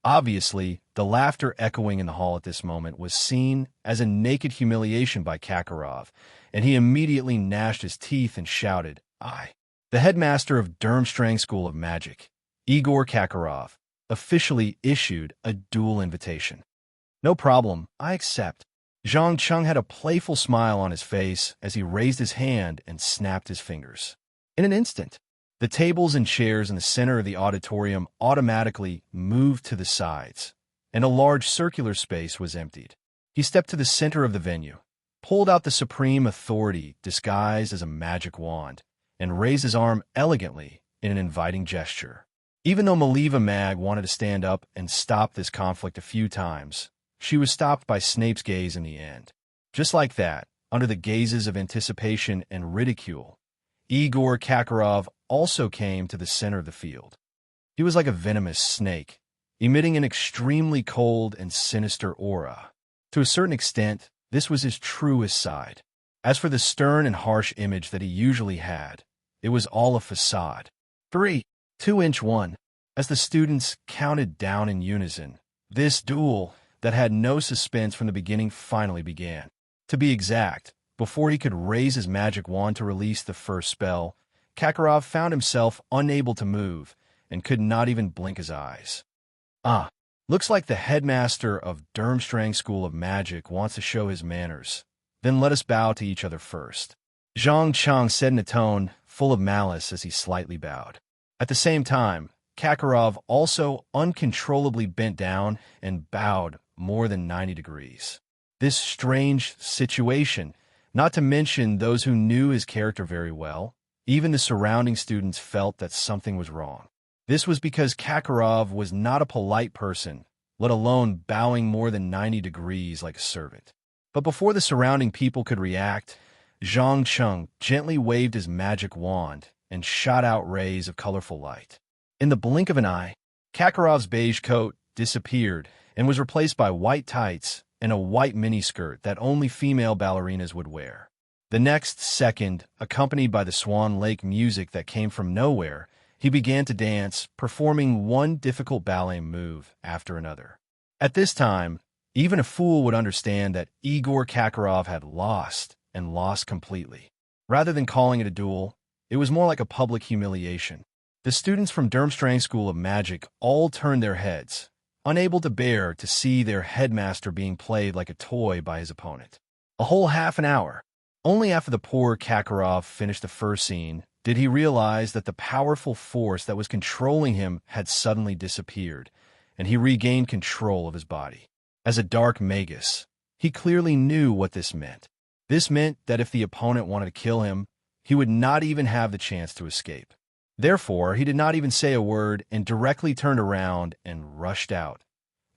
Obviously, the laughter echoing in the hall at this moment was seen as a naked humiliation by Kakarov, and he immediately gnashed his teeth and shouted, "I, the headmaster of Durmstrang School of Magic, Igor Kakarov, officially issued a duel invitation." "No problem, I accept." Zhang Chung had a playful smile on his face as he raised his hand and snapped his fingers. In an instant, the tables and chairs in the center of the auditorium automatically moved to the sides, and a large circular space was emptied. He stepped to the center of the venue, pulled out the supreme authority disguised as a magic wand, and raised his arm elegantly in an inviting gesture. Even though Maliva Mag wanted to stand up and stop this conflict a few times, she was stopped by Snape's gaze in the end. Just like that, under the gazes of anticipation and ridicule, Igor Kakarov also came to the center of the field. He was like a venomous snake, emitting an extremely cold and sinister aura. To a certain extent, this was his truest side. As for the stern and harsh image that he usually had, it was all a facade. 3, 2-inch 1. As the students counted down in unison, this duel that had no suspense from the beginning finally began. To be exact, before he could raise his magic wand to release the first spell, Kakarov found himself unable to move and could not even blink his eyes. "Ah, looks like the headmaster of Durmstrang School of Magic wants to show his manners. Then let us bow to each other first," Zhang Chung said in a tone full of malice as he slightly bowed. At the same time, Kakarov also uncontrollably bent down and bowed more than 90 degrees. This strange situation, not to mention those who knew his character very well, even the surrounding students felt that something was wrong. This was because Kakarov was not a polite person, let alone bowing more than 90 degrees like a servant. But before the surrounding people could react, Zhang Chung gently waved his magic wand and shot out rays of colorful light. In the blink of an eye, Kakarov's beige coat disappeared and was replaced by white tights and a white miniskirt that only female ballerinas would wear. The next second, accompanied by the Swan Lake music that came from nowhere, he began to dance, performing one difficult ballet move after another. At this time, even a fool would understand that Igor Kakarov had lost, and lost completely. Rather than calling it a duel, it was more like a public humiliation. The students from Durmstrang School of Magic all turned their heads, unable to bear to see their headmaster being played like a toy by his opponent. A whole half an hour. Only after the poor Kakarov finished the first scene did he realize that the powerful force that was controlling him had suddenly disappeared, and he regained control of his body. As a dark magus, he clearly knew what this meant. This meant that if the opponent wanted to kill him, he would not even have the chance to escape. Therefore, he did not even say a word and directly turned around and rushed out,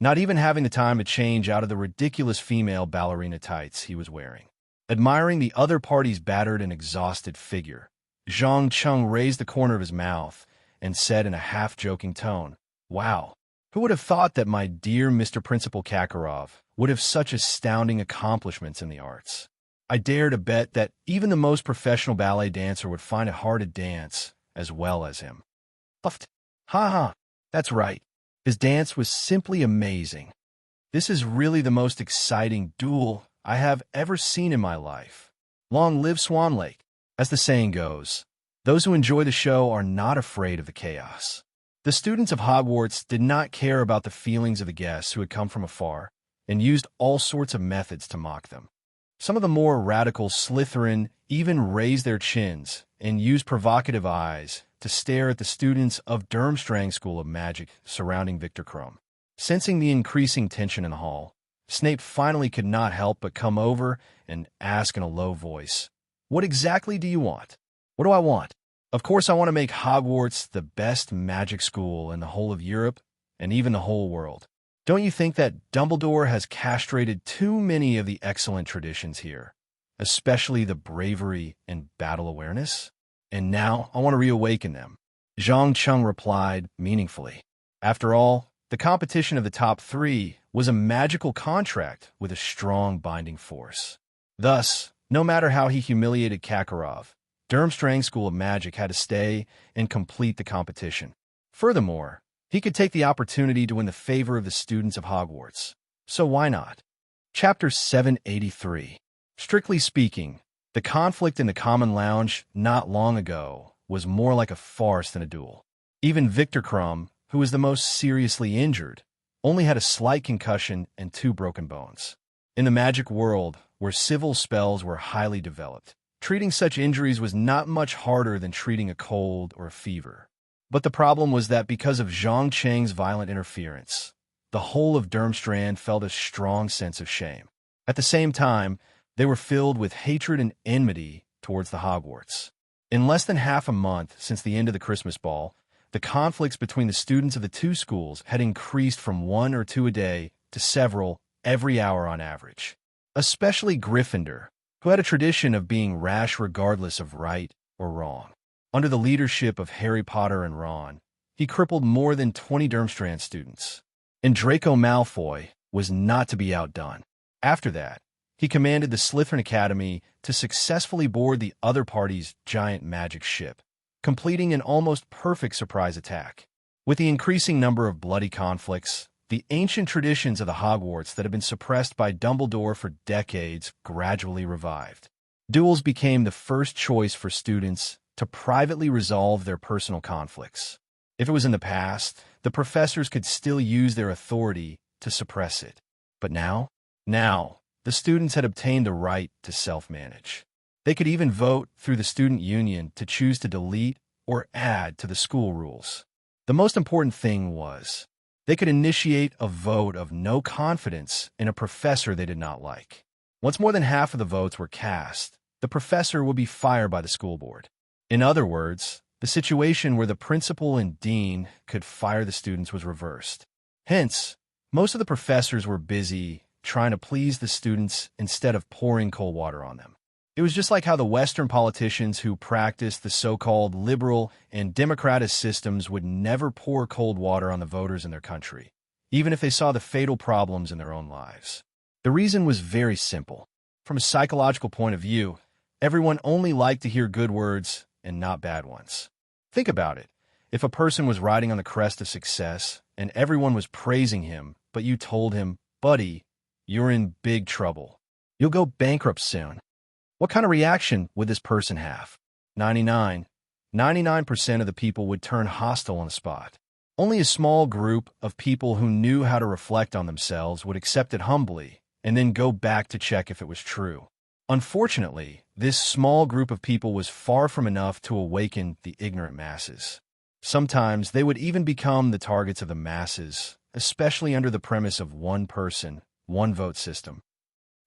not even having the time to change out of the ridiculous female ballerina tights he was wearing. Admiring the other party's battered and exhausted figure, Zhang Cheng raised the corner of his mouth and said in a half-joking tone, "Wow, who would have thought that my dear Mr. Principal Kakarov would have such astounding accomplishments in the arts? I dare to bet that even the most professional ballet dancer would find it hard to dance as well as him." Puffed. Ha ha, that's right. His dance was simply amazing. This is really the most exciting duel I have ever seen in my life. Long live Swan Lake. As the saying goes, those who enjoy the show are not afraid of the chaos. The students of Hogwarts did not care about the feelings of the guests who had come from afar and used all sorts of methods to mock them. Some of the more radical Slytherin even raised their chins and used provocative eyes to stare at the students of Durmstrang School of Magic surrounding Victor Krum. Sensing the increasing tension in the hall, Snape finally could not help but come over and ask in a low voice, "What exactly do you want?" "What do I want? Of course I want to make Hogwarts the best magic school in the whole of Europe and even the whole world. Don't you think that Dumbledore has castrated too many of the excellent traditions here, especially the bravery and battle awareness? And now I want to reawaken them." Zhang Cheng replied meaningfully. After all, the competition of the top three was a magical contract with a strong binding force. Thus, no matter how he humiliated Kakarov, Durmstrang School of Magic had to stay and complete the competition. Furthermore, he could take the opportunity to win the favor of the students of Hogwarts. So why not? Chapter 783. Strictly speaking, the conflict in the Common Lounge not long ago was more like a farce than a duel. Even Victor Krum, who was the most seriously injured, only had a slight concussion and 2 broken bones. In the magic world, where civil spells were highly developed, treating such injuries was not much harder than treating a cold or a fever. But the problem was that because of Zhang Cheng's violent interference, the whole of Durmstrang felt a strong sense of shame. At the same time, they were filled with hatred and enmity towards the Hogwarts. In less than half a month since the end of the Christmas ball, the conflicts between the students of the 2 schools had increased from 1 or 2 a day to several every hour on average. Especially Gryffindor, who had a tradition of being rash regardless of right or wrong. Under the leadership of Harry Potter and Ron, he crippled more than 20 Durmstrang students. And Draco Malfoy was not to be outdone. After that, he commanded the Slytherin Academy to successfully board the other party's giant magic ship, completing an almost perfect surprise attack. With the increasing number of bloody conflicts, the ancient traditions of the Hogwarts that had been suppressed by Dumbledore for decades gradually revived. Duels became the first choice for students to privately resolve their personal conflicts. If it was in the past, the professors could still use their authority to suppress it. But now, the students had obtained the right to self-manage. They could even vote through the student union to choose to delete or add to the school rules. The most important thing was, they could initiate a vote of no confidence in a professor they did not like. Once more than half of the votes were cast, the professor would be fired by the school board. In other words, the situation where the principal and dean could fire the students was reversed. Hence, most of the professors were busy trying to please the students instead of pouring cold water on them. It was just like how the Western politicians who practiced the so-called liberal and democratic systems would never pour cold water on the voters in their country, even if they saw the fatal problems in their own lives. The reason was very simple. From a psychological point of view, everyone only liked to hear good words and not bad ones. Think about it. If a person was riding on the crest of success and everyone was praising him, but you told him, "Buddy, you're in big trouble. You'll go bankrupt soon," what kind of reaction would this person have? 99% of the people would turn hostile on the spot. Only a small group of people who knew how to reflect on themselves would accept it humbly and then go back to check if it was true. Unfortunately, this small group of people was far from enough to awaken the ignorant masses. Sometimes they would even become the targets of the masses, especially under the premise of one person, one vote system.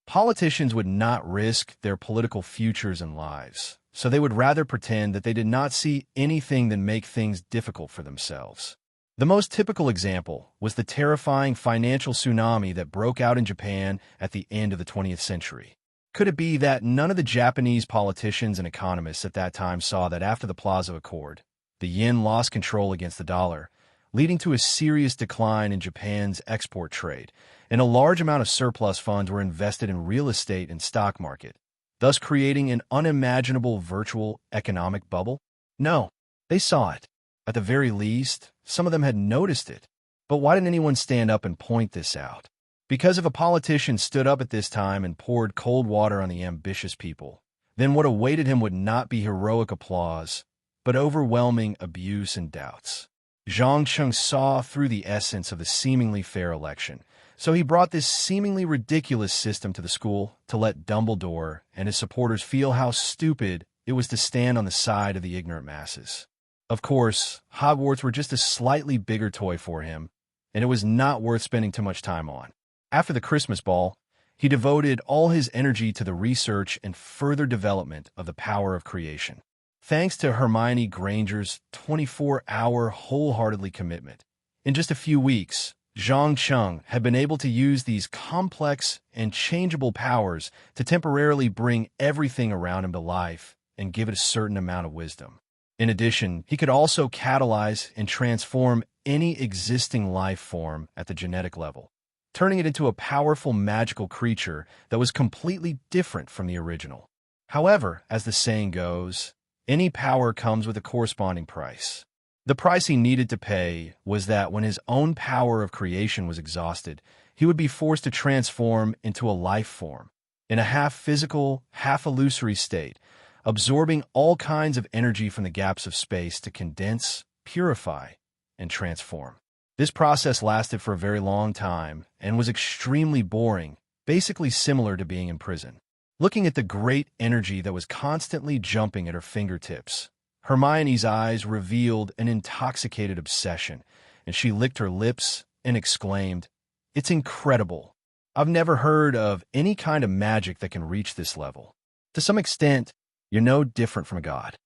Politicians would not risk their political futures and lives, so they would rather pretend that they did not see anything than make things difficult for themselves. The most typical example was the terrifying financial tsunami that broke out in Japan at the end of the 20th century. Could it be that none of the Japanese politicians and economists at that time saw that after the Plaza Accord, the yen lost control against the dollar, leading to a serious decline in Japan's export trade, and a large amount of surplus funds were invested in real estate and stock market, thus creating an unimaginable virtual economic bubble? No, they saw it. At the very least, some of them had noticed it. But why didn't anyone stand up and point this out? Because if a politician stood up at this time and poured cold water on the ambitious people, then what awaited him would not be heroic applause, but overwhelming abuse and doubts. Zhang Cheng saw through the essence of the seemingly fair election, so he brought this seemingly ridiculous system to the school to let Dumbledore and his supporters feel how stupid it was to stand on the side of the ignorant masses. Of course, Hogwarts were just a slightly bigger toy for him, and it was not worth spending too much time on. After the Christmas ball, he devoted all his energy to the research and further development of the power of creation. Thanks to Hermione Granger's 24-hour wholeheartedly commitment, in just a few weeks, Zhang Cheng had been able to use these complex and changeable powers to temporarily bring everything around him to life and give it a certain amount of wisdom. In addition, he could also catalyze and transform any existing life form at the genetic level, turning it into a powerful magical creature that was completely different from the original. However, as the saying goes, any power comes with a corresponding price. The price he needed to pay was that when his own power of creation was exhausted, he would be forced to transform into a life form, in a half-physical, half-illusory state, absorbing all kinds of energy from the gaps of space to condense, purify, and transform. This process lasted for a very long time and was extremely boring, basically similar to being in prison. Looking at the great energy that was constantly jumping at her fingertips, Hermione's eyes revealed an intoxicated obsession, and she licked her lips and exclaimed, "It's incredible. I've never heard of any kind of magic that can reach this level. To some extent, you're no different from a god."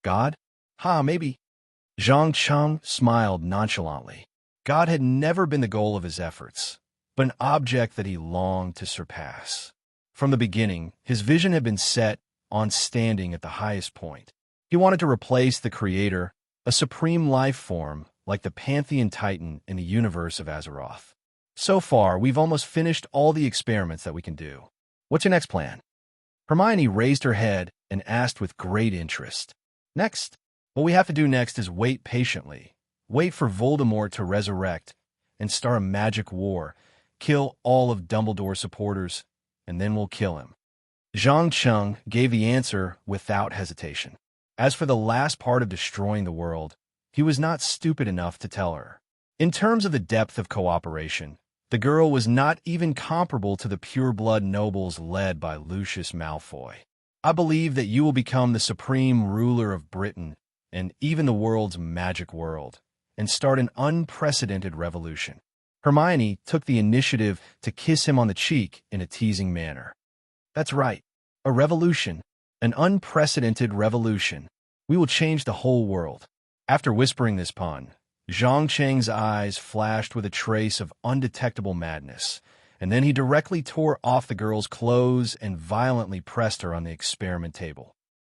God? Maybe. Zhang Cheng smiled nonchalantly. God had never been the goal of his efforts, but an object that he longed to surpass. From the beginning, his vision had been set on standing at the highest point. He wanted to replace the Creator, a supreme life form like the Pantheon Titan in the universe of Azeroth. So far, we've almost finished all the experiments that we can do. What's your next plan? Hermione raised her head and asked with great interest. Next? What we have to do next is wait patiently. Wait for Voldemort to resurrect and start a magic war, kill all of Dumbledore's supporters, and then we'll kill him. Zhang Cheng gave the answer without hesitation. As for the last part of destroying the world, he was not stupid enough to tell her. In terms of the depth of cooperation, the girl was not even comparable to the pure-blood nobles led by Lucius Malfoy. I believe that you will become the supreme ruler of Britain and even the world's magic world, and start an unprecedented revolution. Hermione took the initiative to kiss him on the cheek in a teasing manner. That's right, a revolution, an unprecedented revolution. We will change the whole world. After whispering this pun, Zhang Cheng's eyes flashed with a trace of undetectable madness, and then he directly tore off the girl's clothes and violently pressed her on the experiment table.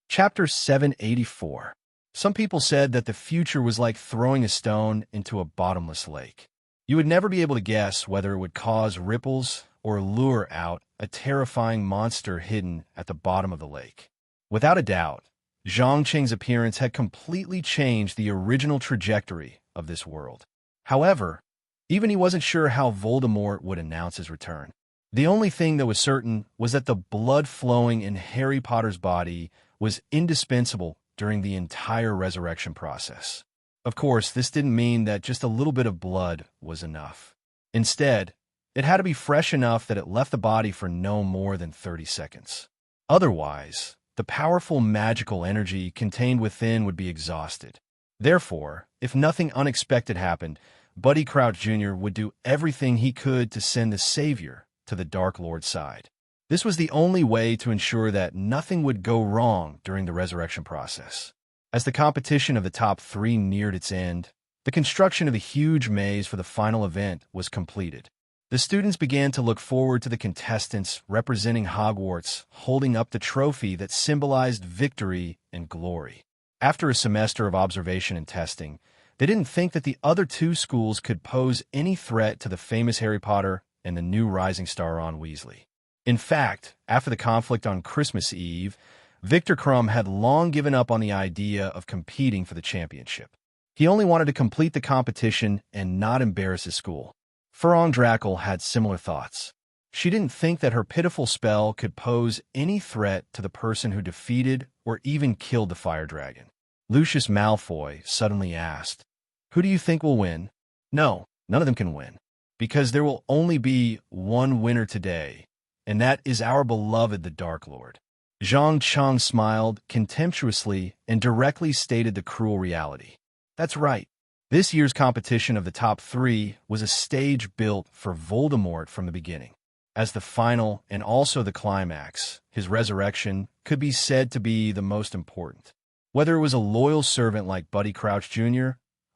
Chapter 784. Some people said that the future was like throwing a stone into a bottomless lake. You would never be able to guess whether it would cause ripples or lure out a terrifying monster hidden at the bottom of the lake. Without a doubt, Zhang Cheng's appearance had completely changed the original trajectory of this world. However, even he wasn't sure how Voldemort would announce his return. The only thing that was certain was that the blood flowing in Harry Potter's body was indispensable during the entire resurrection process. Of course, this didn't mean that just a little bit of blood was enough. Instead, it had to be fresh enough that it left the body for no more than 30 seconds. Otherwise, the powerful magical energy contained within would be exhausted. Therefore, if nothing unexpected happened, Buddy Crouch Jr. would do everything he could to send the Savior to the Dark Lord's side. This was the only way to ensure that nothing would go wrong during the resurrection process. As the competition of the top 3 neared its end, the construction of the huge maze for the final event was completed. The students began to look forward to the contestants representing Hogwarts holding up the trophy that symbolized victory and glory. After a semester of observation and testing, they didn't think that the other 2 schools could pose any threat to the famous Harry Potter and the new rising star Ron Weasley. In fact, after the conflict on Christmas Eve, Victor Crumb had long given up on the idea of competing for the championship. He only wanted to complete the competition and not embarrass his school. Farron Drackle had similar thoughts. She didn't think that her pitiful spell could pose any threat to the person who defeated or even killed the fire dragon. Lucius Malfoy suddenly asked, "Who do you think will win?" "No, none of them can win, because there will only be one winner today, and that is our beloved the Dark Lord." Zhang Cheng smiled contemptuously and directly stated the cruel reality. That's right. This year's competition of the top 3 was a stage built for Voldemort from the beginning. As the final and also the climax, his resurrection could be said to be the most important. Whether it was a loyal servant like Buddy Crouch Jr.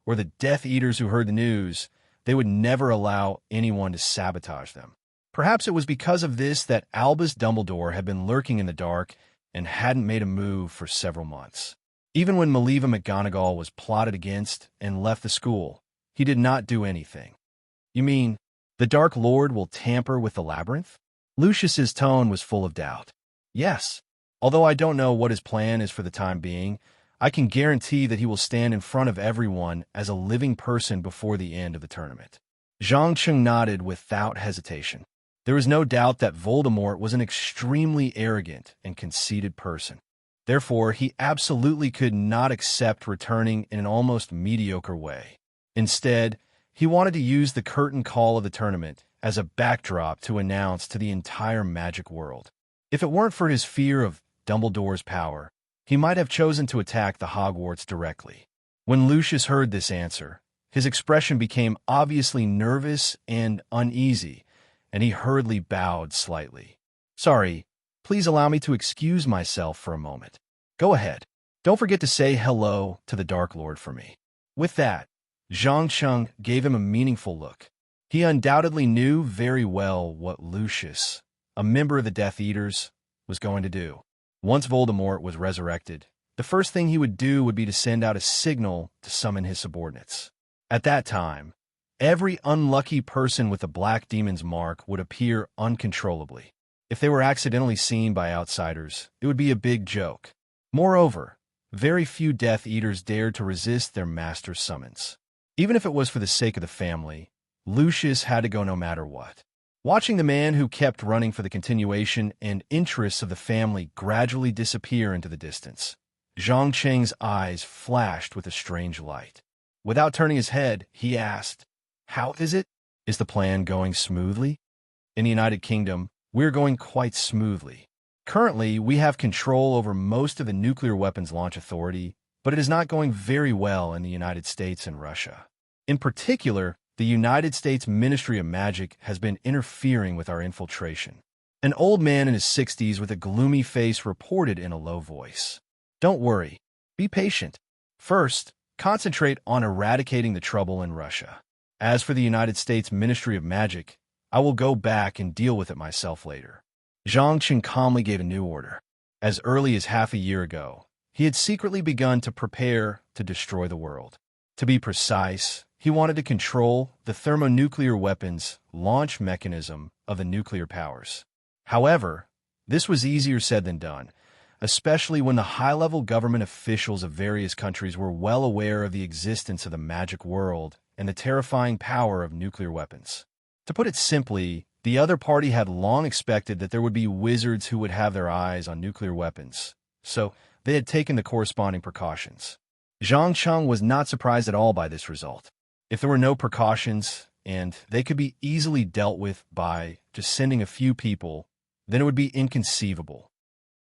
or the Death Eaters who heard the news, they would never allow anyone to sabotage them. Perhaps it was because of this that Albus Dumbledore had been lurking in the dark and hadn't made a move for several months. Even when Maleva McGonagall was plotted against and left the school, he did not do anything. "You mean, the Dark Lord will tamper with the labyrinth?" Lucius's tone was full of doubt. "Yes. Although I don't know what his plan is for the time being, I can guarantee that he will stand in front of everyone as a living person before the end of the tournament." Zhang Cheng nodded without hesitation. There was no doubt that Voldemort was an extremely arrogant and conceited person. Therefore, he absolutely could not accept returning in an almost mediocre way. Instead, he wanted to use the curtain call of the tournament as a backdrop to announce to the entire magic world. If it weren't for his fear of Dumbledore's power, he might have chosen to attack the Hogwarts directly. When Lucius heard this answer, his expression became obviously nervous and uneasy, and he hurriedly bowed slightly. "Sorry, please allow me to excuse myself for a moment." "Go ahead. Don't forget to say hello to the Dark Lord for me." With that, Zhang Cheng gave him a meaningful look. He undoubtedly knew very well what Lucius, a member of the Death Eaters, was going to do. Once Voldemort was resurrected, the first thing he would do would be to send out a signal to summon his subordinates. At that time, every unlucky person with the Black Demon's mark would appear uncontrollably. If they were accidentally seen by outsiders, it would be a big joke. Moreover, very few Death Eaters dared to resist their master's summons. Even if it was for the sake of the family, Lucius had to go no matter what. Watching the man who kept running for the continuation and interests of the family gradually disappear into the distance, Zhang Cheng's eyes flashed with a strange light. Without turning his head, he asked, "How is it? Is the plan going smoothly?" "In the United Kingdom, we're going quite smoothly. Currently, we have control over most of the nuclear weapons launch authority, but it is not going very well in the United States and Russia. In particular, the United States Ministry of Magic has been interfering with our infiltration." An old man in his 60s with a gloomy face reported in a low voice. "Don't worry. Be patient. First, concentrate on eradicating the trouble in Russia. As for the United States Ministry of Magic, I will go back and deal with it myself later." Zhang Cheng calmly gave a new order. As early as half a year ago, he had secretly begun to prepare to destroy the world. To be precise, he wanted to control the thermonuclear weapons launch mechanism of the nuclear powers. However, this was easier said than done, especially when the high-level government officials of various countries were well aware of the existence of the magic world and the terrifying power of nuclear weapons. To put it simply, the other party had long expected that there would be wizards who would have their eyes on nuclear weapons, so they had taken the corresponding precautions. Zhang Cheng was not surprised at all by this result. If there were no precautions, and they could be easily dealt with by just sending a few people, then it would be inconceivable.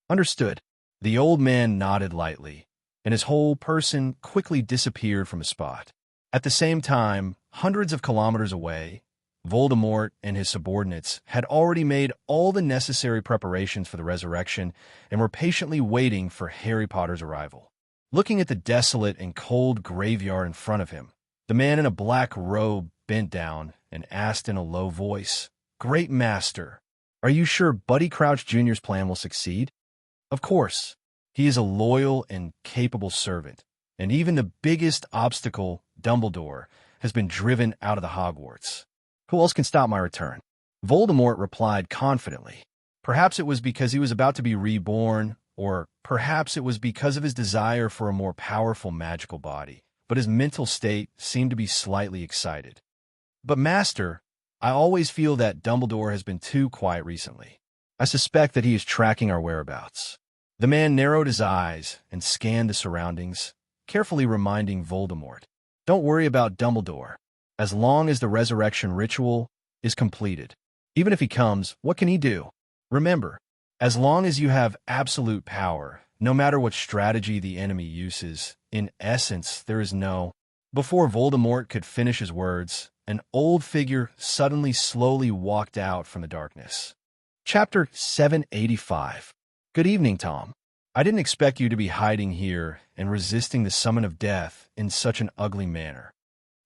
"Understood." The old man nodded lightly, and his whole person quickly disappeared from a spot. At the same time, hundreds of kilometers away, Voldemort and his subordinates had already made all the necessary preparations for the resurrection and were patiently waiting for Harry Potter's arrival. Looking at the desolate and cold graveyard in front of him, the man in a black robe bent down and asked in a low voice, "Great Master, are you sure Buddy Crouch Jr.'s plan will succeed?" "Of course. He is a loyal and capable servant, and even the biggest obstacle, Dumbledore, has been driven out of the Hogwarts. Who else can stop my return?" Voldemort replied confidently. Perhaps it was because he was about to be reborn, or perhaps it was because of his desire for a more powerful magical body, but his mental state seemed to be slightly excited. "But Master, I always feel that Dumbledore has been too quiet recently. I suspect that he is tracking our whereabouts." The man narrowed his eyes and scanned the surroundings, carefully reminding Voldemort, "Don't worry about Dumbledore. As long as the resurrection ritual is completed. Even if he comes, what can he do? Remember, as long as you have absolute power, no matter what strategy the enemy uses, in essence, there is no—" Before Voldemort could finish his words, an old figure suddenly slowly walked out from the darkness. Chapter 785. Good evening, Tom. I didn't expect you to be hiding here and resisting the summon of death in such an ugly manner.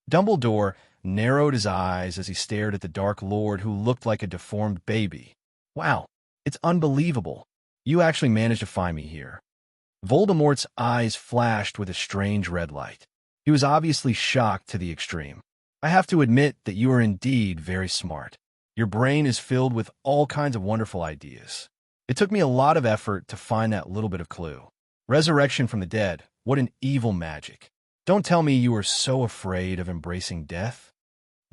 Dumbledore narrowed his eyes as he stared at the Dark Lord who looked like a deformed baby. "Wow, it's unbelievable. You actually managed to find me here." Voldemort's eyes flashed with a strange red light. He was obviously shocked to the extreme. "I have to admit that you are indeed very smart. Your brain is filled with all kinds of wonderful ideas. It took me a lot of effort to find that little bit of clue. Resurrection from the dead, what an evil magic. Don't tell me you are so afraid of embracing death."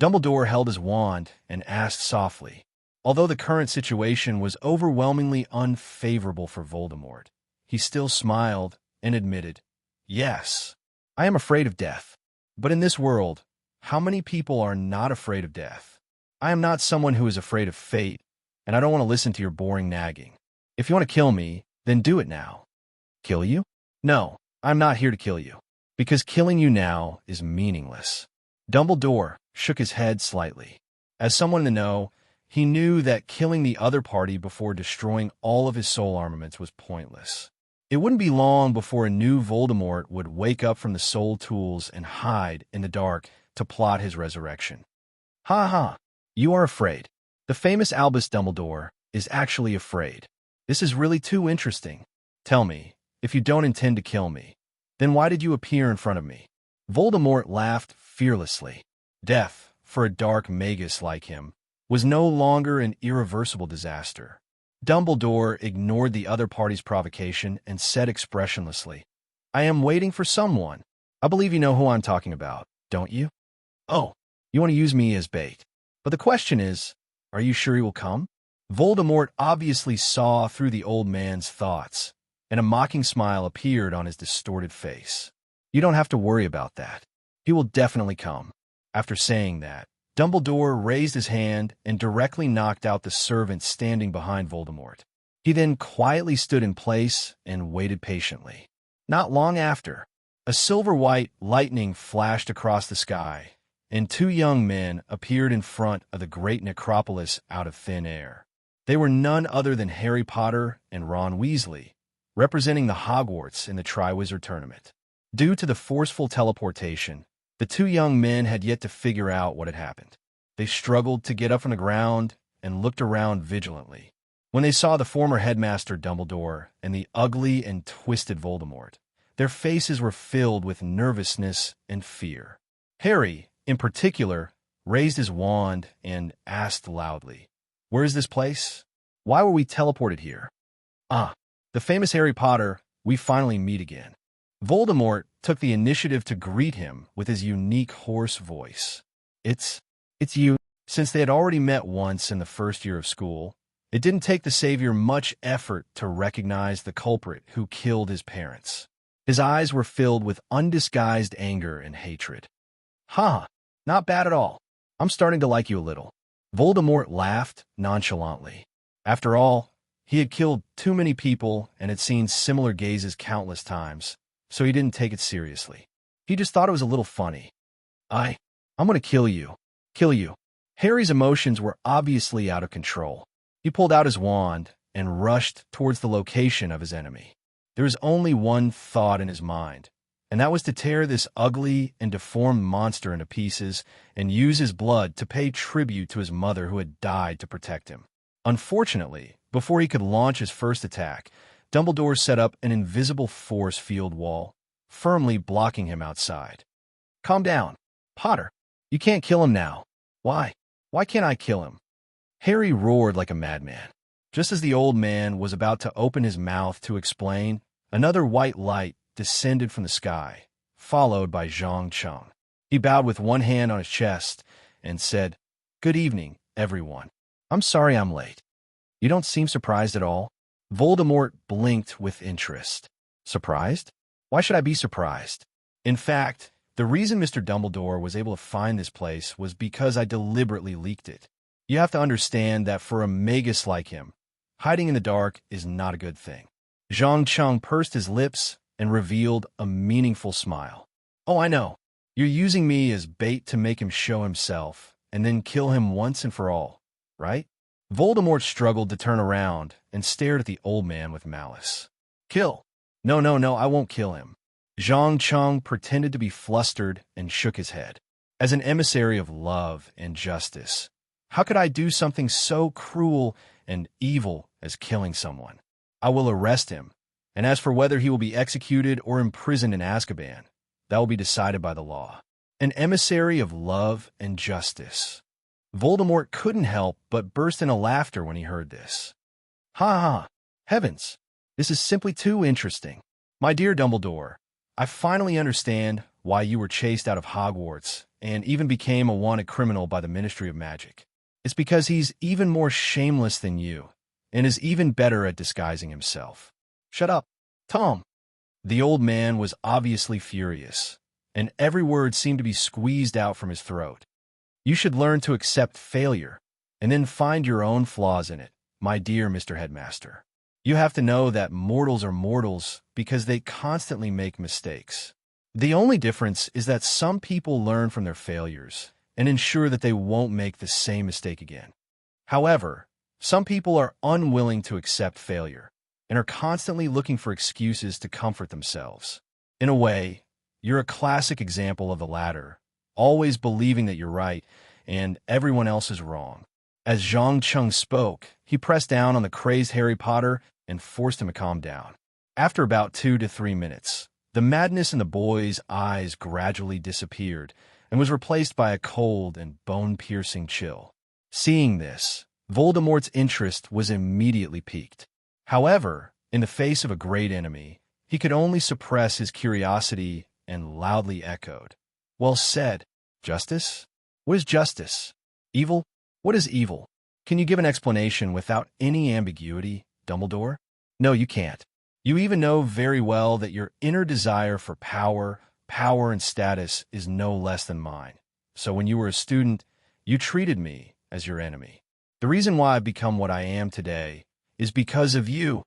Dumbledore held his wand and asked softly, although the current situation was overwhelmingly unfavorable for Voldemort. He still smiled and admitted, "Yes, I am afraid of death. But in this world, how many people are not afraid of death? I am not someone who is afraid of fate, and I don't want to listen to your boring nagging. If you want to kill me, then do it now." "Kill you? No, I'm not here to kill you, because killing you now is meaningless." Dumbledore shook his head slightly. As someone in the know, he knew that killing the other party before destroying all of his soul armaments was pointless. It wouldn't be long before a new Voldemort would wake up from the soul tools and hide in the dark to plot his resurrection. "Ha ha, you are afraid. The famous Albus Dumbledore is actually afraid. This is really too interesting. Tell me, if you don't intend to kill me, then why did you appear in front of me?" Voldemort laughed fearlessly. Death, for a dark magus like him, was no longer an irreversible disaster. Dumbledore ignored the other party's provocation and said expressionlessly, "I am waiting for someone. I believe you know who I'm talking about, don't you? Oh, you want to use me as bait. But the question is, are you sure he will come?" Voldemort obviously saw through the old man's thoughts, and a mocking smile appeared on his distorted face. "You don't have to worry about that. He will definitely come." After saying that, Dumbledore raised his hand and directly knocked out the servant standing behind Voldemort. He then quietly stood in place and waited patiently. Not long after, a silver-white lightning flashed across the sky, and two young men appeared in front of the great necropolis out of thin air. They were none other than Harry Potter and Ron Weasley, representing the Hogwarts in the Triwizard Tournament. Due to the forceful teleportation, the two young men had yet to figure out what had happened. They struggled to get up from the ground and looked around vigilantly. When they saw the former headmaster Dumbledore and the ugly and twisted Voldemort, their faces were filled with nervousness and fear. Harry, in particular, raised his wand and asked loudly, "Where is this place? Why were we teleported here?" "Ah, the famous Harry Potter, we finally meet again." Voldemort took the initiative to greet him with his unique hoarse voice. It's you." Since they had already met once in the first year of school, it didn't take the Savior much effort to recognize the culprit who killed his parents. His eyes were filled with undisguised anger and hatred. "Ha, not bad at all. I'm starting to like you a little." Voldemort laughed nonchalantly. After all, he had killed too many people and had seen similar gazes countless times, so he didn't take it seriously. He just thought it was a little funny. I'm going to kill you. Kill you. Harry's emotions were obviously out of control. He pulled out his wand and rushed towards the location of his enemy. There was only one thought in his mind, and that was to tear this ugly and deformed monster into pieces and use his blood to pay tribute to his mother who had died to protect him. Unfortunately, before he could launch his first attack, Dumbledore set up an invisible force field wall, firmly blocking him outside. "Calm down, Potter. You can't kill him now." "Why? Why can't I kill him?" Harry roared like a madman. Just as the old man was about to open his mouth to explain, another white light descended from the sky, followed by Zhang Cheng. He bowed with one hand on his chest and said, "Good evening, everyone. I'm sorry I'm late." "You don't seem surprised at all." Voldemort blinked with interest. "Surprised? Why should I be surprised? In fact, the reason Mr. Dumbledore was able to find this place was because I deliberately leaked it. You have to understand that for a magus like him, hiding in the dark is not a good thing." Zhang Cheng pursed his lips and revealed a meaningful smile. "Oh, I know. You're using me as bait to make him show himself and then kill him once and for all, right?" Voldemort struggled to turn around and stared at the old man with malice. "Kill? No, no, no, I won't kill him." Zhang Cheng pretended to be flustered and shook his head. "As an emissary of love and justice, how could I do something so cruel and evil as killing someone? I will arrest him, and as for whether he will be executed or imprisoned in Azkaban, that will be decided by the law." An emissary of love and justice. Voldemort couldn't help but burst into laughter when he heard this. "Ha ha! Heavens! This is simply too interesting. My dear Dumbledore, I finally understand why you were chased out of Hogwarts and even became a wanted criminal by the Ministry of Magic. It's because he's even more shameless than you and is even better at disguising himself." "Shut up, Tom." The old man was obviously furious, and every word seemed to be squeezed out from his throat. "You should learn to accept failure and then find your own flaws in it, my dear Mr. Headmaster. You have to know that mortals are mortals because they constantly make mistakes. The only difference is that some people learn from their failures and ensure that they won't make the same mistake again. However, some people are unwilling to accept failure and are constantly looking for excuses to comfort themselves. In a way, you're a classic example of the latter, always believing that you're right and everyone else is wrong." As Zhang Cheng spoke, he pressed down on the crazed Harry Potter and forced him to calm down. After about 2 to 3 minutes, the madness in the boy's eyes gradually disappeared and was replaced by a cold and bone-piercing chill. Seeing this, Voldemort's interest was immediately piqued. However, in the face of a great enemy, he could only suppress his curiosity and loudly echoed, "Well said. Justice? What is justice? Evil? What is evil? Can you give an explanation without any ambiguity, Dumbledore?" "No, you can't. You even know very well that your inner desire for power and status is no less than mine. So when you were a student, you treated me as your enemy. The reason why I've become what I am today is because of you."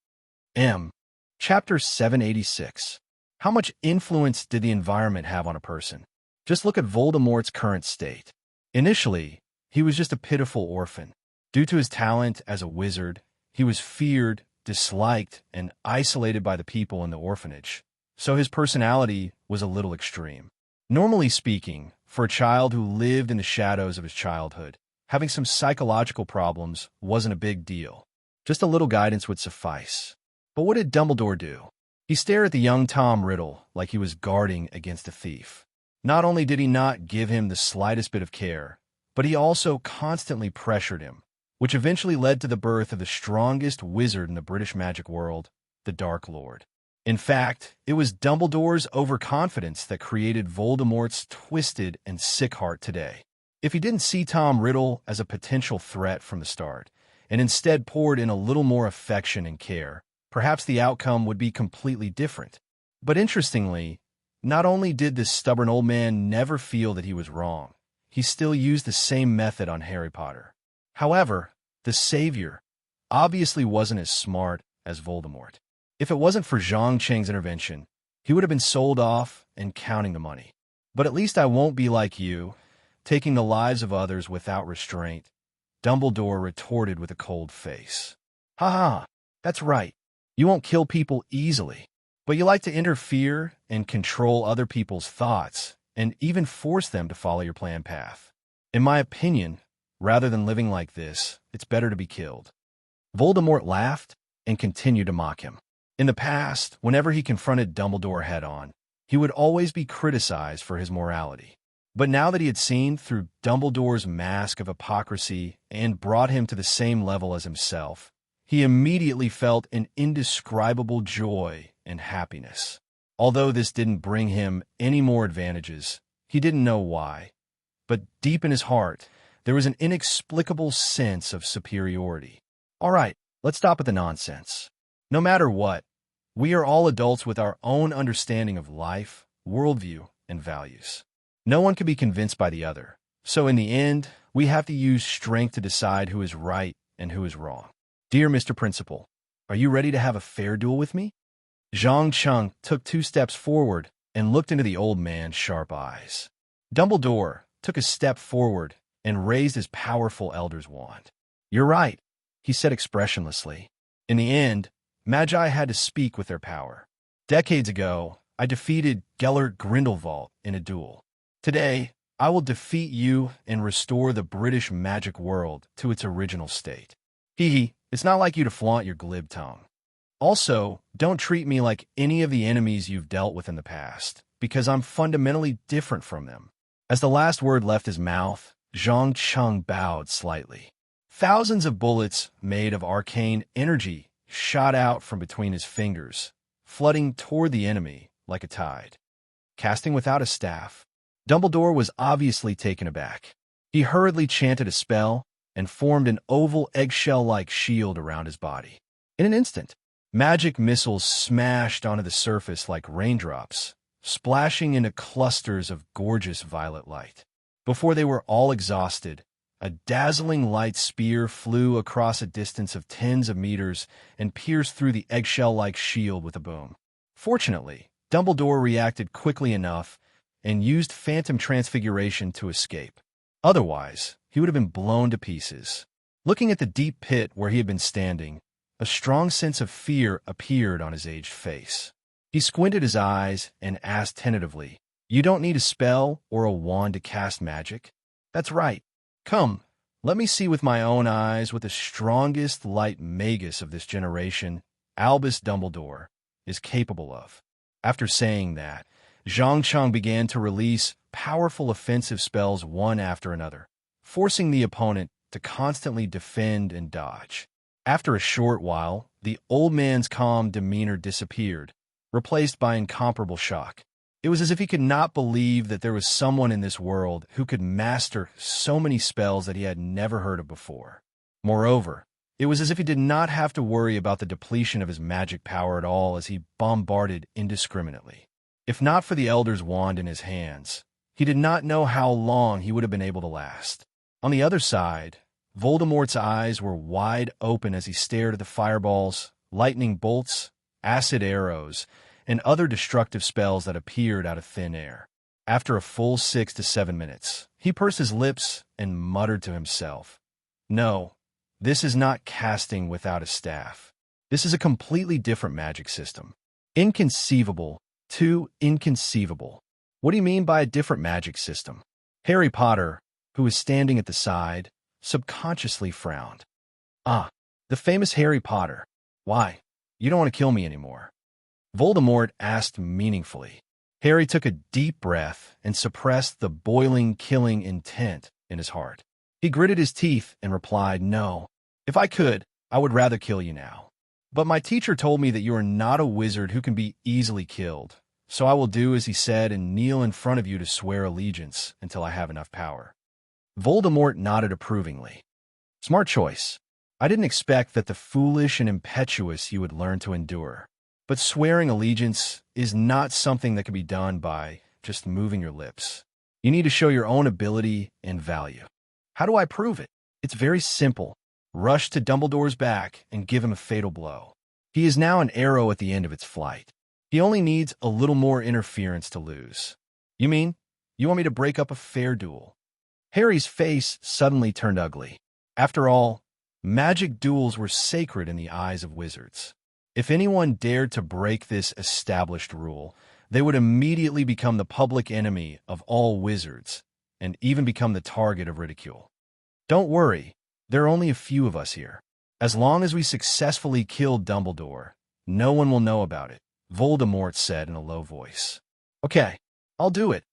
Chapter 786. How much influence did the environment have on a person? Just look at Voldemort's current state. Initially, he was just a pitiful orphan. Due to his talent as a wizard, he was feared, disliked, and isolated by the people in the orphanage, so his personality was a little extreme. Normally speaking, for a child who lived in the shadows of his childhood, having some psychological problems wasn't a big deal. Just a little guidance would suffice. But what did Dumbledore do? He stared at the young Tom Riddle like he was guarding against a thief. Not only did he not give him the slightest bit of care, but he also constantly pressured him, which eventually led to the birth of the strongest wizard in the British magic world, the Dark Lord. In fact, it was Dumbledore's overconfidence that created Voldemort's twisted and sick heart today. If he didn't see Tom Riddle as a potential threat from the start, and instead poured in a little more affection and care, perhaps the outcome would be completely different. But interestingly, not only did this stubborn old man never feel that he was wrong, he still used the same method on Harry Potter. However, the Savior obviously wasn't as smart as Voldemort. If it wasn't for Zhang Cheng's intervention, he would have been sold off and counting the money. But at least I won't be like you, taking the lives of others without restraint, Dumbledore retorted with a cold face. Ha ha, that's right. You won't kill people easily, but you like to interfere and control other people's thoughts and even force them to follow your planned path. In my opinion, rather than living like this, it's better to be killed. Voldemort laughed and continued to mock him. In the past, whenever he confronted Dumbledore head-on, he would always be criticized for his morality. But now that he had seen through Dumbledore's mask of hypocrisy and brought him to the same level as himself, he immediately felt an indescribable joy and happiness. Although this didn't bring him any more advantages, he didn't know why. But deep in his heart, there was an inexplicable sense of superiority. All right, let's stop with the nonsense. No matter what, we are all adults with our own understanding of life, worldview, and values. No one can be convinced by the other. So in the end, we have to use strength to decide who is right and who is wrong. Dear Mr. Principal, are you ready to have a fair duel with me? Zhang Cheng took 2 steps forward and looked into the old man's sharp eyes. Dumbledore took a step forward and raised his powerful Elder's Wand. You're right, he said expressionlessly. In the end, Magi had to speak with their power. Decades ago, I defeated Gellert Grindelwald in a duel. Today, I will defeat you and restore the British magic world to its original state. Hee, it's not like you to flaunt your glib tongue. Also, don't treat me like any of the enemies you've dealt with in the past, because I'm fundamentally different from them. As the last word left his mouth, Zhang Cheng bowed slightly. Thousands of bullets made of arcane energy shot out from between his fingers, flooding toward the enemy like a tide. Casting without a staff, Dumbledore was obviously taken aback. He hurriedly chanted a spell and formed an oval eggshell-like shield around his body. In an instant, magic missiles smashed onto the surface like raindrops, splashing into clusters of gorgeous violet light. Before they were all exhausted, a dazzling light spear flew across a distance of tens of meters and pierced through the eggshell-like shield with a boom. Fortunately, Dumbledore reacted quickly enough and used phantom transfiguration to escape. Otherwise, he would have been blown to pieces. Looking at the deep pit where he had been standing, a strong sense of fear appeared on his aged face. He squinted his eyes and asked tentatively, "You don't need a spell or a wand to cast magic?" "That's right. Come, let me see with my own eyes what the strongest light magus of this generation, Albus Dumbledore, is capable of." After saying that, Zhang Cheng began to release powerful offensive spells one after another, forcing the opponent to constantly defend and dodge. After a short while, the old man's calm demeanor disappeared, replaced by incomparable shock. It was as if he could not believe that there was someone in this world who could master so many spells that he had never heard of before. Moreover, it was as if he did not have to worry about the depletion of his magic power at all as he bombarded indiscriminately. If not for the Elder's Wand in his hands, he did not know how long he would have been able to last. On the other side, Voldemort's eyes were wide open as he stared at the fireballs, lightning bolts, acid arrows, and other destructive spells that appeared out of thin air. After a full 6 to 7 minutes, he pursed his lips and muttered to himself, "No, this is not casting without a staff. This is a completely different magic system. Inconceivable, too inconceivable. What do you mean by a different magic system?" Harry Potter, who was standing at the side, subconsciously frowned. "Ah, the famous Harry Potter. Why, you don't want to kill me anymore?" Voldemort asked meaningfully. Harry took a deep breath and suppressed the boiling, killing intent in his heart. He gritted his teeth and replied, "No. If I could, I would rather kill you now. But my teacher told me that you are not a wizard who can be easily killed, so I will do as he said and kneel in front of you to swear allegiance until I have enough power." Voldemort nodded approvingly. "Smart choice. I didn't expect that the foolish and impetuous you would learn to endure. But swearing allegiance is not something that can be done by just moving your lips. You need to show your own ability and value. How do I prove it? It's very simple. Rush to Dumbledore's back and give him a fatal blow. He is now an arrow at the end of its flight. He only needs a little more interference to lose." "You mean, you want me to break up a fair duel?" Harry's face suddenly turned ugly. After all, magic duels were sacred in the eyes of wizards. If anyone dared to break this established rule, they would immediately become the public enemy of all wizards, and even become the target of ridicule. Don't worry, there are only a few of us here. As long as we successfully killed Dumbledore, no one will know about it, Voldemort said in a low voice. Okay, I'll do it.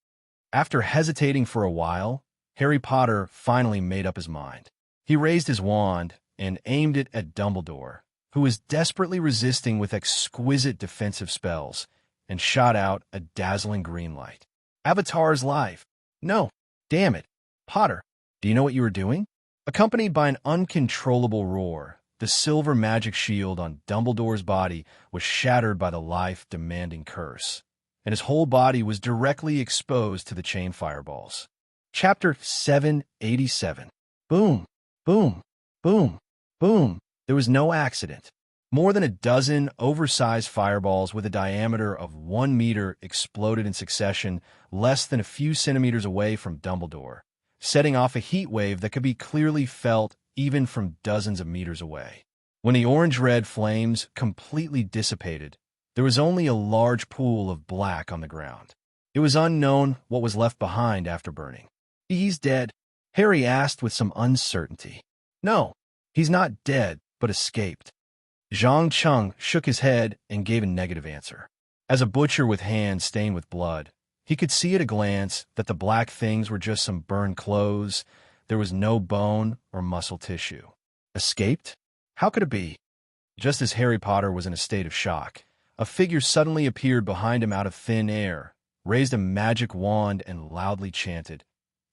After hesitating for a while, Harry Potter finally made up his mind. He raised his wand and aimed it at Dumbledore, who was desperately resisting with exquisite defensive spells, and shot out a dazzling green light. Avatar's life. No, damn it. Potter, do you know what you were doing? Accompanied by an uncontrollable roar, the silver magic shield on Dumbledore's body was shattered by the life-demanding curse, and his whole body was directly exposed to the chain fireballs. Chapter 787. Boom, boom, boom, boom. There was no accident. More than a dozen oversized fireballs with a diameter of 1 meter exploded in succession less than a few centimeters away from Dumbledore, setting off a heat wave that could be clearly felt even from dozens of meters away. When the orange-red flames completely dissipated, there was only a large pool of black on the ground. It was unknown what was left behind after burning. He's dead, Harry asked with some uncertainty. No, he's not dead, but escaped. Zhang Chung shook his head and gave a negative answer. As a butcher with hands stained with blood, he could see at a glance that the black things were just some burned clothes. There was no bone or muscle tissue. Escaped? How could it be? Just as Harry Potter was in a state of shock, a figure suddenly appeared behind him out of thin air, raised a magic wand, and loudly chanted,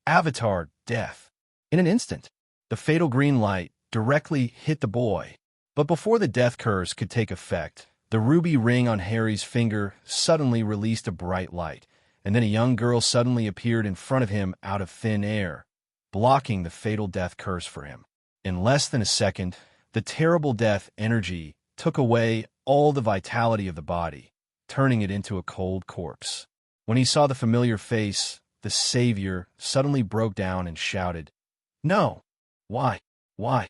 "Avatar, death!" In an instant, the fatal green light directly hit the boy. But before the death curse could take effect, the ruby ring on Harry's finger suddenly released a bright light, and then a young girl suddenly appeared in front of him out of thin air, blocking the fatal death curse for him. In less than a second, the terrible death energy took away all the vitality of the body, turning it into a cold corpse. When he saw the familiar face, the savior suddenly broke down and shouted, "No! Why? Why?"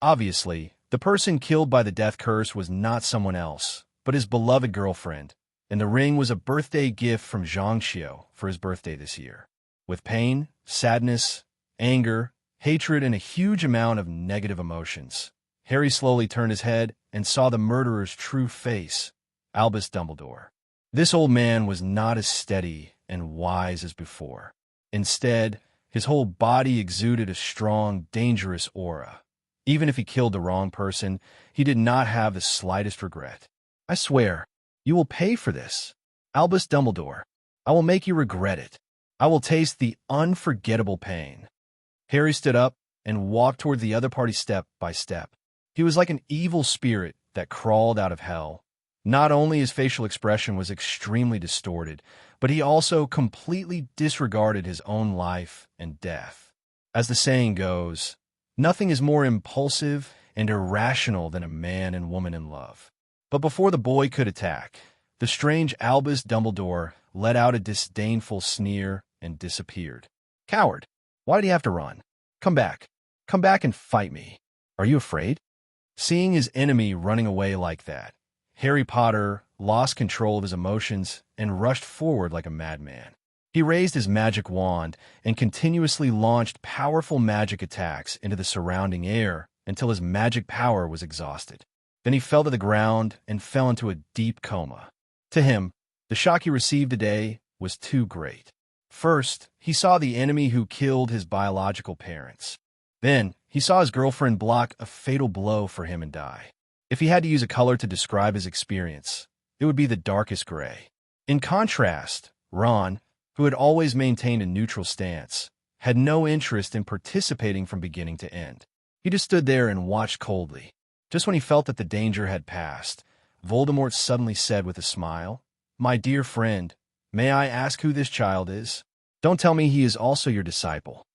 Obviously, the person killed by the death curse was not someone else, but his beloved girlfriend, and the ring was a birthday gift from Zhang Xiu for his birthday this year. With pain, sadness, anger, hatred, and a huge amount of negative emotions, Harry slowly turned his head and saw the murderer's true face, Albus Dumbledore. This old man was not as steady and wise as before. Instead, his whole body exuded a strong, dangerous aura. Even if he killed the wrong person, he did not have the slightest regret. "I swear, you will pay for this. Albus Dumbledore, I will make you regret it. I will taste the unforgettable pain." Harry stood up and walked toward the other party step by step. He was like an evil spirit that crawled out of hell. Not only his facial expression was extremely distorted, but he also completely disregarded his own life and death. As the saying goes, nothing is more impulsive and irrational than a man and woman in love. But before the boy could attack, the strange Albus Dumbledore let out a disdainful sneer and disappeared. "Coward, why did he have to run? Come back. Come back and fight me. Are you afraid?" Seeing his enemy running away like that, Harry Potter lost control of his emotions and rushed forward like a madman. He raised his magic wand and continuously launched powerful magic attacks into the surrounding air until his magic power was exhausted. Then he fell to the ground and fell into a deep coma. To him, the shock he received today was too great. First, he saw the enemy who killed his biological parents. Then, he saw his girlfriend block a fatal blow for him and die. If he had to use a color to describe his experience, it would be the darkest gray. In contrast, Ron, who had always maintained a neutral stance, had no interest in participating from beginning to end. He just stood there and watched coldly. Just when he felt that the danger had passed, Voldemort suddenly said with a smile, "My dear friend, may I ask who this child is? Don't tell me he is also your disciple."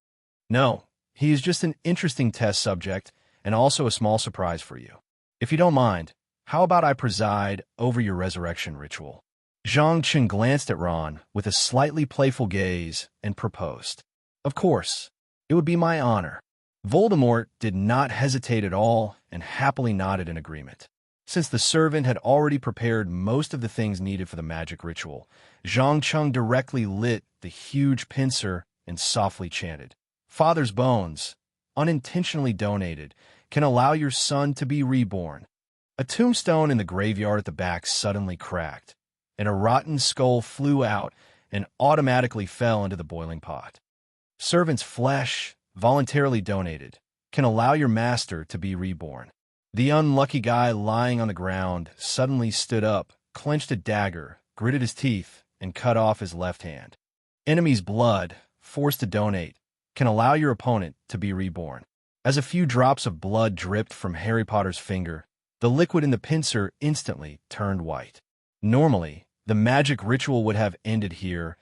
"No, he is just an interesting test subject and also a small surprise for you. If you don't mind, how about I preside over your resurrection ritual?" Zhang Chen glanced at Ron with a slightly playful gaze and proposed, "Of course, It would be my honor. Voldemort did not hesitate at all and happily nodded in agreement. Since the servant had already prepared most of the things needed for the magic ritual, Zhang Cheng directly lit the huge pincer and softly chanted, "Father's bones, unintentionally donated, can allow your son to be reborn." A tombstone in the graveyard at the back suddenly cracked, and a rotten skull flew out and automatically fell into the boiling pot. "Servant's flesh, voluntarily donated, can allow your master to be reborn." The unlucky guy lying on the ground suddenly stood up, clenched a dagger, gritted his teeth, and cut off his left hand. "Enemy's blood, forced to donate, can allow your opponent to be reborn." As a few drops of blood dripped from Harry Potter's finger, the liquid in the pincer instantly turned white. Normally, the magic ritual would have ended here,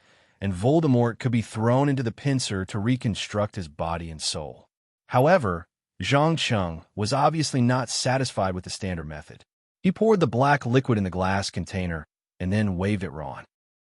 and Voldemort could be thrown into the pincer to reconstruct his body and soul. However, Zhang Cheng was obviously not satisfied with the standard method. He poured the black liquid in the glass container and then waved at Ron.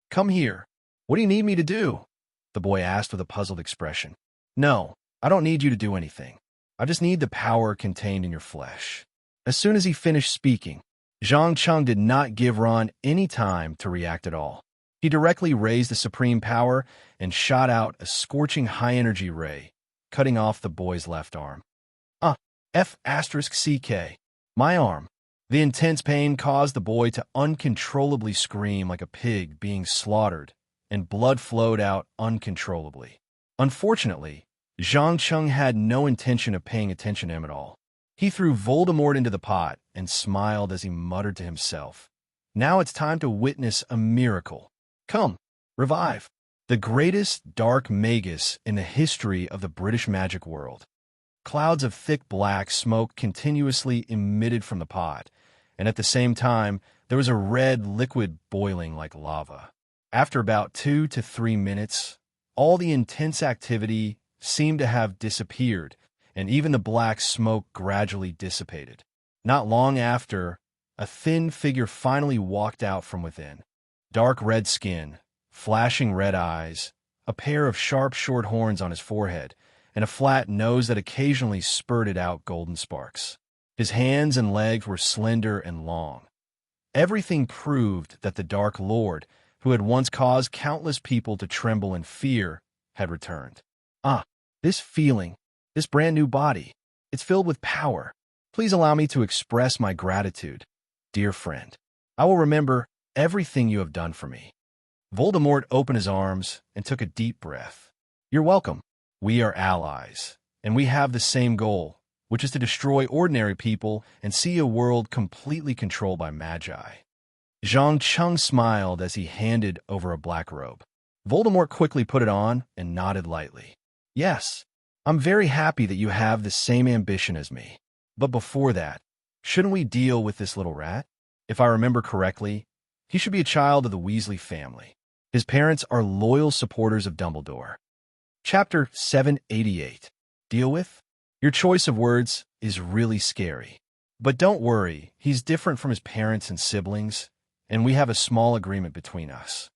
"Come here. What do you need me to do?" the boy asked with a puzzled expression. "No, I don't need you to do anything. I just need the power contained in your flesh." As soon as he finished speaking, Zhang Cheng did not give Ron any time to react at all. He directly raised the supreme power and shot out a scorching high-energy ray, cutting off the boy's left arm. F***CK. My arm. The intense pain caused the boy to uncontrollably scream like a pig being slaughtered, and blood flowed out uncontrollably. Unfortunately, Zhang Cheng had no intention of paying attention to him at all. He threw Voldemort into the pot and smiled as he muttered to himself, "Now it's time to witness a miracle. Come, revive." The greatest dark magus in the history of the British magic world. Clouds of thick black smoke continuously emitted from the pot, and at the same time, there was a red liquid boiling like lava. After about 2 to 3 minutes, all the intense activity seemed to have disappeared, and even the black smoke gradually dissipated. Not long after, a thin figure finally walked out from within. Dark red skin, flashing red eyes, a pair of sharp short horns on his forehead, and a flat nose that occasionally spurted out golden sparks. His hands and legs were slender and long. Everything proved that the Dark Lord, who had once caused countless people to tremble in fear, had returned. This feeling, this brand new body, it's filled with power. Please allow me to express my gratitude, dear friend. I will remember everything you have done for me." Voldemort opened his arms and took a deep breath. "You're welcome. We are allies, and we have the same goal, which is to destroy ordinary people and see a world completely controlled by magi." Zhang Cheng smiled as he handed over a black robe. Voldemort quickly put it on and nodded lightly. "Yes, I'm very happy that you have the same ambition as me. But before that, shouldn't we deal with this little rat? If I remember correctly, he should be a child of the Weasley family. His parents are loyal supporters of Dumbledore." Chapter 788. Deal with? Your choice of words is really scary. But don't worry, he's different from his parents and siblings, and we have a small agreement between us.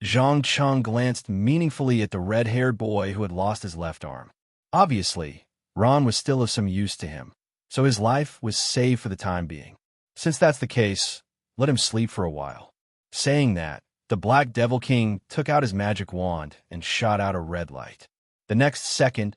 Zhang Cheng glanced meaningfully at the red-haired boy who had lost his left arm. Obviously, Ron was still of some use to him, so his life was saved for the time being. Since that's the case, let him sleep for a while. Saying that, the Black Devil King took out his magic wand and shot out a red light. The next second,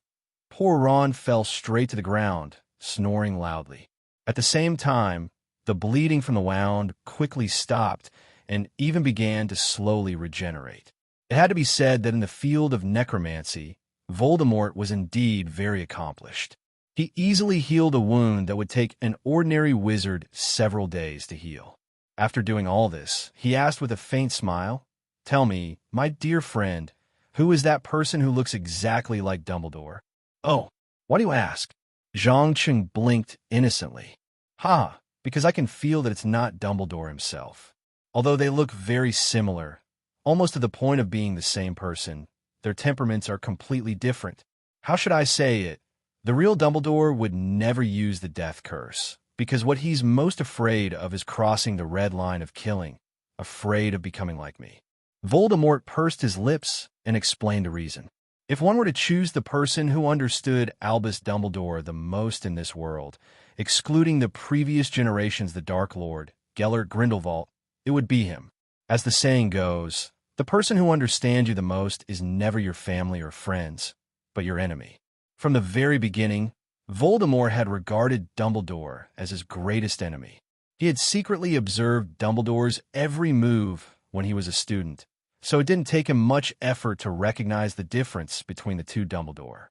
poor Ron fell straight to the ground, snoring loudly. At the same time, the bleeding from the wound quickly stopped and even began to slowly regenerate. It had to be said that in the field of necromancy, Voldemort was indeed very accomplished. He easily healed a wound that would take an ordinary wizard several days to heal. After doing all this, he asked with a faint smile, "Tell me, my dear friend, who is that person who looks exactly like Dumbledore?" "Oh, why do you ask?" Zhang Cheng blinked innocently. Because I can feel that it's not Dumbledore himself. Although they look very similar, almost to the point of being the same person, their temperaments are completely different. How should I say it? The real Dumbledore would never use the death curse, because what he's most afraid of is crossing the red line of killing, afraid of becoming like me. Voldemort pursed his lips and explained a reason. If one were to choose the person who understood Albus Dumbledore the most in this world, excluding the previous generations, the Dark Lord, Gellert Grindelwald, it would be him. As the saying goes, the person who understands you the most is never your family or friends, but your enemy. From the very beginning, Voldemort had regarded Dumbledore as his greatest enemy. He had secretly observed Dumbledore's every move when he was a student, so it didn't take him much effort to recognize the difference between the two Dumbledore.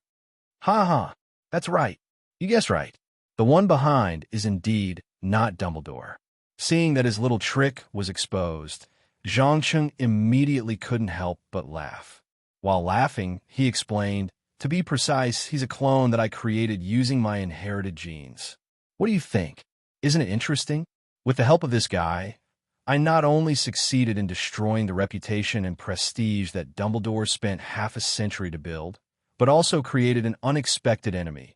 Ha ha, that's right. You guessed right. The one behind is indeed not Dumbledore. Seeing that his little trick was exposed, Zhang Cheng immediately couldn't help but laugh. While laughing, he explained, "To be precise, he's a clone that I created using my inherited genes." What do you think? Isn't it interesting? With the help of this guy, I not only succeeded in destroying the reputation and prestige that Dumbledore spent half a century to build, but also created an unexpected enemy,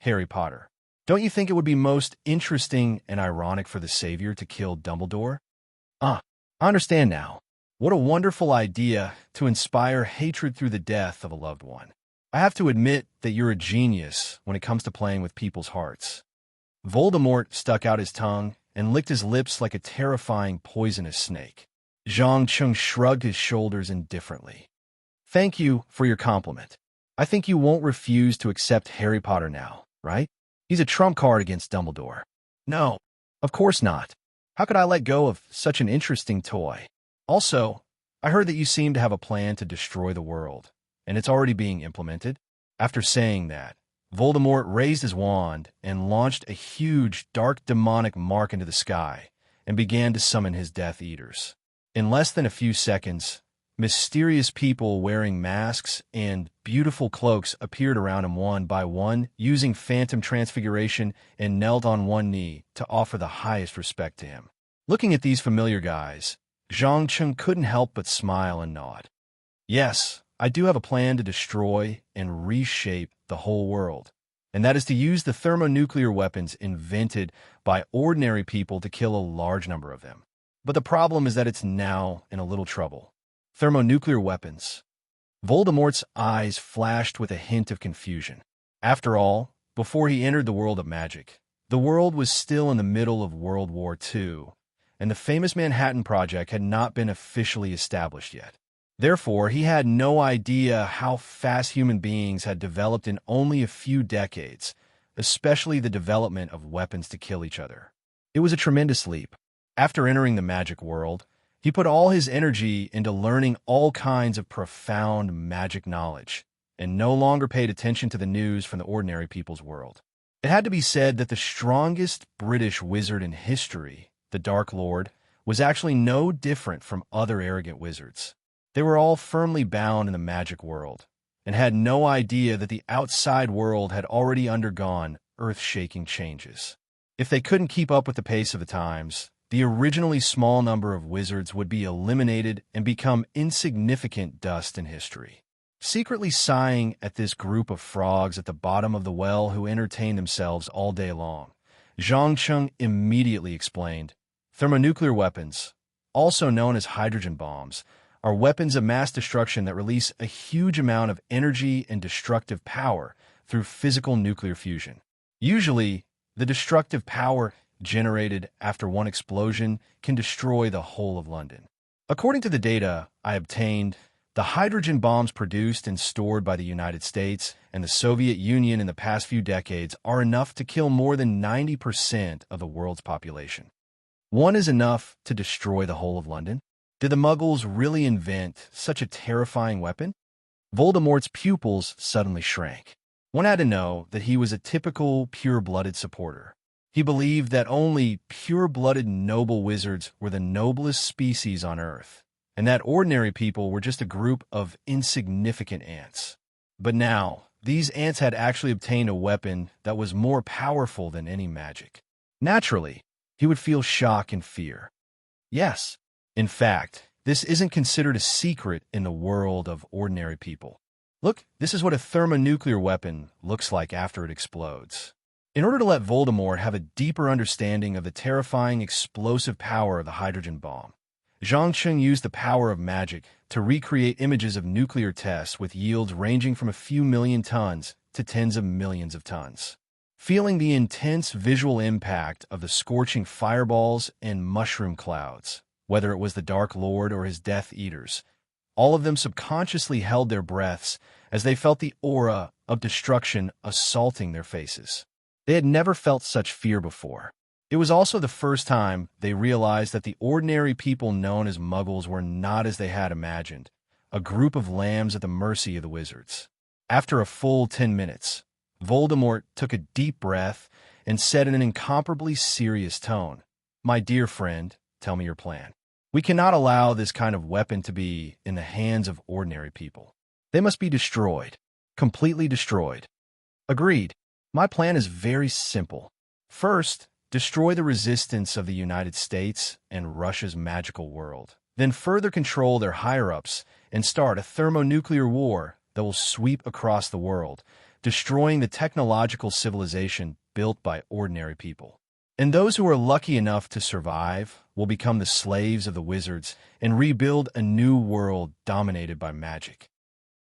Harry Potter. Don't you think it would be most interesting and ironic for the Savior to kill Dumbledore? I understand now. What a wonderful idea to inspire hatred through the death of a loved one. I have to admit that you're a genius when it comes to playing with people's hearts. Voldemort stuck out his tongue and licked his lips like a terrifying poisonous snake. Zhang Cheng shrugged his shoulders indifferently. Thank you for your compliment. I think you won't refuse to accept Harry Potter now, right? He's a trump card against Dumbledore. No, of course not. How could I let go of such an interesting toy? Also, I heard that you seem to have a plan to destroy the world, and it's already being implemented. After saying that, Voldemort raised his wand and launched a huge, dark demonic mark into the sky and began to summon his Death Eaters. In less than a few seconds, mysterious people wearing masks and beautiful cloaks appeared around him one by one, using phantom transfiguration, and knelt on one knee to offer the highest respect to him. Looking at these familiar guys, Zhang Cheng couldn't help but smile and nod. Yes, I do have a plan to destroy and reshape the whole world, and that is to use the thermonuclear weapons invented by ordinary people to kill a large number of them. But the problem is that it's now in a little trouble. Thermonuclear weapons. Voldemort's eyes flashed with a hint of confusion. After all, before he entered the world of magic, the world was still in the middle of World War II, and the famous Manhattan Project had not been officially established yet. Therefore, he had no idea how fast human beings had developed in only a few decades, especially the development of weapons to kill each other. It was a tremendous leap. After entering the magic world, he put all his energy into learning all kinds of profound magic knowledge, and no longer paid attention to the news from the ordinary people's world. It had to be said that the strongest British wizard in history, the Dark Lord, was actually no different from other arrogant wizards. They were all firmly bound in the magic world, and had no idea that the outside world had already undergone earth-shaking changes. If they couldn't keep up with the pace of the times, the originally small number of wizards would be eliminated and become insignificant dust in history. Secretly sighing at this group of frogs at the bottom of the well who entertained themselves all day long, Zhang Cheng immediately explained, "Thermonuclear weapons, also known as hydrogen bombs, are weapons of mass destruction that release a huge amount of energy and destructive power through physical nuclear fusion. Usually, the destructive power generated after one explosion can destroy the whole of London. According to the data I obtained, the hydrogen bombs produced and stored by the United States and the Soviet Union in the past few decades are enough to kill more than 90% of the world's population. One is enough to destroy the whole of London? Did the Muggles really invent such a terrifying weapon?" Voldemort's pupils suddenly shrank. One had to know that he was a typical pure-blooded supporter. He believed that only pure-blooded noble wizards were the noblest species on Earth, and that ordinary people were just a group of insignificant ants. But now, these ants had actually obtained a weapon that was more powerful than any magic. Naturally, he would feel shock and fear. Yes, in fact, this isn't considered a secret in the world of ordinary people. Look, this is what a thermonuclear weapon looks like after it explodes. In order to let Voldemort have a deeper understanding of the terrifying explosive power of the hydrogen bomb, Zhang Cheng used the power of magic to recreate images of nuclear tests with yields ranging from a few million tons to tens of millions of tons. Feeling the intense visual impact of the scorching fireballs and mushroom clouds, whether it was the Dark Lord or his Death Eaters, all of them subconsciously held their breaths as they felt the aura of destruction assaulting their faces. They had never felt such fear before. It was also the first time they realized that the ordinary people known as Muggles were not as they had imagined, a group of lambs at the mercy of the wizards. After a full 10 minutes, Voldemort took a deep breath and said in an incomparably serious tone, "My dear friend, tell me your plan. We cannot allow this kind of weapon to be in the hands of ordinary people. They must be destroyed, completely destroyed." "Agreed. My plan is very simple. First, destroy the resistance of the United States and Russia's magical world. Then further control their higher-ups and start a thermonuclear war that will sweep across the world, destroying the technological civilization built by ordinary people. And those who are lucky enough to survive will become the slaves of the wizards and rebuild a new world dominated by magic."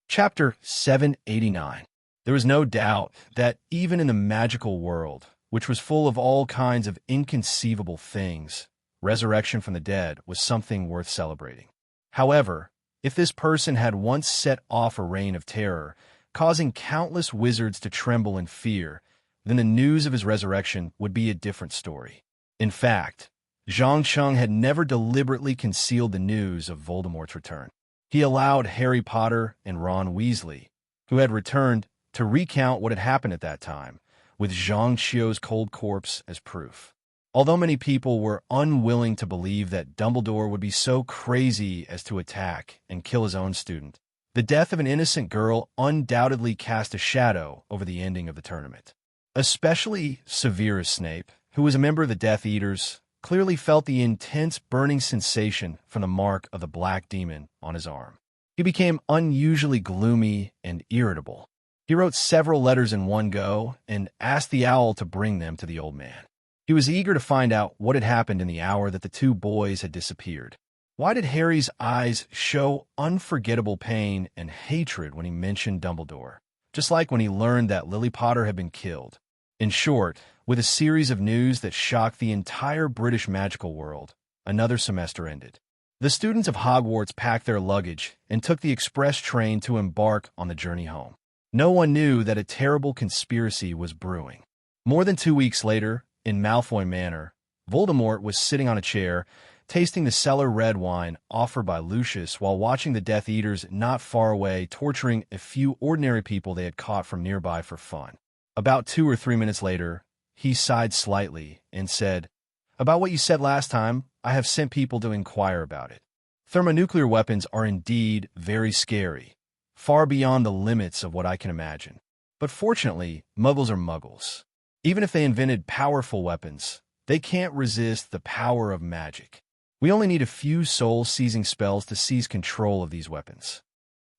Chapter 789. There was no doubt that even in the magical world, which was full of all kinds of inconceivable things, resurrection from the dead was something worth celebrating. However, if this person had once set off a reign of terror, causing countless wizards to tremble in fear, then the news of his resurrection would be a different story. In fact, Zhang Cheng had never deliberately concealed the news of Voldemort's return. He allowed Harry Potter and Ron Weasley, who had returned, to recount what had happened at that time, with Zhang Qiu's cold corpse as proof. Although many people were unwilling to believe that Dumbledore would be so crazy as to attack and kill his own student, the death of an innocent girl undoubtedly cast a shadow over the ending of the tournament. Especially Severus Snape, who was a member of the Death Eaters, clearly felt the intense burning sensation from the mark of the black demon on his arm. He became unusually gloomy and irritable. He wrote several letters in one go and asked the owl to bring them to the old man. He was eager to find out what had happened in the hour that the two boys had disappeared. Why did Harry's eyes show unforgettable pain and hatred when he mentioned Dumbledore, just like when he learned that Lily Potter had been killed? In short, with a series of news that shocked the entire British magical world, another semester ended. The students of Hogwarts packed their luggage and took the express train to embark on the journey home. No one knew that a terrible conspiracy was brewing. More than 2 weeks later, in Malfoy Manor, Voldemort was sitting on a chair, tasting the cellar red wine offered by Lucius while watching the Death Eaters not far away torturing a few ordinary people they had caught from nearby for fun. About 2 or 3 minutes later, he sighed slightly and said, "About what you said last time, I have sent people to inquire about it. Thermonuclear weapons are indeed very scary, far beyond the limits of what I can imagine. But fortunately, Muggles are Muggles. Even if they invented powerful weapons, they can't resist the power of magic. We only need a few soul-seizing spells to seize control of these weapons."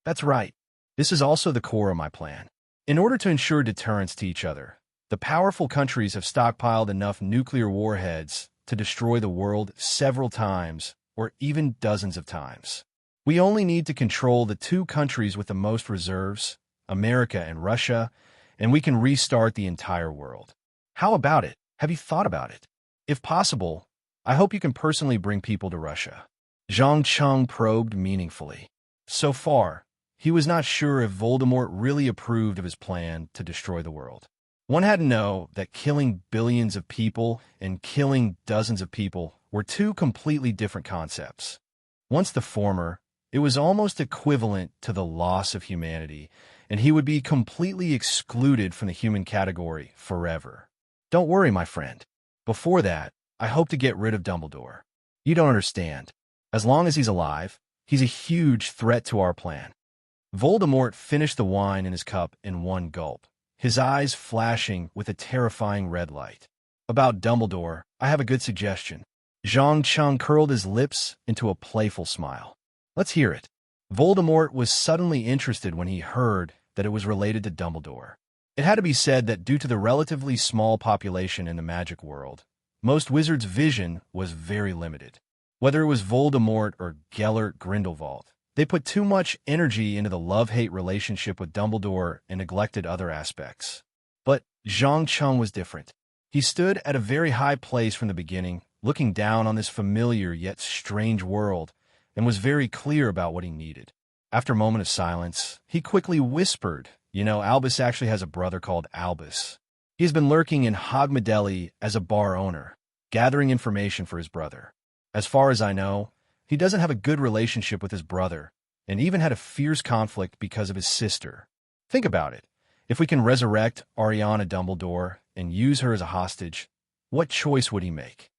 That's right. This is also the core of my plan. In order to ensure deterrence to each other, the powerful countries have stockpiled enough nuclear warheads to destroy the world several times, or even dozens of times. We only need to control the 2 countries with the most reserves, America and Russia, and we can restart the entire world. How about it? Have you thought about it? If possible, I hope you can personally bring people to Russia. Zhang Cheng probed meaningfully. So far, he was not sure if Voldemort really approved of his plan to destroy the world. One had to know that killing billions of people and killing dozens of people were 2 completely different concepts. Once the former, it was almost equivalent to the loss of humanity, and he would be completely excluded from the human category forever. Don't worry, my friend. Before that, I hope to get rid of Dumbledore. You don't understand. As long as he's alive, he's a huge threat to our plan. Voldemort finished the wine in his cup in one gulp, his eyes flashing with a terrifying red light. About Dumbledore, I have a good suggestion. Zhang Cheng curled his lips into a playful smile. Let's hear it. Voldemort was suddenly interested when he heard that it was related to Dumbledore. It had to be said that due to the relatively small population in the magic world, most wizards' vision was very limited. Whether it was Voldemort or Gellert Grindelwald, they put too much energy into the love-hate relationship with Dumbledore and neglected other aspects. But Zhang Cheng was different. He stood at a very high place from the beginning, looking down on this familiar yet strange world, and was very clear about what he needed. After a moment of silence, he quickly whispered, Albus actually has a brother called Albus. He has been lurking in Hogmedelli as a bar owner, gathering information for his brother. As far as I know, he doesn't have a good relationship with his brother, and even had a fierce conflict because of his sister. Think about it. If we can resurrect Ariana Dumbledore and use her as a hostage, what choice would he make?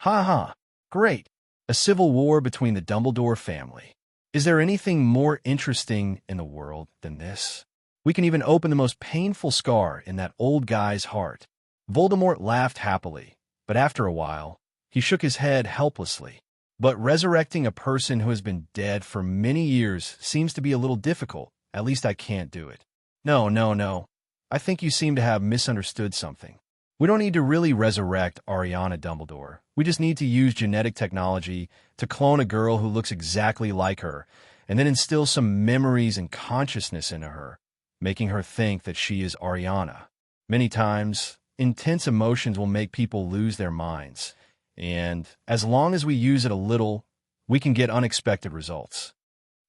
Ha ha, great. A civil war between the Dumbledore family. Is there anything more interesting in the world than this? We can even open the most painful scar in that old guy's heart. Voldemort laughed happily, but after a while, he shook his head helplessly. But resurrecting a person who has been dead for many years seems to be a little difficult. At least I can't do it. No. I think you seem to have misunderstood something. We don't need to really resurrect Ariana Dumbledore. We just need to use genetic technology to clone a girl who looks exactly like her, and then instill some memories and consciousness into her, making her think that she is Ariana. Many times, intense emotions will make people lose their minds, and as long as we use it a little, we can get unexpected results.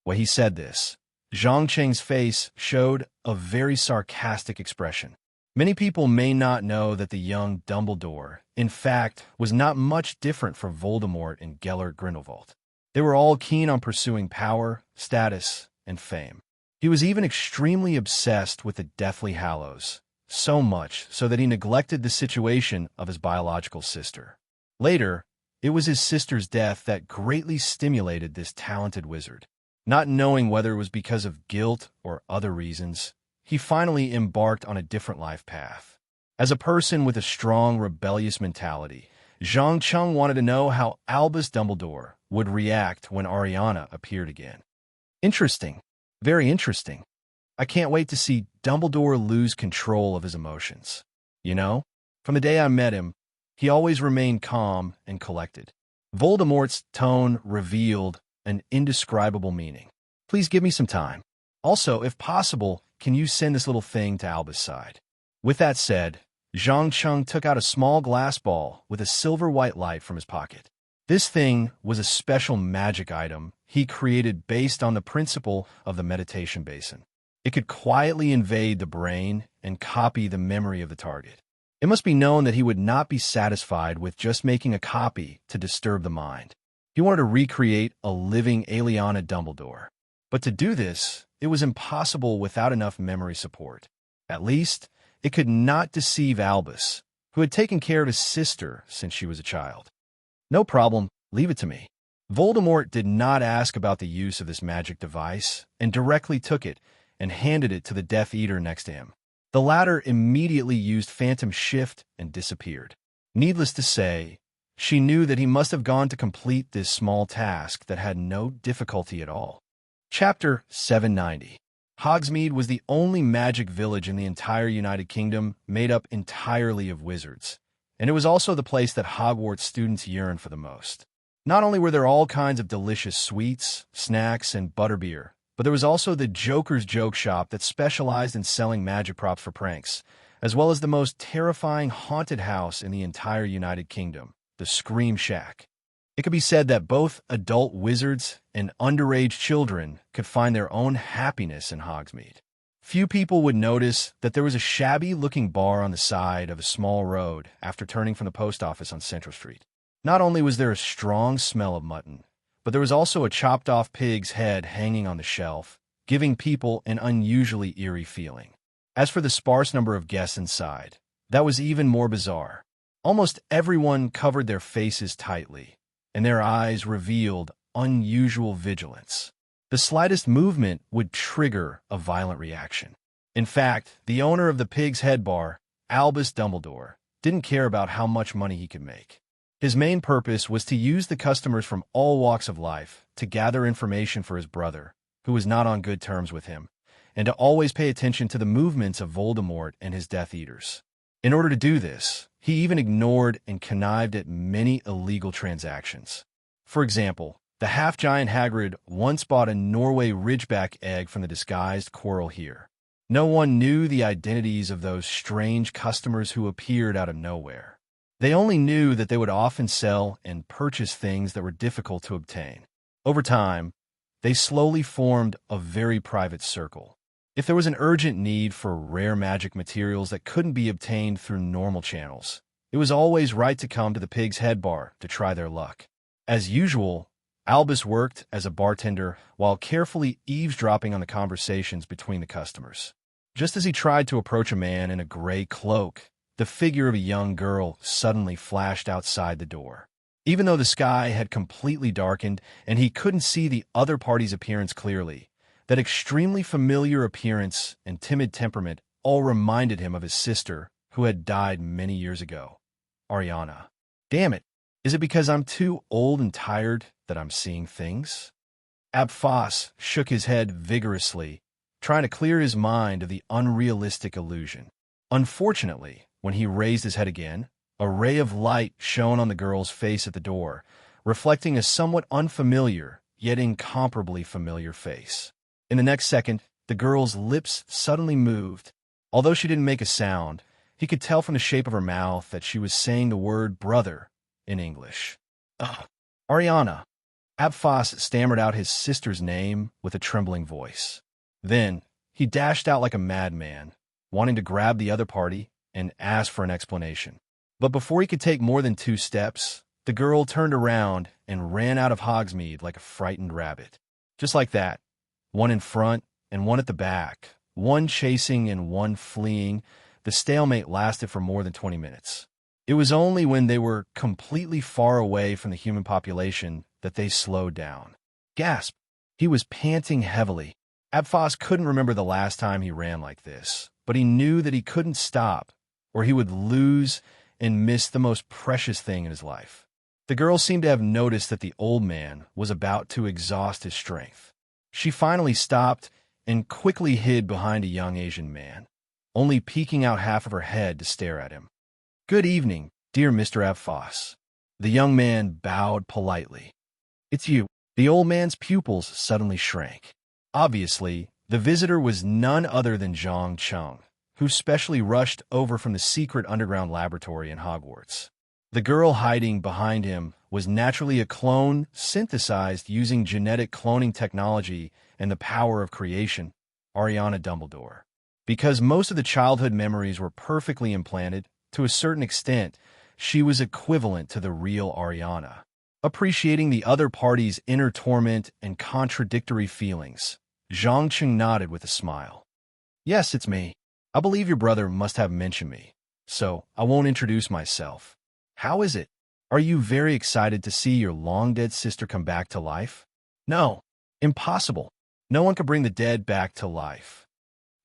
When he said this, Zhang Cheng's face showed a very sarcastic expression. Many people may not know that the young Dumbledore, in fact, was not much different from Voldemort and Gellert Grindelwald. They were all keen on pursuing power, status, and fame. He was even extremely obsessed with the Deathly Hallows, so much so that he neglected the situation of his biological sister. Later, it was his sister's death that greatly stimulated this talented wizard. Not knowing whether it was because of guilt or other reasons, he finally embarked on a different life path. As a person with a strong, rebellious mentality, Zhang Cheng wanted to know how Albus Dumbledore would react when Ariana appeared again. Interesting. Very interesting. I can't wait to see Dumbledore lose control of his emotions. From the day I met him, he always remained calm and collected. Voldemort's tone revealed an indescribable meaning. Please give me some time. Also, if possible, can you send this little thing to Albus' side? With that said, Zhang Cheng took out a small glass ball with a silver-white light from his pocket. This thing was a special magic item he created based on the principle of the meditation basin. It could quietly invade the brain and copy the memory of the target. It must be known that he would not be satisfied with just making a copy to disturb the mind. He wanted to recreate a living Aliana Dumbledore. But to do this, it was impossible without enough memory support. At least, it could not deceive Albus, who had taken care of his sister since she was a child. No problem, leave it to me. Voldemort did not ask about the use of this magic device and directly took it and handed it to the Death Eater next to him. The latter immediately used Phantom Shift and disappeared. Needless to say, she knew that he must have gone to complete this small task that had no difficulty at all. Chapter 790. Hogsmeade was the only magic village in the entire United Kingdom made up entirely of wizards, and it was also the place that Hogwarts students yearned for the most. Not only were there all kinds of delicious sweets, snacks, and butterbeer, but there was also the Joker's Joke Shop that specialized in selling magic props for pranks, as well as the most terrifying haunted house in the entire United Kingdom, the Scream Shack. It could be said that both adult wizards and underage children could find their own happiness in Hogsmeade. Few people would notice that there was a shabby-looking bar on the side of a small road after turning from the post office on Central Street. Not only was there a strong smell of mutton, but there was also a chopped-off pig's head hanging on the shelf, giving people an unusually eerie feeling. As for the sparse number of guests inside, that was even more bizarre. Almost everyone covered their faces tightly, and their eyes revealed unusual vigilance. The slightest movement would trigger a violent reaction. In fact, the owner of the Pig's Head Bar, Albus Dumbledore, didn't care about how much money he could make. His main purpose was to use the customers from all walks of life to gather information for his brother, who was not on good terms with him, and to always pay attention to the movements of Voldemort and his Death Eaters. In order to do this, he even ignored and connived at many illegal transactions. For example, the half-giant Hagrid once bought a Norway Ridgeback egg from the disguised Quirrell here. No one knew the identities of those strange customers who appeared out of nowhere. They only knew that they would often sell and purchase things that were difficult to obtain. Over time, they slowly formed a very private circle. If there was an urgent need for rare magic materials that couldn't be obtained through normal channels, it was always right to come to the Pig's Head Bar to try their luck. As usual, Albus worked as a bartender while carefully eavesdropping on the conversations between the customers. Just as he tried to approach a man in a gray cloak, the figure of a young girl suddenly flashed outside the door. Even though the sky had completely darkened and he couldn't see the other party's appearance clearly, that extremely familiar appearance and timid temperament all reminded him of his sister, who had died many years ago, Ariana. Damn it, is it because I'm too old and tired that I'm seeing things? Abphos shook his head vigorously, trying to clear his mind of the unrealistic illusion. Unfortunately, when he raised his head again, a ray of light shone on the girl's face at the door, reflecting a somewhat unfamiliar, yet incomparably familiar face. In the next second, the girl's lips suddenly moved. Although she didn't make a sound, he could tell from the shape of her mouth that she was saying the word brother in English. Ugh. Ariana. Abphos stammered out his sister's name with a trembling voice. Then, he dashed out like a madman, wanting to grab the other party and ask for an explanation. But before he could take more than 2 steps, the girl turned around and ran out of Hogsmeade like a frightened rabbit. Just like that, one in front and one at the back, one chasing and one fleeing, the stalemate lasted for more than 20 minutes. It was only when they were completely far away from the human population that they slowed down. Gasp! He was panting heavily. Abphos couldn't remember the last time he ran like this, but he knew that he couldn't stop, or he would lose and miss the most precious thing in his life. The girl seemed to have noticed that the old man was about to exhaust his strength. She finally stopped and quickly hid behind a young Asian man, only peeking out half of her head to stare at him. "Good evening, dear Mr. Abphos." The young man bowed politely. "It's you." The old man's pupils suddenly shrank. Obviously, the visitor was none other than Zhang Cheng, who specially rushed over from the secret underground laboratory in Hogwarts. The girl hiding behind him was naturally a clone synthesized using genetic cloning technology and the power of creation, Ariana Dumbledore. Because most of the childhood memories were perfectly implanted, to a certain extent, she was equivalent to the real Ariana. Appreciating the other party's inner torment and contradictory feelings, Zhang Cheng nodded with a smile. "Yes, it's me. I believe your brother must have mentioned me, so I won't introduce myself. How is it? Are you very excited to see your long-dead sister come back to life?" "No. Impossible. No one could bring the dead back to life."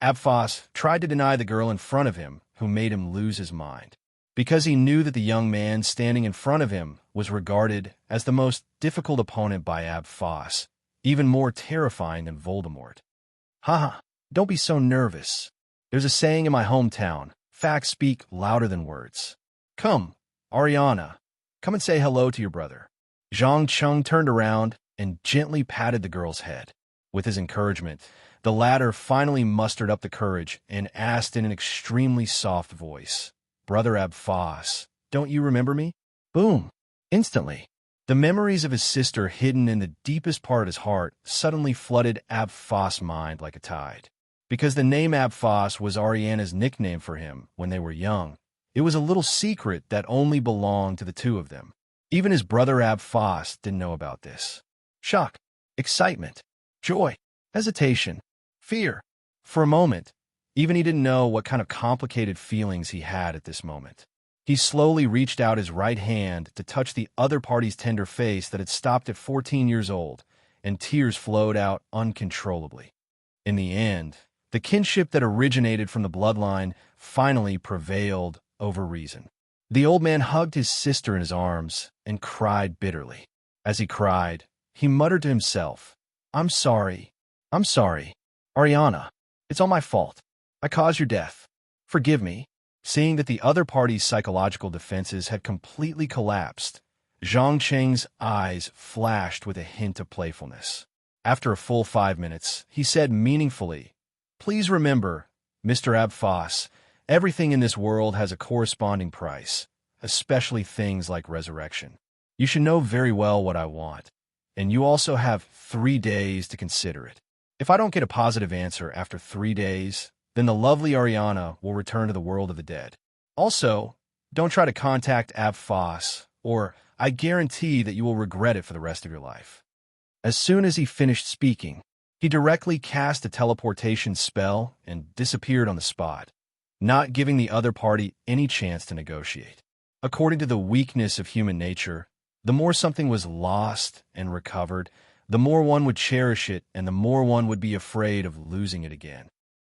Abphos tried to deny the girl in front of him, who made him lose his mind. Because he knew that the young man standing in front of him was regarded as the most difficult opponent by Abphos, even more terrifying than Voldemort. "Haha, don't be so nervous. There's a saying in my hometown, facts speak louder than words. Come, Ariana, come and say hello to your brother." Zhang Cheng turned around and gently patted the girl's head. With his encouragement, the latter finally mustered up the courage and asked in an extremely soft voice, "Brother Abphos, don't you remember me?" Boom! Instantly, the memories of his sister hidden in the deepest part of his heart suddenly flooded Abphos' mind like a tide. Because the name Abphos was Ariana's nickname for him when they were young, it was a little secret that only belonged to the two of them. Even his brother Abphos didn't know about this. Shock, excitement, joy, hesitation, fear. For a moment, even he didn't know what kind of complicated feelings he had at this moment. He slowly reached out his right hand to touch the other party's tender face that had stopped at 14 years old, and tears flowed out uncontrollably. In the end, the kinship that originated from the bloodline finally prevailed over reason. The old man hugged his sister in his arms and cried bitterly. As he cried, he muttered to himself, I'm sorry. Ariana, it's all my fault. I caused your death. Forgive me." Seeing that the other party's psychological defenses had completely collapsed, Zhang Cheng's eyes flashed with a hint of playfulness. After a full 5 minutes, he said meaningfully, "Please remember, Mr. Abphos, everything in this world has a corresponding price, especially things like resurrection. You should know very well what I want, and you also have 3 days to consider it. If I don't get a positive answer after 3 days, then the lovely Ariana will return to the world of the dead. Also, don't try to contact Abphos, or I guarantee that you will regret it for the rest of your life." As soon as he finished speaking, he directly cast a teleportation spell and disappeared on the spot, not giving the other party any chance to negotiate. According to the weakness of human nature, the more something was lost and recovered, the more one would cherish it and the more one would be afraid of losing it again.